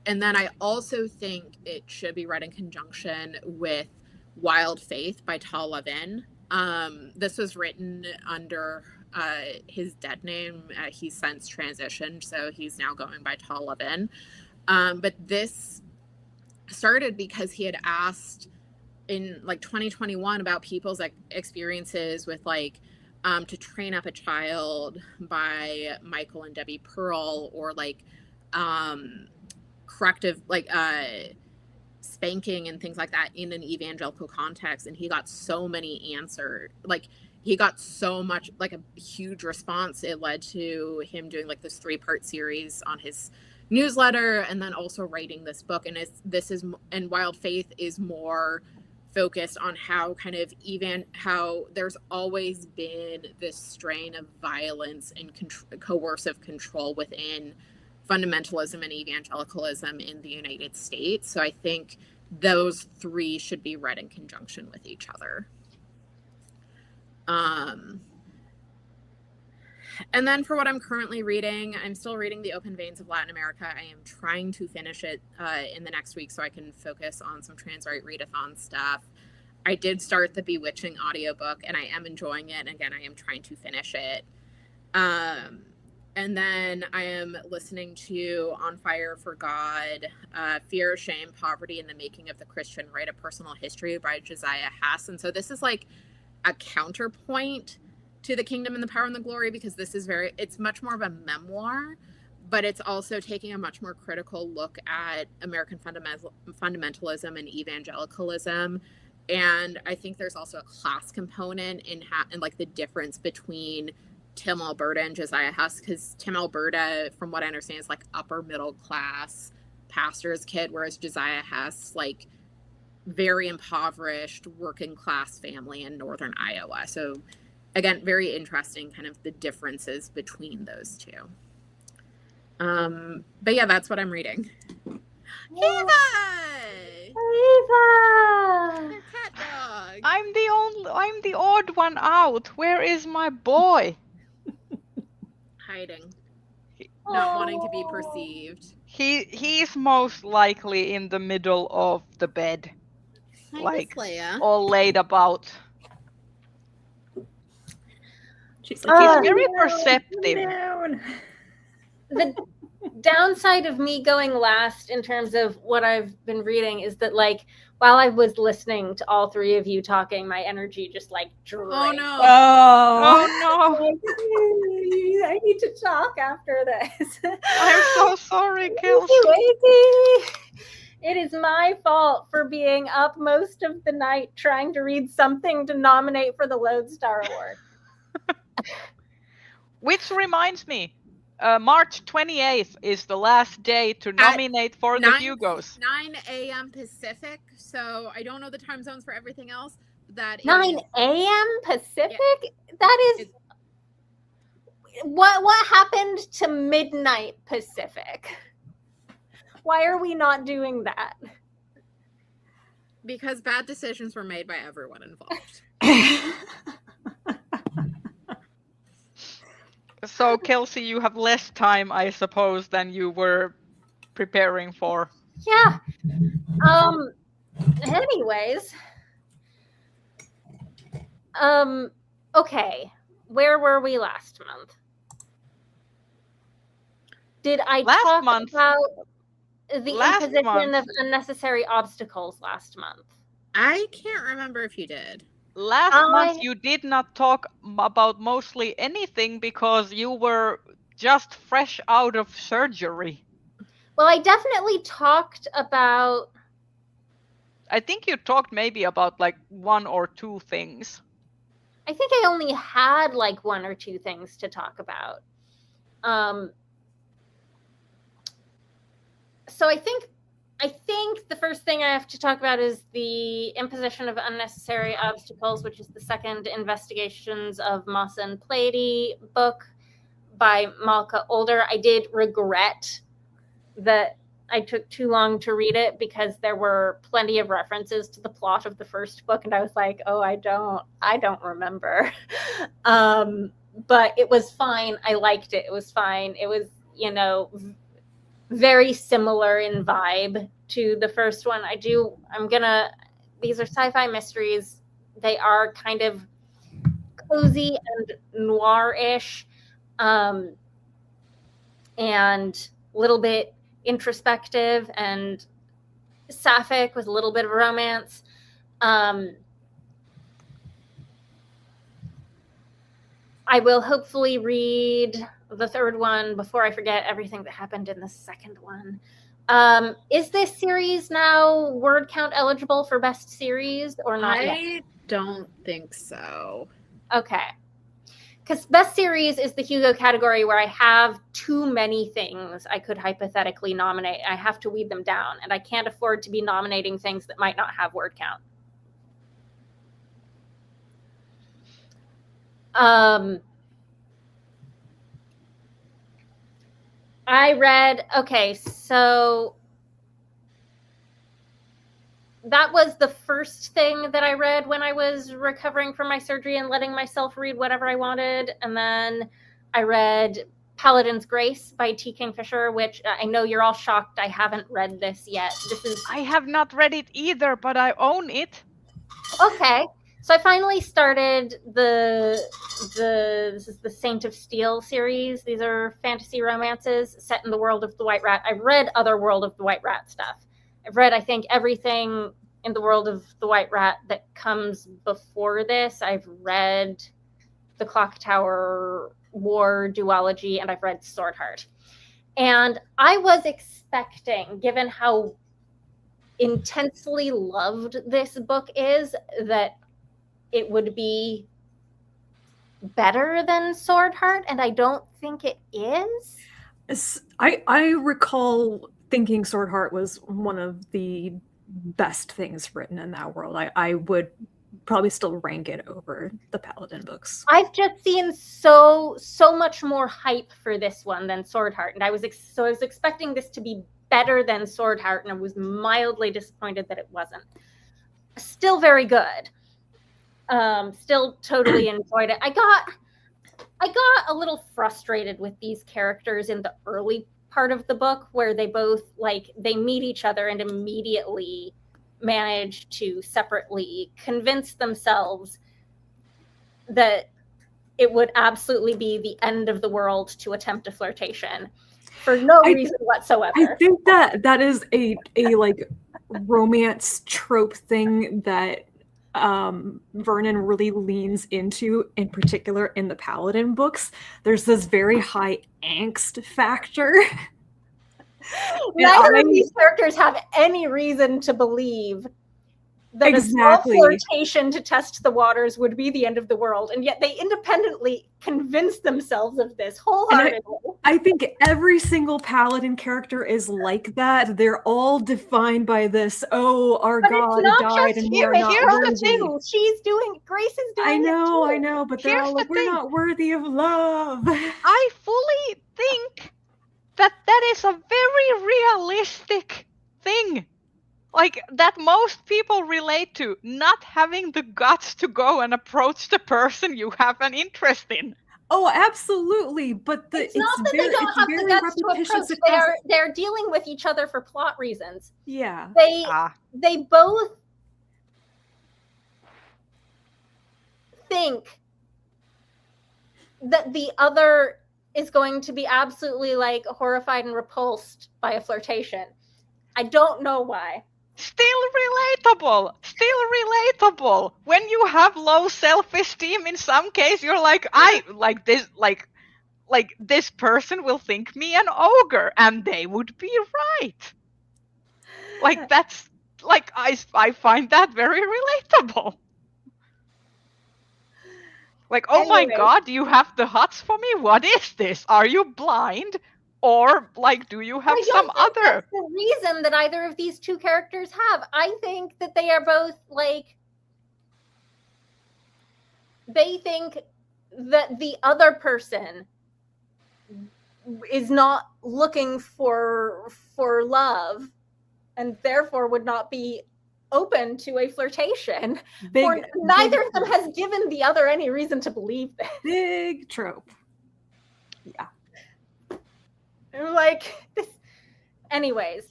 [SPEAKER 3] And then I also think it should be read in conjunction with Wild Faith by Tal Levin. This was written under his dead name. He's since transitioned, so he's now going by Tal Levin. But this started because he had asked in like 2021 about people's like experiences with like To Train Up a Child by Michael and Debbie Pearl, or like corrective, like spanking and things like that in an evangelical context. And he got so many answers. Like he got so much, like a huge response. It led to him doing like this 3-part series on his newsletter, and then also writing this book. And Wild Faith is more focused on how kind of how there's always been this strain of violence and coercive control within fundamentalism and evangelicalism in the United States. So I think those 3 should be read in conjunction with each other. And then for what I'm currently reading, I'm still reading The Open Veins of Latin America. I am trying to finish it in the next week so I can focus on some Transwrite Readathon stuff. I did start the Bewitching audiobook, and I am enjoying it. And again, I am trying to finish it. And then I am listening to On Fire for God, Fear, Shame, Poverty, and the Making of the Christian Right, A Personal History by Josiah Hess. And so this is like a counterpoint to The Kingdom and the Power and the Glory, because this is it's much more of a memoir, but it's also taking a much more critical look at American fundamentalism and evangelicalism. And I think there's also a class component in like the difference between Tim Alberta and Josiah Hess, because Tim Alberta, from what I understand, is like upper middle class pastor's kid, whereas Josiah Hess, like very impoverished working class family in northern Iowa. So again, very interesting kind of the differences between those 2. But yeah, that's what I'm reading. Eva!
[SPEAKER 1] Eva!
[SPEAKER 3] Your cat dog.
[SPEAKER 2] I'm the odd one out. Where is my boy?
[SPEAKER 3] Hiding. Not wanting to be perceived.
[SPEAKER 2] He's most likely in the middle of the bed.
[SPEAKER 3] Hi,
[SPEAKER 2] Like,
[SPEAKER 3] Leia.
[SPEAKER 2] all laid about.
[SPEAKER 4] She's
[SPEAKER 2] He's
[SPEAKER 4] like,
[SPEAKER 2] very perceptive.
[SPEAKER 4] down.
[SPEAKER 1] The downside of me going last in terms of what I've been reading is that, like, while I was listening to all 3 of you talking, my energy just like drained.
[SPEAKER 3] Oh no.
[SPEAKER 2] Oh no!
[SPEAKER 1] I need to talk after this.
[SPEAKER 2] I'm so sorry, Kelsey.
[SPEAKER 1] It is my fault for being up most of the night trying to read something to nominate for the Lodestar Award.
[SPEAKER 2] Which reminds me, March 28th is the last day to nominate for the Hugos.
[SPEAKER 3] 9 a.m. Pacific, so I don't know the time zones for everything else. That
[SPEAKER 1] 9 a.m. Pacific? Yeah. That is... What happened to midnight Pacific? Why are we not doing that?
[SPEAKER 3] Because bad decisions were made by everyone involved.
[SPEAKER 2] So, Kelsey, you have less time, I suppose, than you were preparing for.
[SPEAKER 1] Yeah. Anyways. Okay. Where were we last month? Did I talk about the imposition of unnecessary obstacles last month?
[SPEAKER 3] I can't remember if you did.
[SPEAKER 2] Last month you did not talk about mostly anything because you were just fresh out of surgery.
[SPEAKER 1] Well, I definitely talked about...
[SPEAKER 2] I think you talked maybe about like 1 or 2 things.
[SPEAKER 1] I think I only had like 1 or 2 things to talk about. So I think the first thing I have to talk about is the imposition of unnecessary obstacles, which is the second Investigations of Massa and Pleiade book by Malka Older. I did regret that I took too long to read it because there were plenty of references to the plot of the first book, and I was like, oh, I don't remember. But it was fine. I liked it. It was fine. It was, very similar in vibe to the first one. These are sci-fi mysteries. They are kind of cozy and noir-ish, and a little bit introspective and sapphic with a little bit of romance. I will hopefully read the third one before I forget everything that happened in the second one. Is this series now word count eligible for best series or not yet?
[SPEAKER 3] I don't think so.
[SPEAKER 1] Okay. Because best series is the Hugo category where I have too many things I could hypothetically nominate. I have to weed them down, and I can't afford to be nominating things that might not have word count. I read, okay, so that was the first thing that I read when I was recovering from my surgery and letting myself read whatever I wanted. And then I read Paladin's Grace by T. Kingfisher, which I know you're all shocked I haven't read this yet.
[SPEAKER 2] I have not read it either, but I own it.
[SPEAKER 1] Okay. So I finally started this is the Saint of Steel series. These are fantasy romances set in the world of the White Rat. I've read other World of the White Rat stuff. I've read, I think, everything in the World of the White Rat that comes before this. I've read the Clock Tower War duology, and I've read Swordheart. And I was expecting, given how intensely loved this book is, that it would be better than Swordheart, and I don't think it is.
[SPEAKER 4] I recall thinking Swordheart was one of the best things written in that world. I would probably still rank it over the Paladin books.
[SPEAKER 1] I've just seen so much more hype for this one than Swordheart, and I was expecting this to be better than Swordheart, and I was mildly disappointed that it wasn't. Still very good. Still totally enjoyed it. I got a little frustrated with these characters in the early part of the book where they both they meet each other and immediately manage to separately convince themselves that it would absolutely be the end of the world to attempt a flirtation for no reason whatsoever.
[SPEAKER 4] I think that is a romance trope thing that Vernon really leans into, in particular in the Paladin books. There's this very high angst factor.
[SPEAKER 1] Neither of these characters have any reason to believe that a small flirtation to test the waters would be the end of the world, and yet they independently convince themselves of this wholeheartedly.
[SPEAKER 4] I think every single Paladin character is like that. They're all defined by this, our god died and we're not worthy.
[SPEAKER 1] She's doing, Grace is doing
[SPEAKER 4] I know, but they're all like, we're not worthy of love.
[SPEAKER 2] I fully think that is a very realistic thing. That most people relate to, not having the guts to go and approach the person you have an interest in.
[SPEAKER 4] Oh, absolutely. But
[SPEAKER 1] it's not that they don't have the guts to approach. They're dealing with each other for plot reasons.
[SPEAKER 4] Yeah.
[SPEAKER 1] They both think that the other is going to be absolutely horrified and repulsed by a flirtation. I don't know why.
[SPEAKER 2] Still relatable. When you have low self-esteem, in some case, you're this person will think me an ogre, and they would be right. That's I find that very relatable. Oh my god, you have the hots for me? What is this? Are you blind? Or do you have some other?
[SPEAKER 1] That's the reason that either of these two characters have. I think that they are both they think that the other person is not looking for love, and therefore would not be open to a flirtation. Neither of them has given the other any reason to believe this.
[SPEAKER 4] Big trope. Yeah.
[SPEAKER 1] This. Anyways,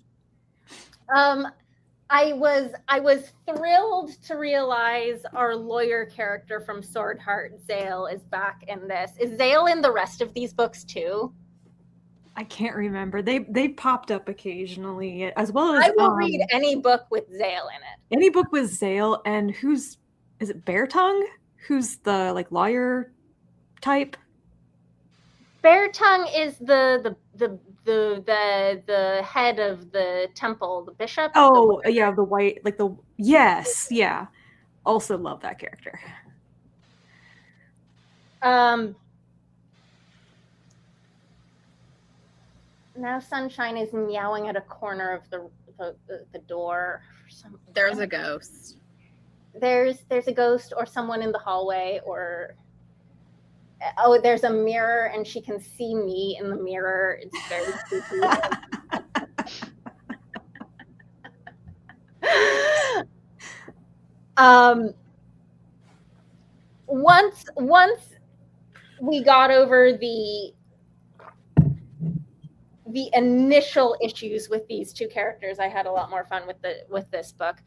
[SPEAKER 1] I was thrilled to realize our lawyer character from Swordheart, Zale, is back in this. Is Zale in the rest of these books too?
[SPEAKER 4] I can't remember. They popped up occasionally, as well as
[SPEAKER 1] I will read any book with Zale in it.
[SPEAKER 4] Any book with Zale, and is it Beartongue? Who's the lawyer type?
[SPEAKER 1] Beartongue is the head of the temple, the bishop.
[SPEAKER 4] Oh, yeah, the white, yes, yeah. Also love that character.
[SPEAKER 1] Now Sunshine is meowing at a corner of the door.
[SPEAKER 3] There's a ghost.
[SPEAKER 1] There's a ghost or someone in the hallway, or there's a mirror and she can see me in the mirror. It's very creepy. Once we got over the initial issues with these two characters, I had a lot more fun with this book.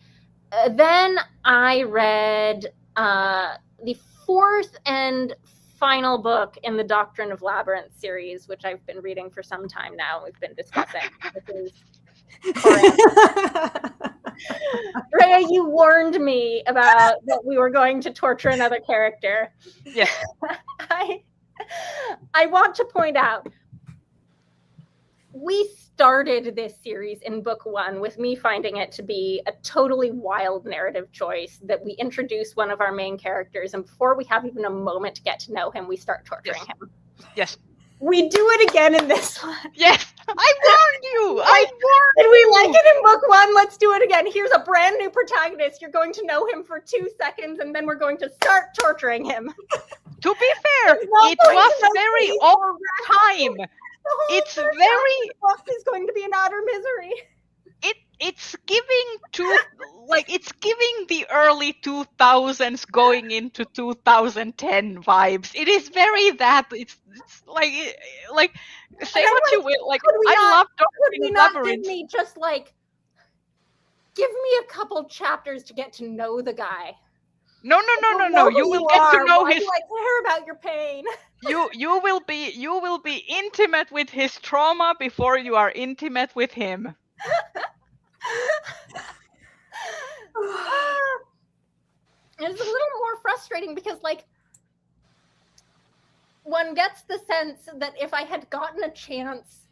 [SPEAKER 1] Then I read the fourth and final book in the Doctrine of Labyrinth series, which I've been reading for some time now. We've been discussing. This is Rhea, you warned me about that we were going to torture another character.
[SPEAKER 2] Yes.
[SPEAKER 1] I want to point out, we started this series in book one with me finding it to be a totally wild narrative choice that we introduce one of our main characters, and before we have even a moment to get to know him, we start torturing him.
[SPEAKER 2] Yes.
[SPEAKER 1] We do it again in this one.
[SPEAKER 2] Yes, I warned you. I warned
[SPEAKER 1] you. Did we like it in book one? Let's do it again. Here's a brand new protagonist. You're going to know him for 2 seconds, and then we're going to start torturing him.
[SPEAKER 2] To be fair, it was very off time. It's very.
[SPEAKER 1] The book is going to be an utter misery.
[SPEAKER 2] It's giving the early 2000s going into 2010 vibes. It is very that. It's like say what you will. Like I love Doctrine of Labyrinth.
[SPEAKER 1] Give me just like give me a couple chapters to get to know the guy.
[SPEAKER 2] No. You will get to know his.
[SPEAKER 1] Do I care about your pain?
[SPEAKER 2] You will be intimate with his trauma before you are intimate with him.
[SPEAKER 1] It's a little more frustrating because, like, one gets the sense that if I had gotten a chance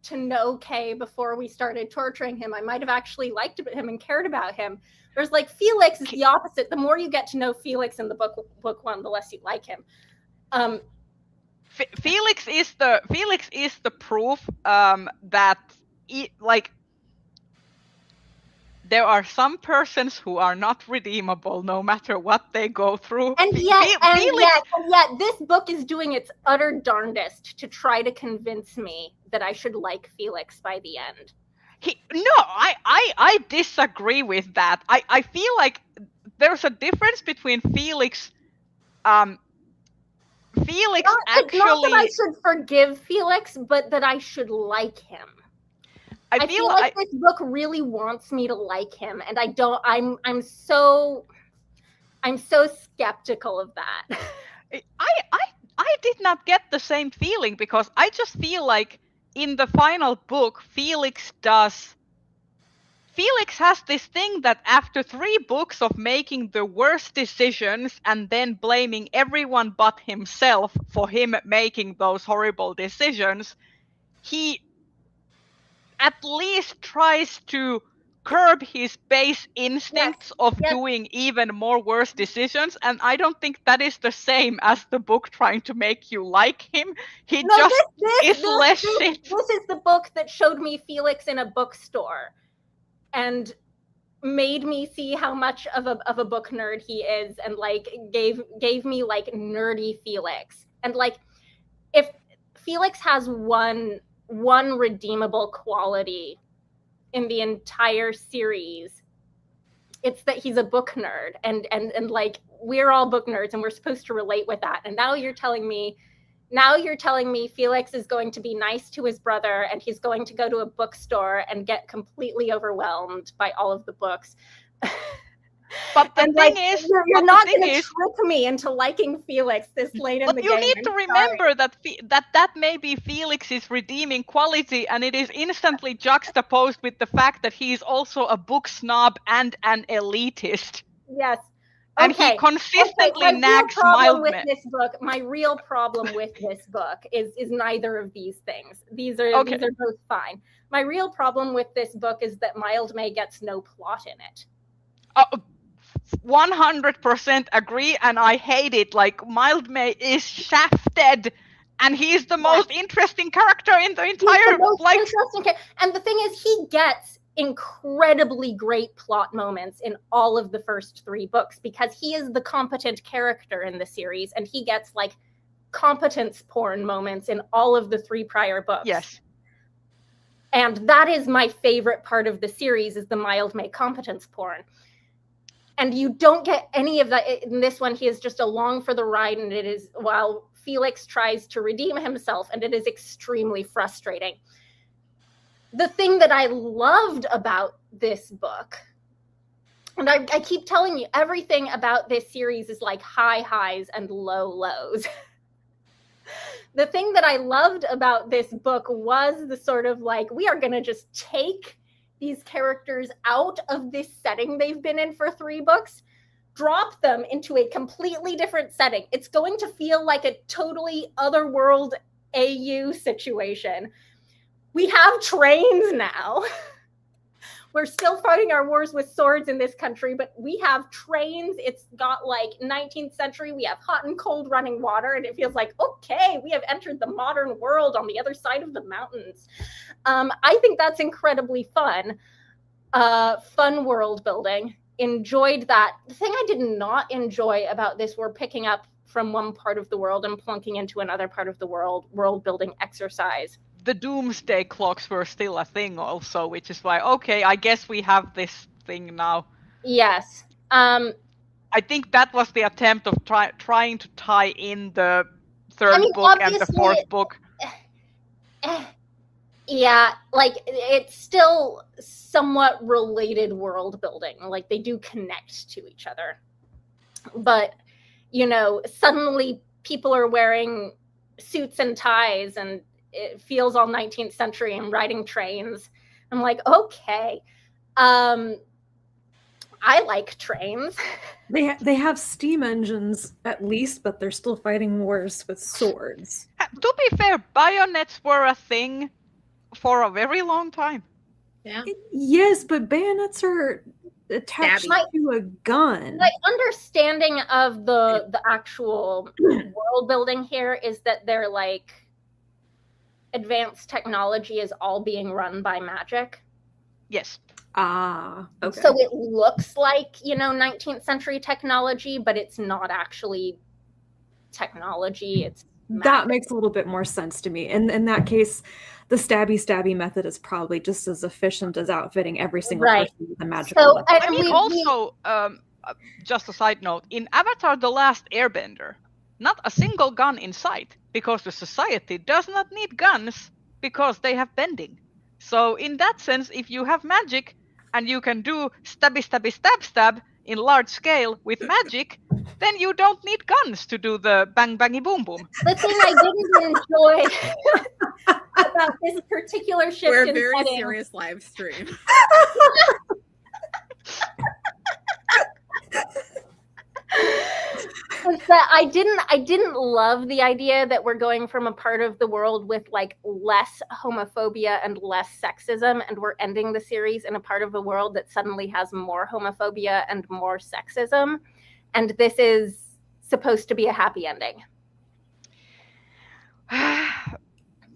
[SPEAKER 1] to know Kay before we started torturing him, I might have actually liked him and cared about him. Whereas, like, Felix is the opposite. The more you get to know Felix in the book one, the less you like him.
[SPEAKER 2] Felix is the proof that there are some persons who are not redeemable no matter what they go through.
[SPEAKER 1] And yet, this book is doing its utter darndest to try to convince me that I should like Felix by the end.
[SPEAKER 2] I disagree with that. I feel like there's a difference between Felix. Felix actually. Not
[SPEAKER 1] that I should forgive Felix, but that I should like him. I feel like this book really wants me to like him, and I don't. I'm so skeptical of that.
[SPEAKER 2] I did not get the same feeling because I just feel like in the final book, Felix has this thing that after 3 books of making the worst decisions and then blaming everyone but himself for him making those horrible decisions, he at least tries to curb his base instincts of doing even more worse decisions, and I don't think that is the same as the book trying to make you like him. He is less shit.
[SPEAKER 1] This is the book that showed me Felix in a bookstore and made me see how much of a book nerd he is, and like gave me like nerdy Felix. And like if Felix has one redeemable quality in the entire series, it's that he's a book nerd, and like we're all book nerds and we're supposed to relate with that. And now you're telling me Felix is going to be nice to his brother and he's going to go to a bookstore and get completely overwhelmed by all of the books.
[SPEAKER 2] But the thing is,
[SPEAKER 1] you're not going to trick me into liking Felix this late in the game.
[SPEAKER 2] But you need to remember that may be Felix's redeeming quality, and it is instantly juxtaposed with the fact that he's also a book snob and an elitist.
[SPEAKER 1] Yes.
[SPEAKER 2] And he consistently nags Mildman.
[SPEAKER 1] My real problem with this book is neither of these things. These are both fine. My real problem with this book is that Mildmay gets no plot in it.
[SPEAKER 2] 100% agree, and I hate it. Like, Mildmay is shafted, and he's the most interesting character in the entire,
[SPEAKER 1] and the thing is, he gets incredibly great plot moments in all of the first 3 books because he is the competent character in the series, and he gets like competence porn moments in all of the 3 prior books.
[SPEAKER 2] Yes.
[SPEAKER 1] And that is my favorite part of the series, is the Mildmay competence porn. And you don't get any of that in this one. He is just along for the ride, and it is while Felix tries to redeem himself, and it is extremely frustrating. The thing that I loved about this book, and I keep telling you, everything about this series is like high highs and low lows. The thing that I loved about this book was the sort of like, we are going to just take these characters out of this setting they've been in for 3 books, drop them into a completely different setting. It's going to feel like a totally otherworld AU situation. We have trains now. We're still fighting our wars with swords in this country, but we have trains. It's got like 19th century. We have hot and cold running water, and it feels like, okay, we have entered the modern world on the other side of the mountains. I think that's incredibly fun. Fun world building. Enjoyed that. The thing I did not enjoy about this were picking up from one part of the world and plunking into another part of the world building exercise.
[SPEAKER 2] The doomsday clocks were still a thing also, which is why, okay, I guess we have this thing now.
[SPEAKER 1] Yes.
[SPEAKER 2] I think that was the attempt of trying to tie in the 3rd book and the 4th book.
[SPEAKER 1] Yeah, like, it's still somewhat related world building. Like, they do connect to each other. But, you know, suddenly people are wearing suits and ties, and it feels all 19th century and riding trains. I'm like, okay. I like trains.
[SPEAKER 4] They have steam engines at least, but they're still fighting wars with swords.
[SPEAKER 2] To be fair, bayonets were a thing for a very long time.
[SPEAKER 3] Yeah.
[SPEAKER 4] Yes, but bayonets are attached to a gun.
[SPEAKER 1] My understanding of the actual world building here is that they're like, advanced technology is all being run by magic.
[SPEAKER 2] Yes.
[SPEAKER 4] Ah, okay.
[SPEAKER 1] So it looks like, you know, 19th century technology, but it's not actually technology. It's magic.
[SPEAKER 4] That makes a little bit more sense to me. And in that case, the stabby method is probably just as efficient as outfitting every single person with a magical weapon.
[SPEAKER 2] I mean, also, just a side note, in Avatar: The Last Airbender, not a single gun in sight, because the society does not need guns because they have bending. So in that sense, if you have magic and you can do stab in large scale with magic, then you don't need guns to do the bang bangy boom boom.
[SPEAKER 1] The thing I didn't enjoy about this particular shift
[SPEAKER 3] We're a
[SPEAKER 1] in
[SPEAKER 3] very
[SPEAKER 1] setting,
[SPEAKER 3] serious live stream.
[SPEAKER 1] was that I didn't love the idea that we're going from a part of the world with like less homophobia and less sexism, and we're ending the series in a part of the world that suddenly has more homophobia and more sexism, and this is supposed to be a happy ending.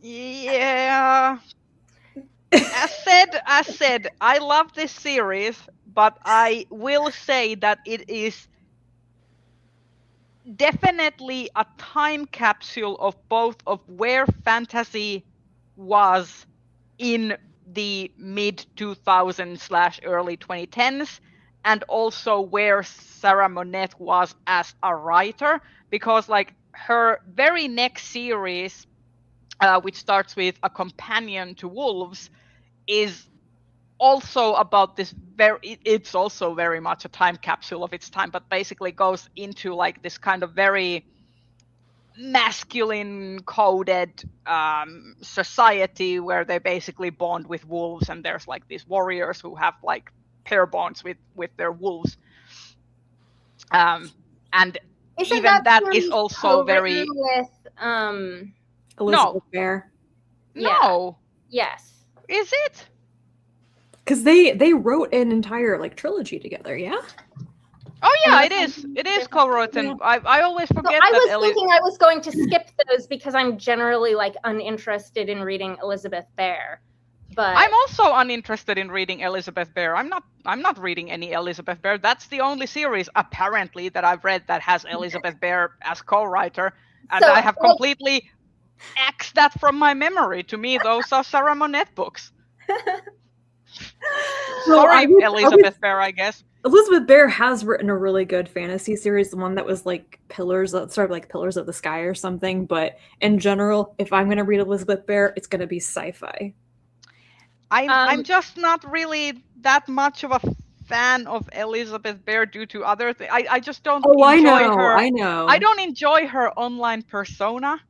[SPEAKER 2] Yeah. As said, I love this series, but I will say that it is definitely a time capsule of both of where fantasy was in the mid 2000s / early 2010s, and also where Sarah Monette was as a writer, because like her very next series, which starts with A Companion to Wolves, is also about this it's also very much a time capsule of its time, but basically goes into like this kind of very masculine coded society where they basically bond with wolves, and there's like these warriors who have like pair bonds with their wolves, and
[SPEAKER 1] Isn't
[SPEAKER 2] even that is also very
[SPEAKER 1] with
[SPEAKER 4] Elizabeth Bear.
[SPEAKER 2] no
[SPEAKER 1] yes.
[SPEAKER 2] Is it?
[SPEAKER 4] Because they wrote an entire like trilogy together, yeah?
[SPEAKER 2] Oh yeah,
[SPEAKER 1] And
[SPEAKER 2] it is. It is co-written. I always
[SPEAKER 1] So
[SPEAKER 2] forget
[SPEAKER 1] I
[SPEAKER 2] that
[SPEAKER 1] was thinking I was going to skip those because I'm generally like uninterested in reading Elizabeth Bear. But
[SPEAKER 2] I'm also uninterested in reading Elizabeth Bear. I'm not reading any Elizabeth Bear. That's the only series apparently that I've read that has Elizabeth Bear as co-writer, and
[SPEAKER 1] So,
[SPEAKER 2] I have completely axed that from my memory. To me, those are Sarah Monette books. Sorry, Elizabeth Bear, I guess.
[SPEAKER 4] Elizabeth Bear has written a really good fantasy series, the one that was like Pillars of the Sky or something. But in general, if I'm going to read Elizabeth Bear, it's going to be sci-fi.
[SPEAKER 2] I'm just not really that much of a fan of Elizabeth Bear due to other things. I just don't enjoy her.
[SPEAKER 4] I know.
[SPEAKER 2] I don't enjoy her online persona.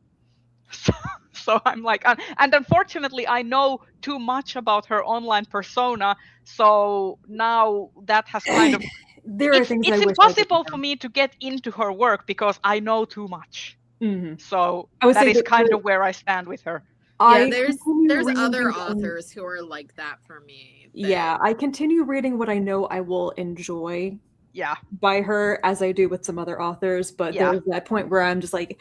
[SPEAKER 2] So I'm like, and unfortunately, I know too much about her online persona. So now that has kind of it's impossible for me to get into her work because I know too much.
[SPEAKER 4] Mm-hmm.
[SPEAKER 2] So that is kind of where I stand with her.
[SPEAKER 3] Yeah, there's other authors who are like that for me.
[SPEAKER 4] Yeah, I continue reading what I know I will enjoy.
[SPEAKER 2] Yeah.
[SPEAKER 4] By her, as I do with some other authors, but there's that point where I'm just like,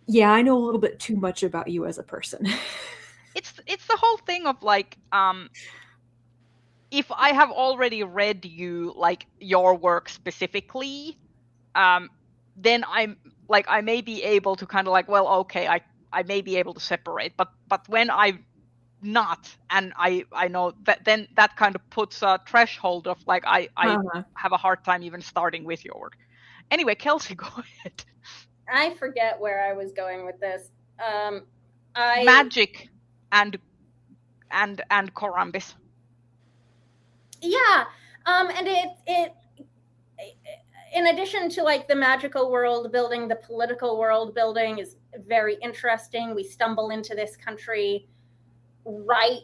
[SPEAKER 4] yeah, I know a little bit too much about you as a person.
[SPEAKER 2] It's the whole thing of like, if I have already read you, like your work specifically, then I'm like, I may be able to kind of like, well, okay, I may be able to separate, but when I'm not, and I know that, then that kind of puts a threshold of like, I have a hard time even starting with your work. Anyway, Kelsey, go ahead.
[SPEAKER 1] I forget where I was going with this.
[SPEAKER 2] Magic and Corambis.
[SPEAKER 1] Yeah, and it in addition to like the magical world building, the political world building is very interesting. We stumble into this country right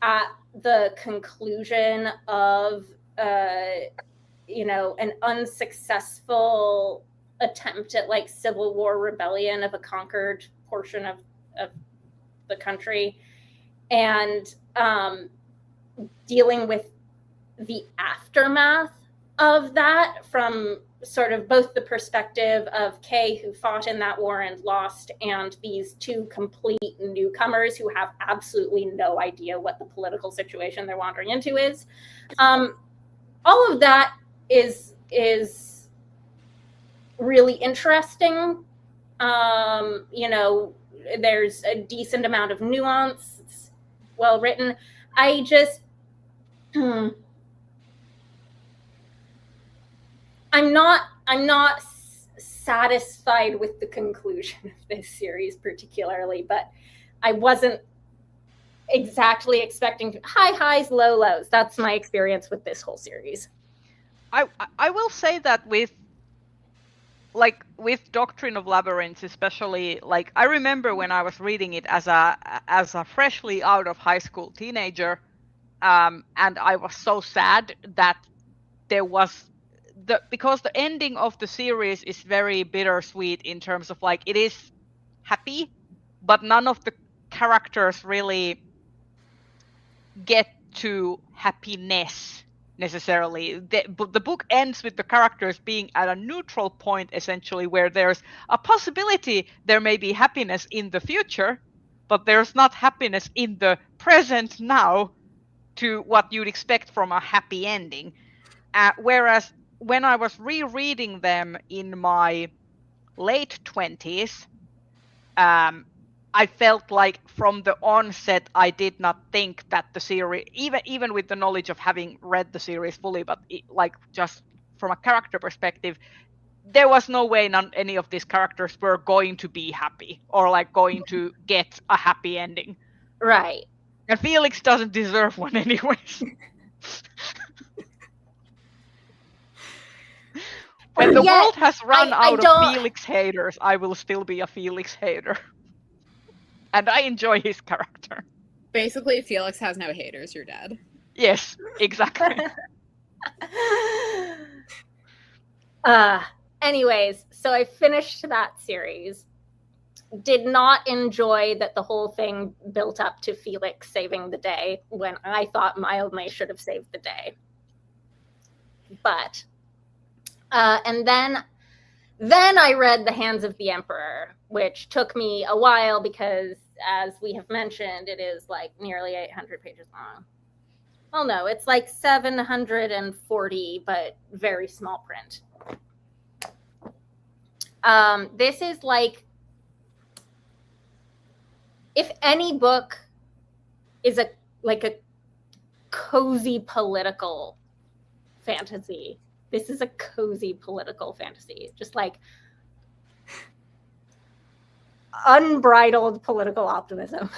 [SPEAKER 1] at the conclusion of an unsuccessful attempt at like civil war rebellion of a conquered portion of the country, and dealing with the aftermath of that from sort of both the perspective of Kay, who fought in that war and lost, and these two complete newcomers who have absolutely no idea what the political situation they're wandering into is. All of that is really interesting. There's a decent amount of nuance. It's well written. I just I'm not satisfied with the conclusion of this series particularly, but I wasn't exactly expecting high highs, low lows. That's my experience with this whole series.
[SPEAKER 2] I will say that with Doctrine of Labyrinths, especially, like, I remember when I was reading it as a freshly out of high school teenager, and I was so sad that there was because the ending of the series is very bittersweet in terms of like, it is happy, but none of the characters really get to happiness necessarily. The book ends with the characters being at a neutral point, essentially, where there's a possibility there may be happiness in the future, but there's not happiness in the present now to what you'd expect from a happy ending. Whereas when I was rereading them in my late 20s, I felt like from the onset I did not think that the series, even with the knowledge of having read the series fully, but like just from a character perspective, there was no way any of these characters were going to be happy or like going to get a happy ending.
[SPEAKER 1] Right.
[SPEAKER 2] And Felix doesn't deserve one anyways. When the world has run out of Felix haters, I will still be a Felix hater. And I enjoy his character.
[SPEAKER 3] Basically, Felix has no haters, you're dead.
[SPEAKER 2] Yes, exactly.
[SPEAKER 1] Anyways, so I finished that series. Did not enjoy that the whole thing built up to Felix saving the day when I thought Mildmay should have saved the day. But And then I read The Hands of the Emperor, which took me a while because, as we have mentioned, it is like nearly 800 pages long. Well, no, it's like 740, but very small print. This is like, if any book is a cozy political fantasy, this is a cozy political fantasy. Just like unbridled political optimism.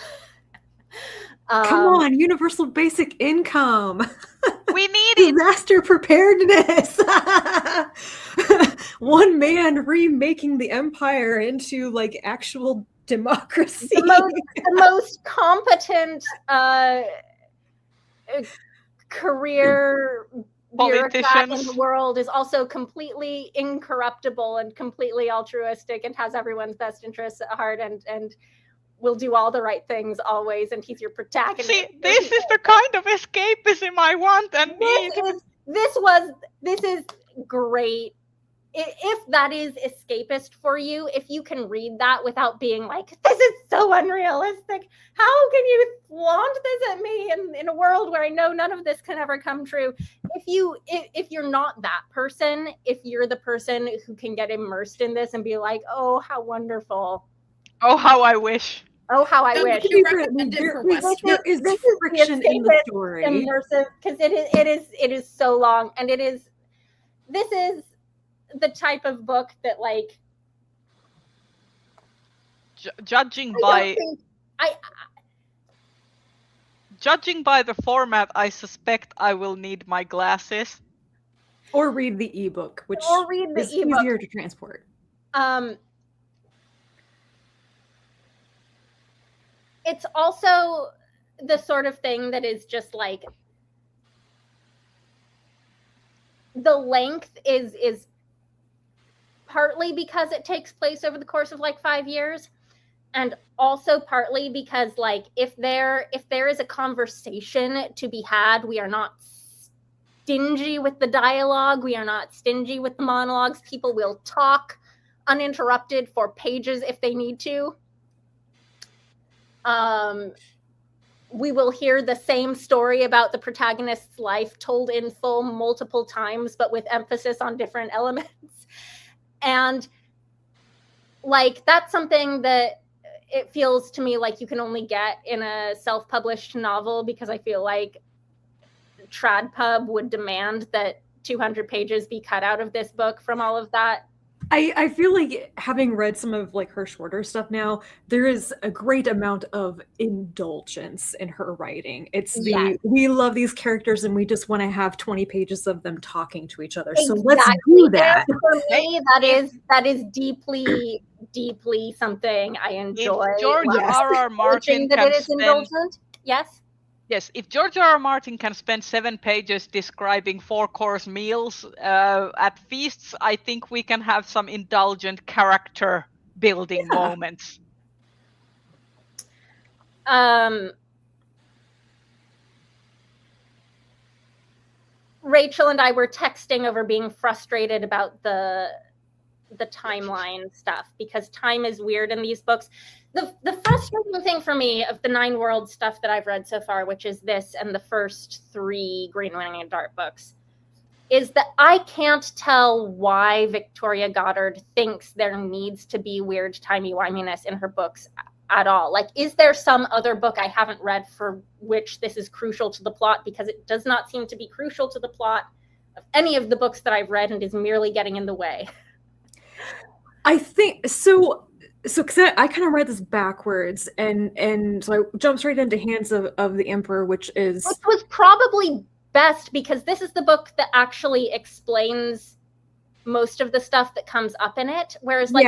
[SPEAKER 4] Come on, universal basic income.
[SPEAKER 2] We need it.
[SPEAKER 4] Disaster preparedness. One man remaking the empire into like actual democracy.
[SPEAKER 1] The most competent career bureaucrat in the world is also completely incorruptible and completely altruistic and has everyone's best interests at heart and will do all the right things always, and he's your protagonist.
[SPEAKER 2] See, this is the kind of escapism I want and need.
[SPEAKER 1] This is great. If that is escapist for you, if you can read that without being like, this is so unrealistic, how can you flaunt this at me in a world where I know none of this can ever come true? If you're not that person, if you're the person who can get immersed in this and be like, oh, how wonderful.
[SPEAKER 2] Oh, how I wish.
[SPEAKER 1] Oh, how I wish.
[SPEAKER 4] There is friction in the story.
[SPEAKER 1] Immersive, because it is so long, and this is the type of book that, like,
[SPEAKER 2] judging by the format, I suspect I will need my glasses.
[SPEAKER 4] Or read the ebook, which is easier to transport.
[SPEAKER 1] It's also the sort of thing that is just like, the length is partly because it takes place over the course of like 5 years, and also partly because, like, if there is a conversation to be had, we are not stingy with the dialogue, we are not stingy with the monologues. People will talk uninterrupted for pages if they need to. We will hear the same story about the protagonist's life told in full multiple times, but with emphasis on different elements. And, like, that's something that it feels to me like you can only get in a self-published novel, because I feel like TradPub would demand that 200 pages be cut out of this book from all of that.
[SPEAKER 4] I feel like, having read some of like her shorter stuff now, there is a great amount of indulgence in her writing. It's we love these characters and we just want to have 20 pages of them talking to each other. So let's do that.
[SPEAKER 1] For me, that is deeply, deeply something I enjoy.
[SPEAKER 2] If George R.R. Martin can
[SPEAKER 1] indulgent.
[SPEAKER 2] Yes, if George R.R. Martin can spend 7 pages describing 4-course meals at feasts, I think we can have some indulgent character building moments.
[SPEAKER 1] Rachel and I were texting over being frustrated about the timeline stuff, because time is weird in these books. The frustrating thing for me of the 9 Worlds stuff that I've read so far, which is this and the first 3 Greenwing and Dart books, is that I can't tell why Victoria Goddard thinks there needs to be weird timey-wiminess in her books at all. Like, is there some other book I haven't read for which this is crucial to the plot? Because it does not seem to be crucial to the plot of any of the books that I've read, and is merely getting in the way.
[SPEAKER 4] I think so. So, because I kind of read this backwards, and so I jumped straight into Hands of the Emperor, which was
[SPEAKER 1] probably best, because this is the book that actually explains most of the stuff that comes up in it, whereas like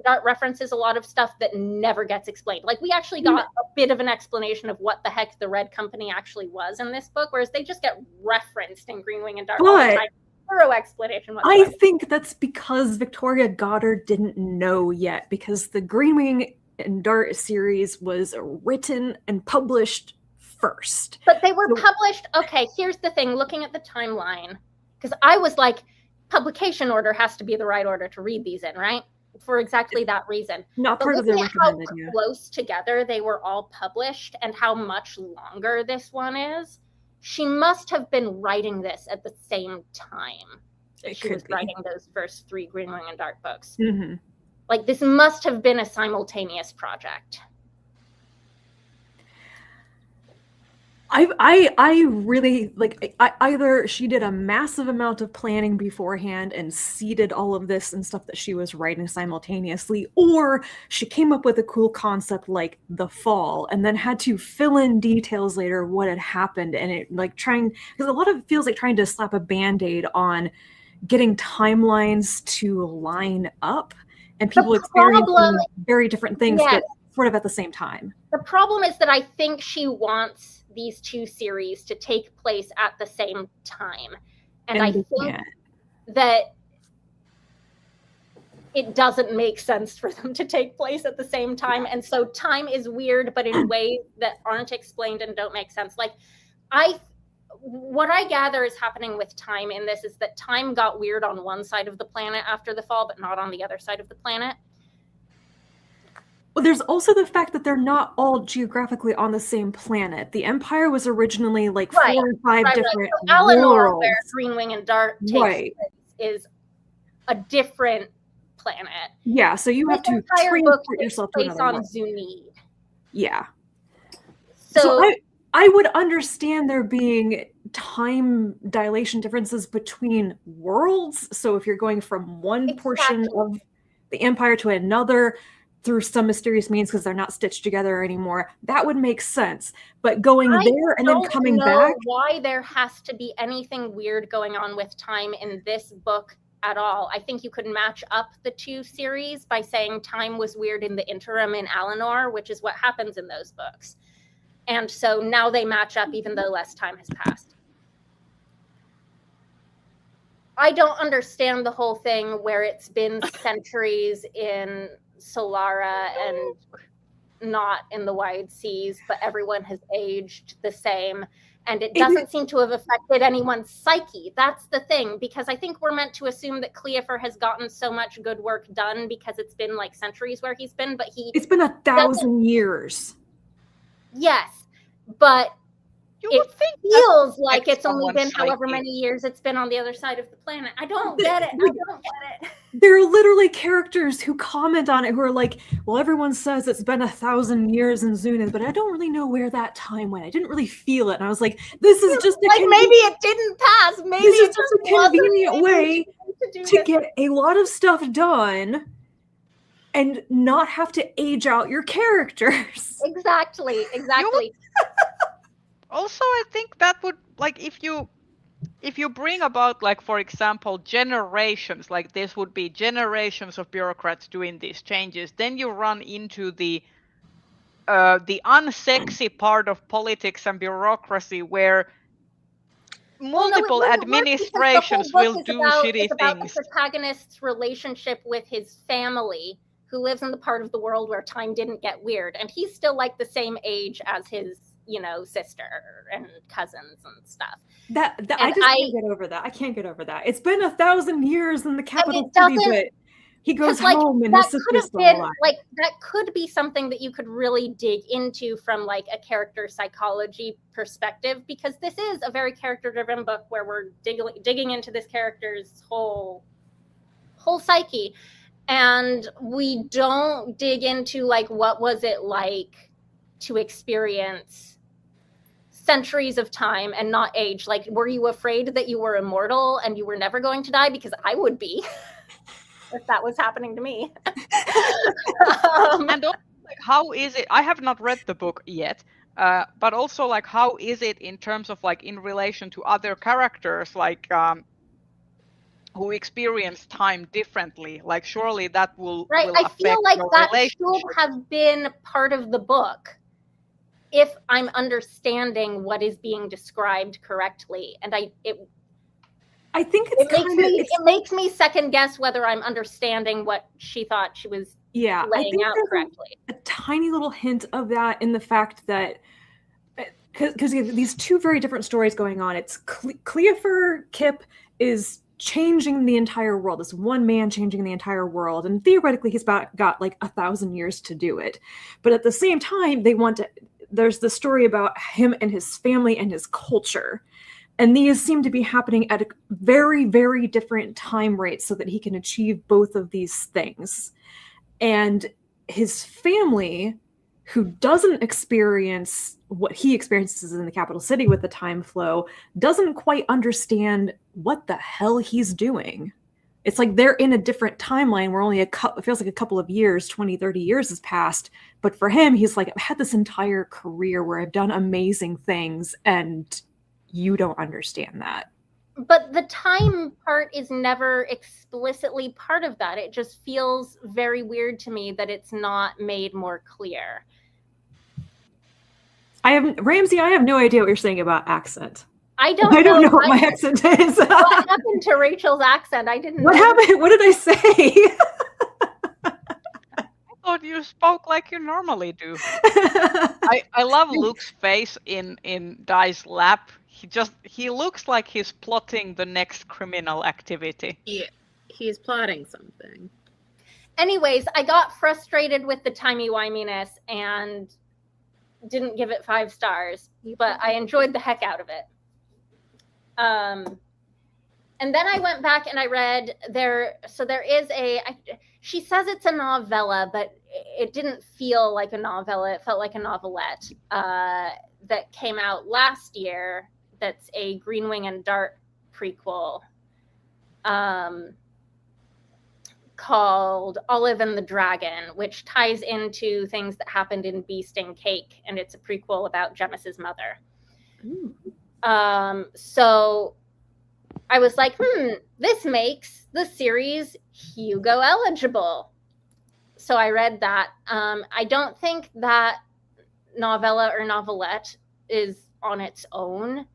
[SPEAKER 1] Dart references a lot of stuff that never gets explained. Like, we actually got a bit of an explanation of what the heck the Red Company actually was in this book, whereas they just get referenced in Greenwing and Dart all the time. Thorough explanation whatsoever.
[SPEAKER 4] I think that's because Victoria Goddard didn't know yet, because the Greenwing and Dart series was written and published first.
[SPEAKER 1] But they were published. Okay, here's the thing, looking at the timeline, because I was like, publication order has to be the right order to read these in, right? For exactly that reason.
[SPEAKER 4] Not
[SPEAKER 1] But
[SPEAKER 4] part of the
[SPEAKER 1] looking at how
[SPEAKER 4] recommended, yeah.
[SPEAKER 1] close together they were all published and how much longer this one is, she must have been writing this at the same time that
[SPEAKER 4] It
[SPEAKER 1] she was
[SPEAKER 4] could be.
[SPEAKER 1] writing those first 3 Greenwing and Dark books.
[SPEAKER 4] Mhm.
[SPEAKER 1] Like, this must have been a simultaneous project.
[SPEAKER 4] I really like either she did a massive amount of planning beforehand and seeded all of this and stuff that she was writing simultaneously, or she came up with a cool concept like the fall and then had to fill in details later what had happened, and it like trying, because a lot of it feels like trying to slap a band-aid on getting timelines to line up and people experiencing very different things but sort of at the same time.
[SPEAKER 1] The problem is that I think she wants these 2 series to take place at the same time. And I think that it doesn't make sense for them to take place at the same time. And so time is weird, but in ways that aren't explained and don't make sense. Like, what I gather is happening with time in this is that time got weird on one side of the planet after the fall, but not on the other side of the planet.
[SPEAKER 4] Well, there's also the fact that they're not all geographically on the same planet. The Empire was originally like 4 or 5 different
[SPEAKER 1] So Alinor,
[SPEAKER 4] worlds.
[SPEAKER 1] where Greenwing and Dark takes place, is a different planet.
[SPEAKER 4] Yeah, so you have to transport yourself to another
[SPEAKER 1] on
[SPEAKER 4] world.
[SPEAKER 1] Zunid.
[SPEAKER 4] Yeah.
[SPEAKER 1] So
[SPEAKER 4] I would understand there being time dilation differences between worlds. So if you're going from one portion of the Empire to another through some mysterious means because they're not stitched together anymore, that would make sense. But going there and then coming back,
[SPEAKER 1] why there has to be anything weird going on with time in this book at all. I think you could match up the 2 series by saying time was weird in the interim in Alinor, which is what happens in those books. And so now they match up even though less time has passed. I don't understand the whole thing where it's been centuries in Solara and not in the wide seas, but everyone has aged the same. And it doesn't seem to have affected anyone's psyche. That's the thing, because I think we're meant to assume that Cleofer has gotten so much good work done because it's been like centuries where he's been, but it's
[SPEAKER 4] been 1,000 years.
[SPEAKER 1] Yes, but
[SPEAKER 2] it
[SPEAKER 1] feels like it's only been however many years it's been on the other side of the planet. I don't get it. I don't get it.
[SPEAKER 4] There are literally characters who comment on it who are like, well, everyone says it's been 1,000 years in Zunid, but I don't really know where that time went. I didn't really feel it. And I was like, this is just
[SPEAKER 1] like maybe it didn't pass. Maybe
[SPEAKER 4] this is just a convenient way to get a lot of stuff done and not have to age out your characters.
[SPEAKER 1] Exactly.
[SPEAKER 2] Also, I think that would, like, if you bring about, like, for example, generations, like this would be generations of bureaucrats doing these changes, then you run into the unsexy part of politics and bureaucracy where multiple administrations will do shitty things.
[SPEAKER 1] The protagonist's relationship with his family, who lives in the part of the world where time didn't get weird, and he's still like the same age as his sister and cousins and stuff.
[SPEAKER 4] I just can't get over that. I can't get over that. It's been 1,000 years in the capital city, but he goes home and his sister's still alive.
[SPEAKER 1] Like, that could be something that you could really dig into from like a character psychology perspective, because this is a very character-driven book where we're digging into this character's whole psyche, and we don't dig into like what was it like to experience centuries of time and not age. Like, were you afraid that you were immortal and you were never going to die? Because I would be if that was happening to me.
[SPEAKER 2] And also, like, how is it? I have not read the book yet, but also, like, how is it in terms of like in relation to other characters, like who experience time differently? Like, surely that will
[SPEAKER 1] I feel like that should have been part of the book, if I'm understanding what is being described correctly. And it makes me second guess whether I'm understanding what she thought she was laying out correctly.
[SPEAKER 4] A tiny little hint of that in the fact that, because these 2 very different stories going on. It's Cleofer Kip is changing the entire world, this one man changing the entire world, and theoretically he's got like 1,000 years to do it. But at the same time, there's the story about him and his family and his culture. And these seem to be happening at a very, very different time rates so that he can achieve both of these things. And his family, who doesn't experience what he experiences in the capital city with the time flow, doesn't quite understand what the hell he's doing. It's like they're in a different timeline where only it feels like a couple of years, 20, 30 years has passed. But for him, he's like, I've had this entire career where I've done amazing things, and you don't understand that.
[SPEAKER 1] But the time part is never explicitly part of that. It just feels very weird to me that it's not made more clear.
[SPEAKER 4] Ramsey, I have no idea what you're saying about accent.
[SPEAKER 1] I don't know
[SPEAKER 4] what my accent is.
[SPEAKER 1] What happened to Rachel's accent? I didn't know.
[SPEAKER 4] What happened? What did I say?
[SPEAKER 2] I thought you spoke like you normally do. I love Luke's face in Dai's lap. He looks like he's plotting the next criminal activity.
[SPEAKER 3] Yeah, he's plotting something.
[SPEAKER 1] Anyways, I got frustrated with the timey-wiminess and didn't give it 5 stars, but I enjoyed the heck out of it. And then I went back and I read she says it's a novella, but it didn't feel like a novella. It felt like a novelette that came out last year. That's a Greenwing and Dart prequel called Olive and the Dragon, which ties into things that happened in Beast and Cake, and it's a prequel about Jemis's mother. So I was like, this makes the series Hugo eligible. So I read that. I don't think that novella or novelette is on its own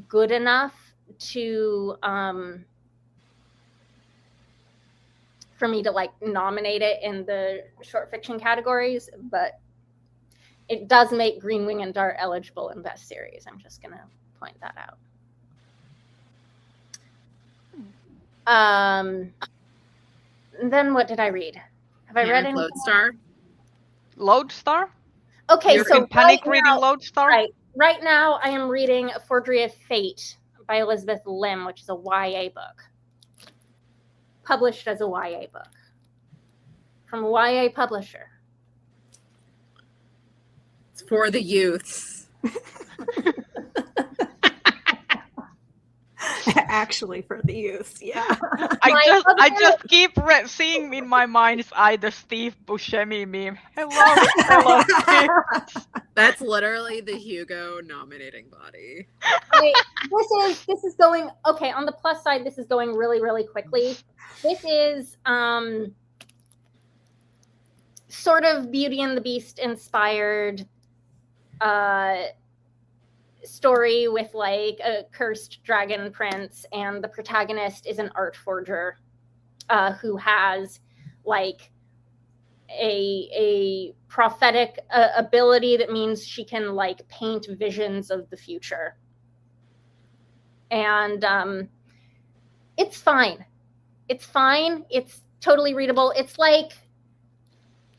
[SPEAKER 1] good enough to for me to like nominate it in the short fiction categories, but it does make Greenwing and Dart eligible in Best Series. I'm just gonna point that out. Then what did I read? Have I read any?
[SPEAKER 3] Lodestar.
[SPEAKER 2] Lodestar?
[SPEAKER 1] Okay,
[SPEAKER 2] You're
[SPEAKER 1] so
[SPEAKER 2] in panic
[SPEAKER 1] right
[SPEAKER 2] reading
[SPEAKER 1] now,
[SPEAKER 2] Lodestar?
[SPEAKER 1] Right now I am reading Forgery of Fate by Elizabeth Lim, which is a YA book. Published as a YA book. From a YA publisher.
[SPEAKER 3] It's for the youths.
[SPEAKER 4] Actually, for the youth, yeah.
[SPEAKER 2] I just keep seeing in my mind's eye the Steve Buscemi meme. Hello, Steve.
[SPEAKER 3] That's literally the Hugo nominating body.
[SPEAKER 1] This is going okay. On the plus side, this is going really, really quickly. This is sort of Beauty and the Beast inspired story with like a cursed dragon prince, and the protagonist is an art forger who has like a prophetic ability that means she can like paint visions of the future. And it's fine. It's totally readable. It's like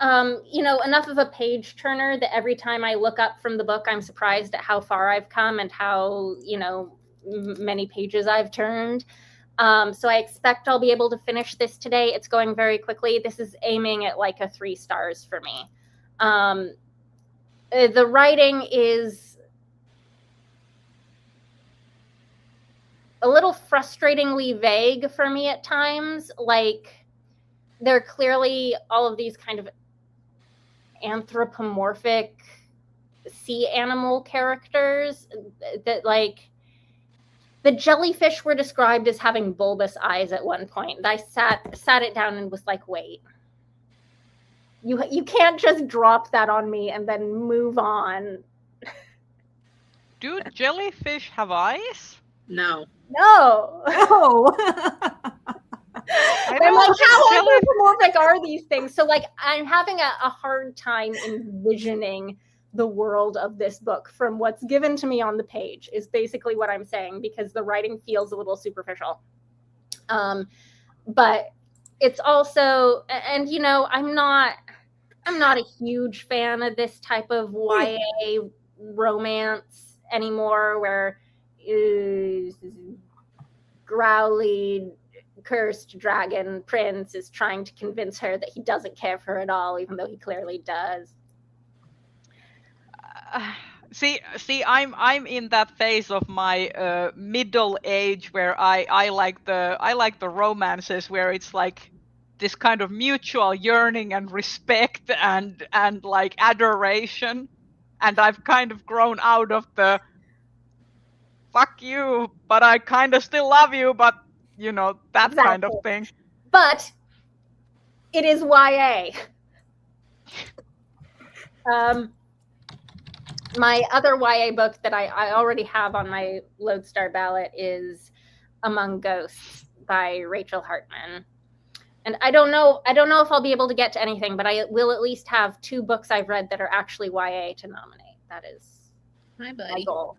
[SPEAKER 1] enough of a page turner that every time I look up from the book, I'm surprised at how far I've come and how, many pages I've turned. So I expect I'll be able to finish this today. It's going very quickly. This is aiming at like a 3 stars for me. The writing is a little frustratingly vague for me at times. Like, there are clearly all of these kind of anthropomorphic sea animal characters that, like, the jellyfish were described as having bulbous eyes at one point. And I sat it down and was like, wait, you can't just drop that on me and then move on.
[SPEAKER 2] Do jellyfish have eyes?
[SPEAKER 3] No.
[SPEAKER 1] I'm like, how anthropomorphic are these things? So, like, I'm having a hard time envisioning the world of this book from what's given to me on the page, is basically what I'm saying, because the writing feels a little superficial. But it's also, and you know, I'm not a huge fan of this type of YA romance anymore, where growly cursed dragon prince is trying to convince her that he doesn't care for her at all, even though he clearly does.
[SPEAKER 2] See, I'm in that phase of my middle age where I like the romances where it's like this kind of mutual yearning and respect and like adoration, and I've kind of grown out of the fuck you, but I kind of still love you, but you know, that kind of thing.
[SPEAKER 1] But it is YA. My other YA book that I already have on my Lodestar ballot is Among Ghosts by Rachel Hartman. And I don't know if I'll be able to get to anything, but I will at least have 2 books I've read that are actually YA to nominate. That is my goal.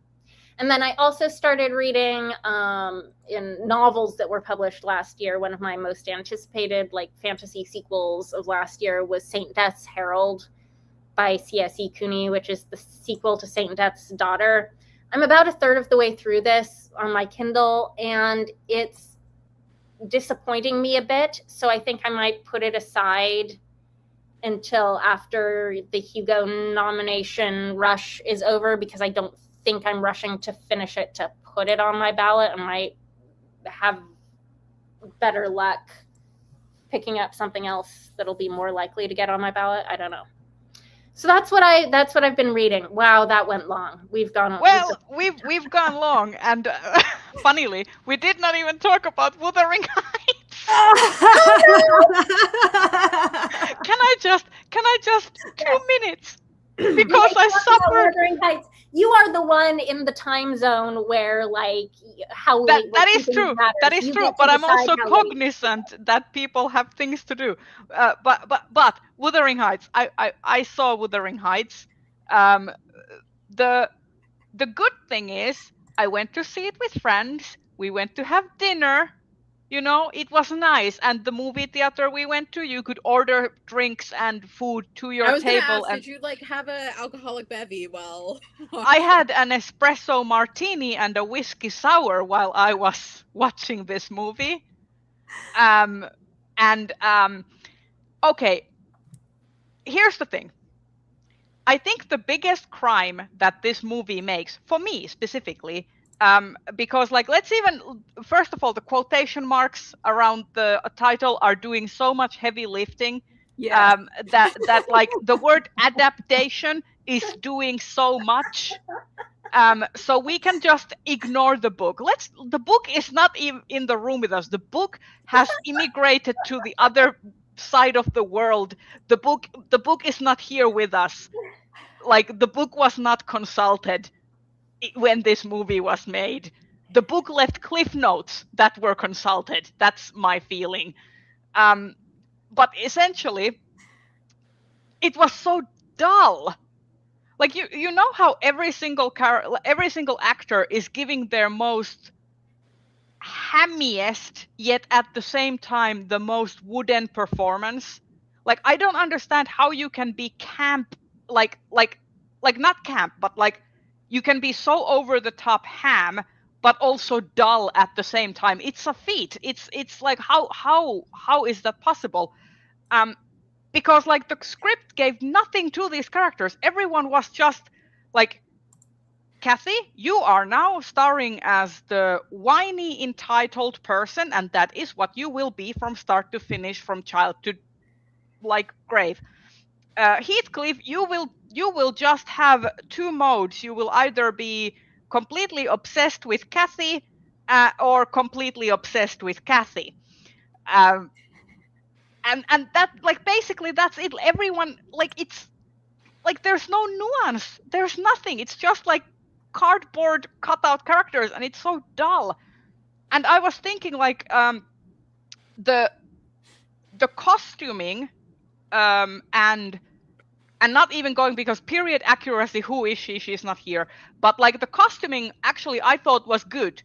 [SPEAKER 1] And then I also started reading in novels that were published last year. One of my most anticipated like fantasy sequels of last year was Saint Death's Herald by C.S.E. Cooney, which is the sequel to Saint Death's Daughter. I'm about a third of the way through this on my Kindle, and it's disappointing me a bit. So I think I might put it aside until after the Hugo nomination rush is over, because I don't think I'm rushing to finish it to put it on my ballot. I might have better luck picking up something else that'll be more likely to get on my ballot. I don't know. So that's what I've been reading. Wow, that went long. We've gone
[SPEAKER 2] long, and funnily, we did not even talk about Wuthering Heights. Can I just 2 minutes? Because I suffered.
[SPEAKER 1] Wuthering Heights. You are the one in the time zone where, like, how late.
[SPEAKER 2] That is true. Matters. That is true. But I'm also cognizant that people have things to do. But Wuthering Heights. I saw Wuthering Heights. The good thing is I went to see it with friends. We went to have dinner. You know, it was nice. And the movie theater we went to, you could order drinks and food to your table.
[SPEAKER 3] Did you like have an alcoholic bevy? Well,
[SPEAKER 2] I had an espresso martini and a whiskey sour while I was watching this movie. Okay, here's the thing. I think the biggest crime that this movie makes, for me specifically, because like, let's even, first of all, the quotation marks around the title are doing so much heavy lifting.
[SPEAKER 4] Yeah.
[SPEAKER 2] That like the word adaptation is doing so much. So we can just ignore the book. The book is not even in the room with us. The book has immigrated to the other side of the world. The book is not here with us. Like, the book was not consulted when this movie was made. The book left cliff notes that were consulted. That's my feeling. But essentially, it was so dull. Like, you know how every single actor is giving their most hammiest, yet at the same time the most wooden performance. Like, I don't understand how you can be camp, like not camp, but like you can be so over the top ham, but also dull at the same time. It's a feat. It's like how is that possible? Because like the script gave nothing to these characters. Everyone was just like, Kathy, you are now starring as the whiny, entitled person, and that is what you will be from start to finish, from child to like grave. Heathcliff, you will just have 2 modes. You will either be completely obsessed with Kathy or completely obsessed with Kathy. And that, like, basically that's it. Everyone, like, it's like there's no nuance. There's nothing. It's just like cardboard cutout characters, and it's so dull. And I was thinking, like, the costuming, and not even going, because period accuracy, who is she? She's not here. But like the costuming, actually, I thought was good.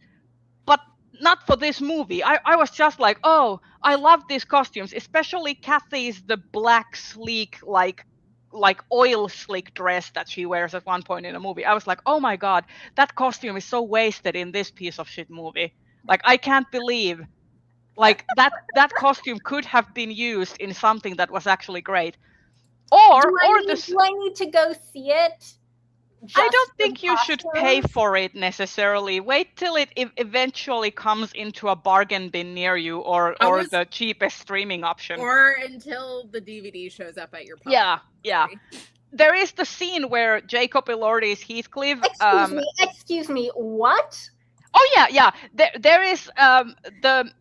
[SPEAKER 2] But not for this movie. I was just like, oh, I love these costumes, especially Kathy's the black sleek like oil slick dress that she wears at one point in the movie. I was like, oh my god, that costume is so wasted in this piece of shit movie. Like, I can't believe like that costume could have been used in something that was actually great. Or
[SPEAKER 1] do I need to go see it?
[SPEAKER 2] I don't think you should pay for it necessarily. Wait till it eventually comes into a bargain bin near you, or the cheapest streaming option.
[SPEAKER 3] Or until the DVD shows up at your public.
[SPEAKER 2] Yeah. There is the scene where Jacob Elordi's Heathcliff.
[SPEAKER 1] Excuse me. What?
[SPEAKER 2] Oh yeah. There is the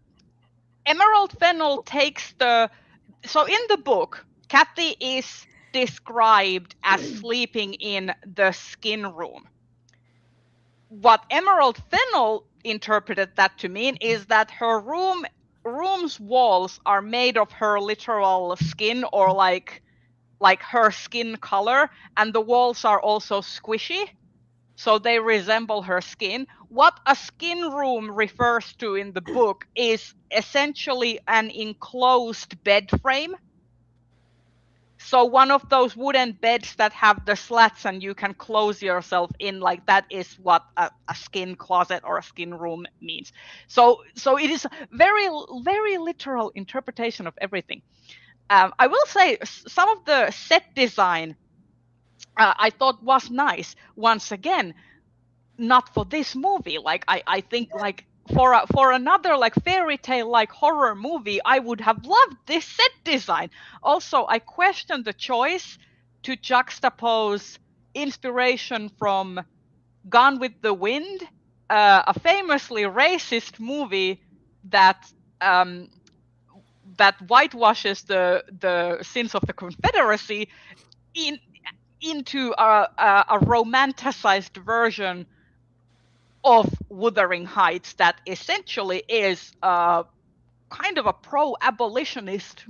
[SPEAKER 2] Emerald Fennel takes the. So in the book, Kathy is described as sleeping in the skin room. What Emerald Fennel interpreted that to mean is that her room's walls are made of her literal skin, or like her skin color, and the walls are also squishy, so they resemble her skin. What a skin room refers to in the book is essentially an enclosed bed frame. So one of those wooden beds that have the slats and you can close yourself in, like that is what a skin closet or a skin room means. So it is very, very literal interpretation of everything. I will say some of the set design I thought was nice. Once again, not for this movie. Like I think like for another like fairy tale like horror movie, I would have loved this set design. Also, I question the choice to juxtapose inspiration from Gone with the Wind, a famously racist movie that whitewashes the sins of the Confederacy, into a romanticized version of Wuthering Heights that essentially is kind of a pro-abolitionist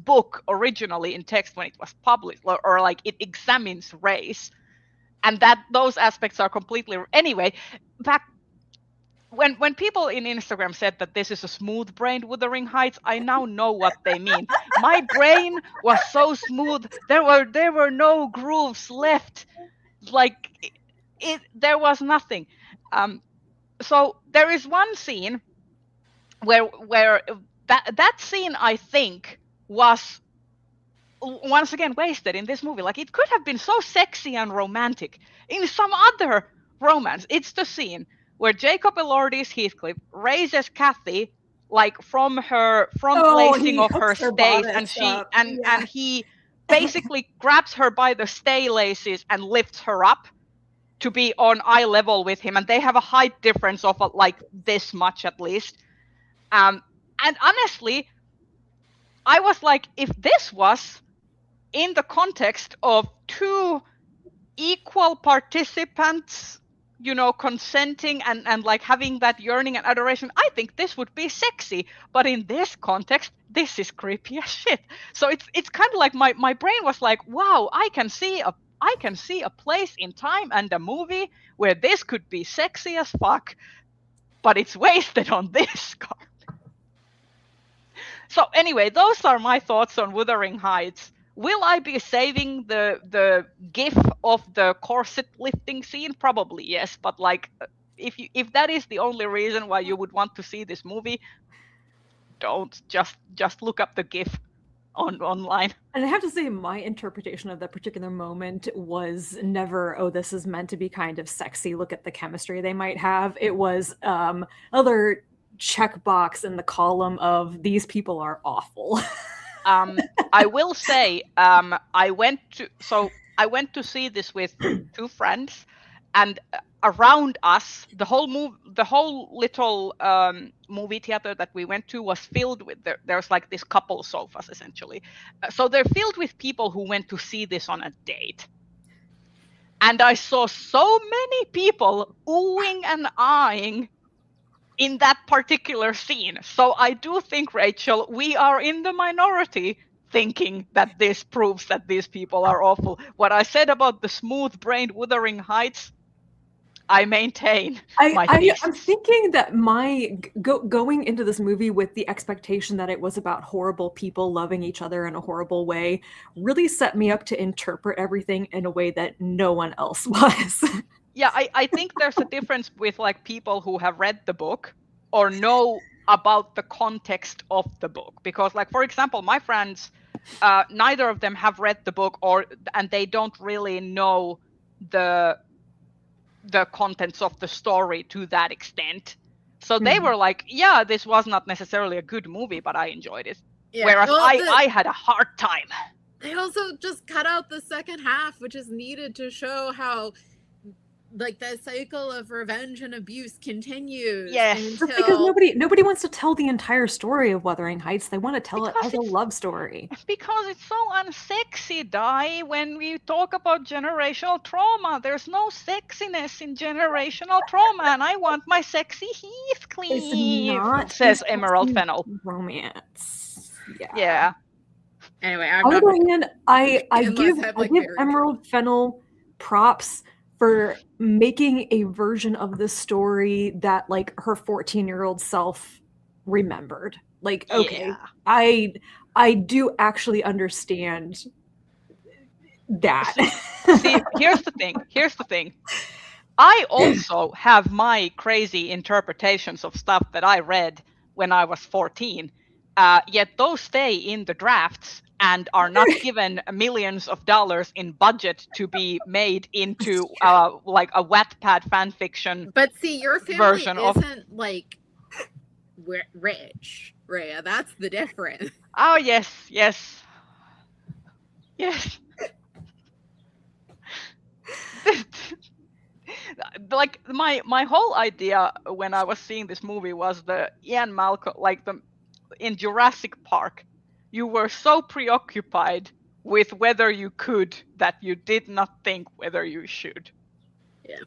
[SPEAKER 2] book originally in text when it was published, or like it examines race, and that those aspects are completely anyway. Back when people in Instagram said that this is a smooth-brained Wuthering Heights, I now know what they mean. My brain was so smooth, there were no grooves left, like. There was nothing. So there is one scene where that scene I think was once again wasted in this movie. Like, it could have been so sexy and romantic in some other romance. It's the scene where Jacob Elordi's Heathcliff raises Kathy like from placing of her stays, and he basically grabs her by the stay laces and lifts her up to be on eye level with him, and they have a height difference of like this much at least. And honestly, I was like, if this was in the context of two equal participants, you know, consenting and like having that yearning and adoration, I think this would be sexy. But in this context, this is creepy as shit. So it's kind of like my brain was like, wow, I can see a place in time and a movie where this could be sexy as fuck, but it's wasted on this card. So anyway, those are my thoughts on Wuthering Heights. Will I be saving the gif of the corset lifting scene? Probably yes, but like if that is the only reason why you would want to see this movie, don't just look up the gif online.
[SPEAKER 4] And I have to say, my interpretation of that particular moment was never, oh, this is meant to be kind of sexy, look at the chemistry they might have. It was other checkbox in the column of these people are awful.
[SPEAKER 2] I will say, I went to see this with two friends, and around us, the whole little movie theater that we went to was filled with there's like this couple sofas essentially. So they're filled with people who went to see this on a date. And I saw so many people oohing and eyeing in that particular scene. So I do think, Rachel, we are in the minority thinking that this proves that these people are awful. What I said about the smooth-brained Wuthering Heights, I maintain my thesis.
[SPEAKER 4] I'm thinking that my going into this movie with the expectation that it was about horrible people loving each other in a horrible way really set me up to interpret everything in a way that no one else was.
[SPEAKER 2] Yeah, I think there's a difference with like people who have read the book or know about the context of the book. Because like, for example, my friends, neither of them have read the book and they don't really know the contents of the story to that extent. So they were like, yeah, this was not necessarily a good movie, but I enjoyed it. Yeah. Whereas I had a hard time.
[SPEAKER 3] They also just cut out the second half, which is needed to show how like the cycle of revenge and abuse continues.
[SPEAKER 2] Yes.
[SPEAKER 3] Until...
[SPEAKER 4] Because nobody wants to tell the entire story of Wuthering Heights. They want to tell it as a love story.
[SPEAKER 2] Because it's so unsexy, Dai. When we talk about generational trauma, there's no sexiness in generational trauma, and I want my sexy Heathcliff, says Emerald Fennell.
[SPEAKER 4] Romance.
[SPEAKER 2] Yeah.
[SPEAKER 3] Anyway,
[SPEAKER 4] on the other hand, I give Emerald Fennell props for making a version of the story that like her 14-year-old self remembered. Like, okay, yeah. I do actually understand that.
[SPEAKER 2] See, here's the thing. I also have my crazy interpretations of stuff that I read when I was 14, yet those stay in the drafts and are not given millions of dollars in budget to be made into like a Wattpad fanfiction.
[SPEAKER 3] But see, your family isn't like rich, Rhea. That's the difference.
[SPEAKER 2] Oh yes. Like my whole idea when I was seeing this movie was the Ian Malcolm, like in Jurassic Park. You were so preoccupied with whether you could that you did not think whether you should.
[SPEAKER 3] Yeah.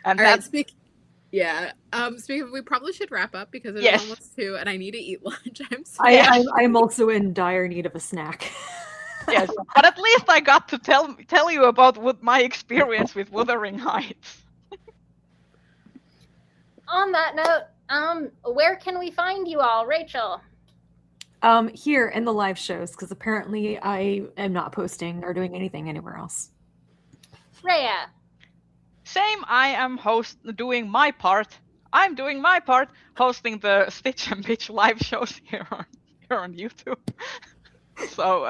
[SPEAKER 2] And
[SPEAKER 3] that's speaking of, we probably should wrap up because it's almost 2 and I need to eat lunch.
[SPEAKER 4] I'm also in dire need of a snack.
[SPEAKER 2] Yes, but at least I got to tell you about my experience with Wuthering Heights.
[SPEAKER 1] On that note, where can we find you all, Rachel?
[SPEAKER 4] Here in the live shows, because apparently I am not posting or doing anything anywhere else.
[SPEAKER 1] Rhea.
[SPEAKER 2] Same, I am doing my part. I'm doing my part, hosting the Stitch and Bitch live shows here on YouTube. So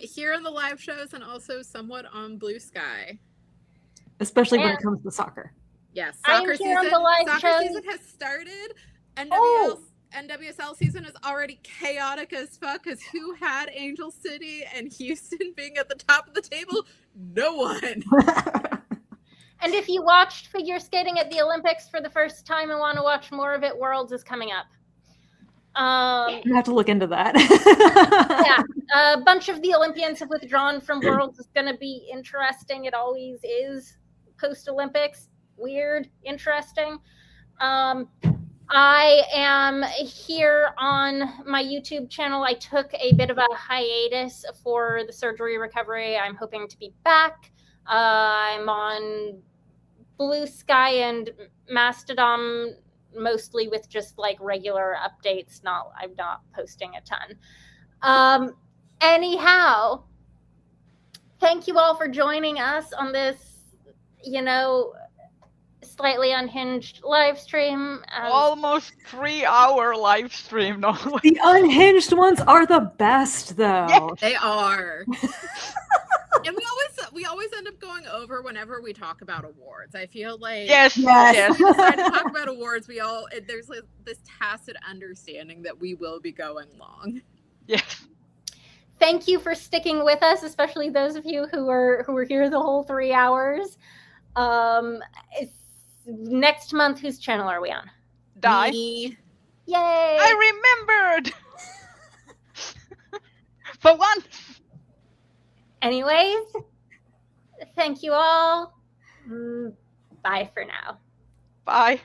[SPEAKER 3] here in the live shows and also somewhat on Blue Sky.
[SPEAKER 4] Especially when it comes to soccer.
[SPEAKER 3] Yes, soccer season has started. NWSL season is already chaotic as fuck because who had Angel City and Houston being at the top of the table? No one.
[SPEAKER 1] And if you watched figure skating at the Olympics for the first time and want to watch more of it, Worlds is coming up.
[SPEAKER 4] You have to look into that.
[SPEAKER 1] Yeah, a bunch of the Olympians have withdrawn from Worlds. It's going to be interesting. It always is post-Olympics. Weird, interesting. I am here on my YouTube channel. I took a bit of a hiatus for the surgery recovery. I'm hoping to be back. I'm on Blue Sky and Mastodon, mostly with just like regular updates. I'm not posting a ton. Anyhow, thank you all for joining us on this, slightly unhinged live stream.
[SPEAKER 2] Almost 3-hour live stream. No,
[SPEAKER 4] the unhinged ones are the best, though.
[SPEAKER 3] Yeah, they are. And we always end up going over whenever we talk about awards. I feel like
[SPEAKER 2] yes.
[SPEAKER 3] When we decide to talk about awards, there's like this tacit understanding that we will be going long.
[SPEAKER 2] Yes.
[SPEAKER 1] Thank you for sticking with us, especially those of you who were here the whole 3 hours. Next month, whose channel are we on?
[SPEAKER 2] Dai.
[SPEAKER 3] Me.
[SPEAKER 1] Yay!
[SPEAKER 2] I remembered! For once!
[SPEAKER 1] Anyways, thank you all. Bye for now.
[SPEAKER 2] Bye.